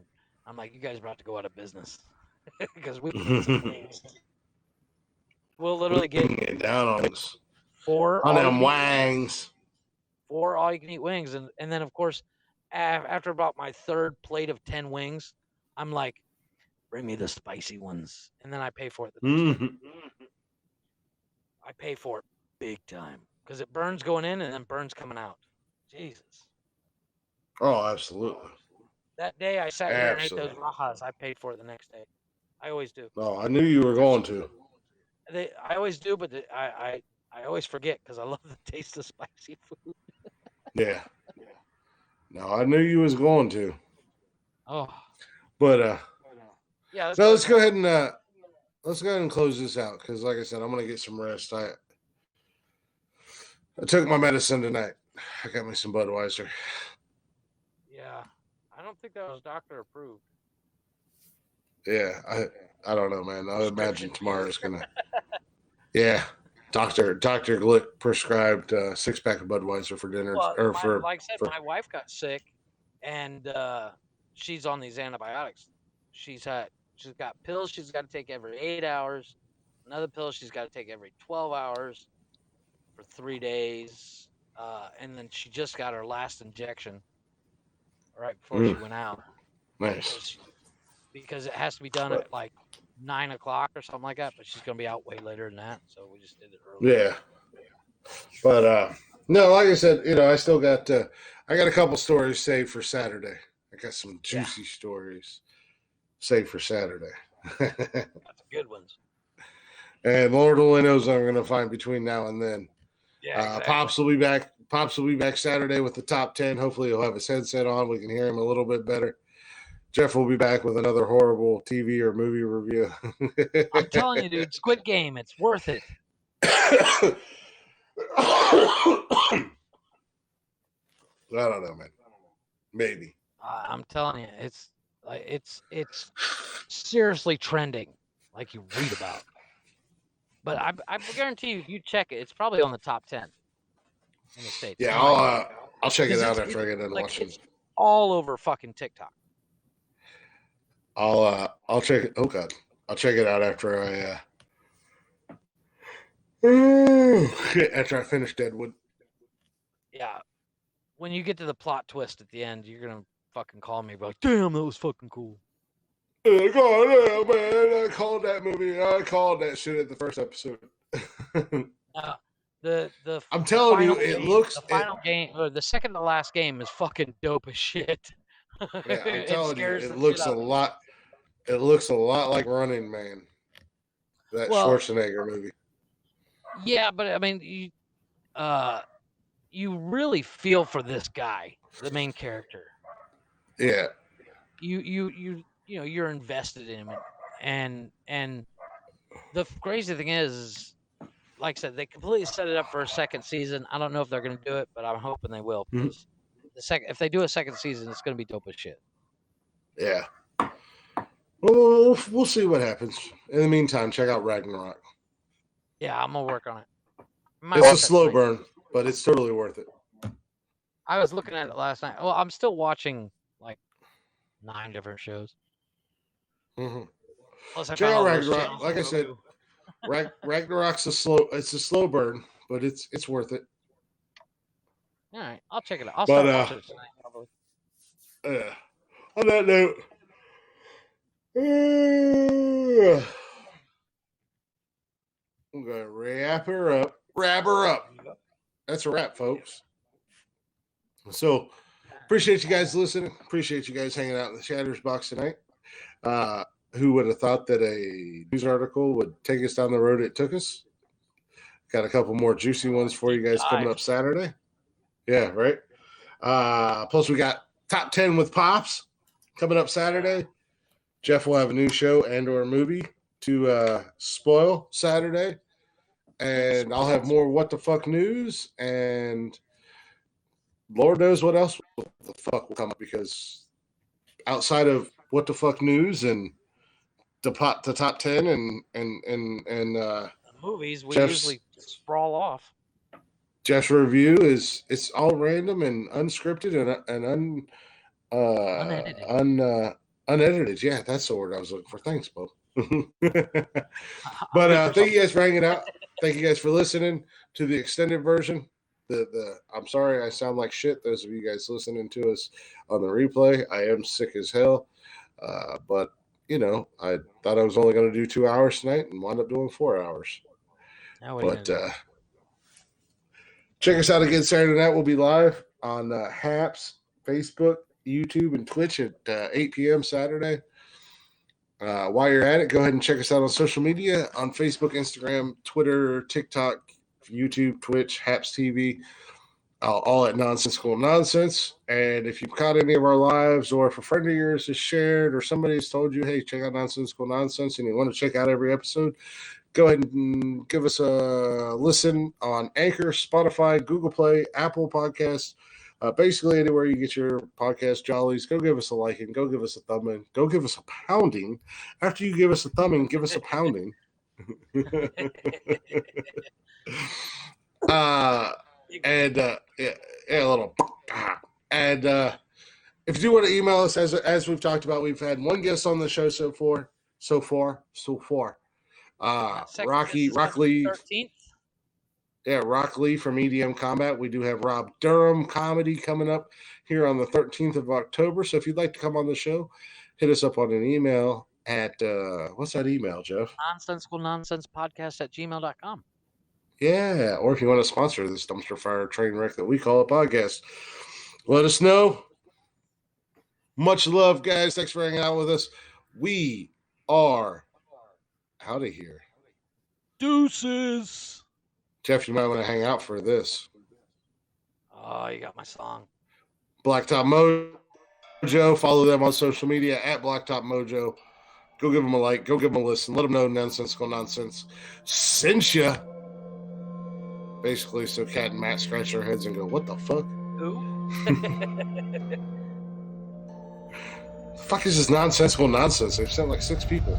I'm like, you guys are about to go out of business because we can get some wings. We'll literally get down on this. 4 on them wangs. 4 all you can eat wings, and then of course after about my third plate of 10 wings, I'm like, bring me the spicy ones, and then I pay for it the next day. I pay for it big time because it burns going in and then burns coming out. Jesus. Oh, absolutely. That day I sat here and ate those rajas. I paid for it the next day. I always do. Oh, I knew you were going to. I always do, but I always forget because I love the taste of spicy food. Yeah. No, I knew you was going to. Oh. But yeah. Let's go ahead and close this out because, like I said, I'm gonna get some rest. I took my medicine tonight. I got me some Budweiser. Yeah, I don't think that was doctor approved. Yeah, I don't know, man. I imagine tomorrow's gonna. Yeah, Doctor Glick prescribed 6-pack of Budweiser for dinner like I said, my wife got sick, and she's on these antibiotics. She's got pills she's got to take every 8 hours. Another pill she's got to take every 12 hours for 3 days. And then she just got her last injection right before she went out. Nice. Because it has to be done at like 9 o'clock or something like that, but she's going to be out way later than that. So we just did it early. Yeah. But no, like I said, I still got I got a couple stories saved for Saturday. I got some juicy stories saved for Saturday. That's good ones. And Lord only knows what I'm going to find between now and then. Yeah, exactly. Pops will be back. Pops will be back Saturday with the top 10. Hopefully, he'll have his headset on. We can hear him a little bit better. Jeff will be back with another horrible TV or movie review. I'm telling you, dude, Squid Game, it's worth it. I don't know, man. Maybe. I'm telling you, it's seriously trending, like you read about. But I guarantee you, if you check it, it's probably on the top 10 in the States. Yeah, I'll check it out after I get done watching. It's all over fucking TikTok. I'll check it. Oh God, I'll check it out after after I finish Deadwood. Yeah, when you get to the plot twist at the end, you're gonna fucking call me like, "Damn, that was fucking cool." Like, oh, no, man, I called that movie. I called that shit at the first episode. I'm telling you, it looks. The final game, or the second to last game, is fucking dope as shit. Yeah, I'm telling you, it looks a lot. It looks a lot like Running Man, that Schwarzenegger movie. Yeah, but I mean, you really feel for this guy, the main character. Yeah. You're invested in him, and the crazy thing is, like I said, they completely set it up for a second season. I don't know if they're going to do it, but I'm hoping they will, because if they do a second season, it's going to be dope as shit. Yeah. Well, we'll see what happens. In the meantime, check out Ragnarok. Yeah, I'm gonna work on it. It's a slow burn, but it's totally worth it. I was looking at it last night. Well, I'm still watching like 9 different shows. Mm-hmm. Check out Ragnarok. Like I said, Ragnarok's a slow burn, but it's worth it. All right, I'll check it out. I'll start watching it tonight. On that note, I'm gonna wrap her up. That's a wrap, folks. So appreciate you guys listening. Appreciate you guys hanging out in the Shatters box tonight. Who would have thought that a news article would take us down the road it took us? Got a couple more juicy ones for you guys coming up Saturday. Yeah, right. Plus we got Top 10 with Pops coming up Saturday. Jeff will have a new show and or movie to spoil Saturday. And I'll have more what the fuck news, and Lord knows what else the fuck will come up, because outside of what the fuck news and the top 10 and movies, we usually sprawl off. Jeff's review it's all random and unscripted and unedited. Yeah, that's the word I was looking for. Thanks, Bo. But thank you guys for hanging out. Thank you guys for listening to the extended version. I'm sorry I sound like shit. Those of you guys listening to us on the replay, I am sick as hell. But I thought I was only going to do 2 hours tonight and wound up doing 4 hours. But check us out again Saturday night. We'll be live on Haps, Facebook, YouTube, and Twitch at 8 p.m. Saturday. While you're at it, go ahead and check us out on social media on Facebook, Instagram, Twitter, TikTok, YouTube, Twitch, Haps TV, all at Nonsensical Nonsense. And if you've caught any of our lives, or if a friend of yours has shared, or somebody's told you, hey, check out Nonsensical Nonsense, and you want to check out every episode, go ahead and give us a listen on Anchor, Spotify, Google Play, Apple Podcasts. Basically, anywhere you get your podcast jollies, go give us a liking, go give us a thumbing, go give us a pounding. After you give us a thumbing, give us a pounding. And a little. And if you do want to email us, as we've talked about, we've had one guest on the show so far. Rock Lee. 13th. Yeah, Rock Lee from EDM Combat. We do have Rob Durham comedy coming up here on the 13th of October. So if you'd like to come on the show, hit us up on an email at, what's that email, Jeff? nonsensicalnonsensepodcast@gmail.com. Yeah, or if you want to sponsor this dumpster fire train wreck that we call a podcast, let us know. Much love, guys. Thanks for hanging out with us. We are out of here. Deuces. Jeff, you might want to hang out for this. Oh, you got my song. Blacktop Mojo. Follow them on social media at Blacktop Mojo. Go give them a like. Go give them a listen. Let them know Nonsensical Nonsense sent ya. Basically, so Kat and Matt scratch their heads and go, what the fuck? Who? The fuck is this nonsensical nonsense? They've sent like 6 people.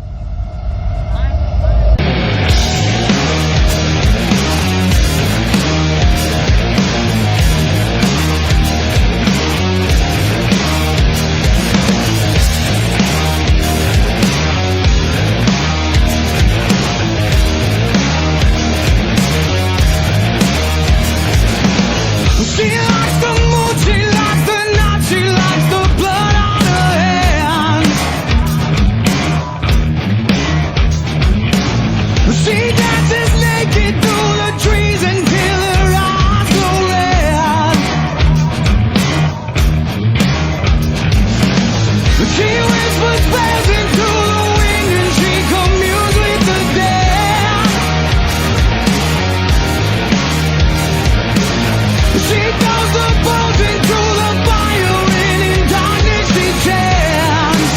She throws the bones into the fire, and in darkness she stands.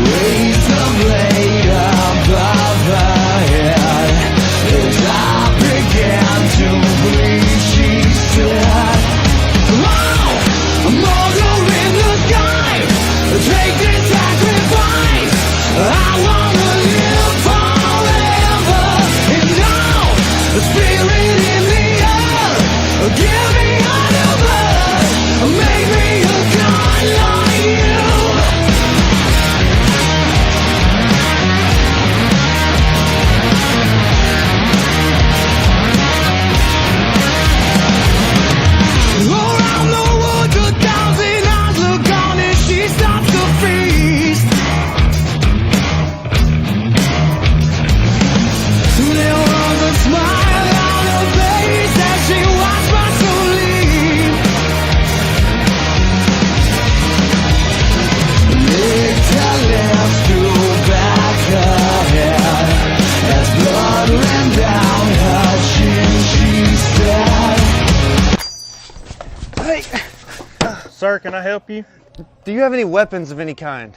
Raise the blade above her head. As I began to bleed, she said, "Oh, mother in the sky, take this sacrifice. I wanna live forever, and now the spirit in the air. Give me a new blood, make me a god like you." Around the woods, 1,000 eyes look on as she stops to feast. There was a smile on her face as she watched my soul leave. Licked her lips, threw back her head. As blood ran down her chin, she said, Hey, sir, can I help you? Do you have any weapons of any kind?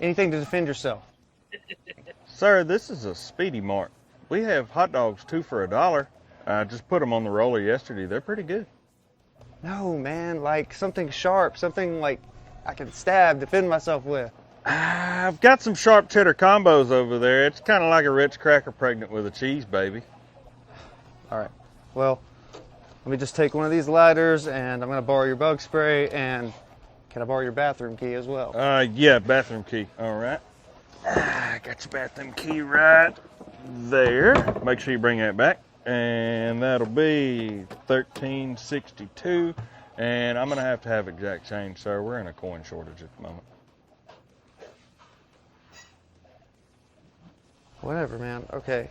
Anything to defend yourself? Sir, this is a Speedy Mart. We have hot dogs 2 for $1. I just put them on the roller yesterday. They're pretty good. No, man, like something sharp, something like I can stab, defend myself with. I've got some sharp cheddar combos over there. It's kind of like a Ritz cracker pregnant with a cheese baby. All right, well, let me just take one of these lighters, and I'm gonna borrow your bug spray, and can I borrow your bathroom key as well? Yeah, bathroom key. All right. I got your bathroom key right there. Make sure you bring that back. And that'll be $13.62. And I'm gonna have to have exact change, sir. We're in a coin shortage at the moment. Whatever, man. Okay.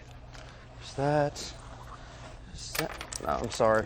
There's that. No, I'm sorry.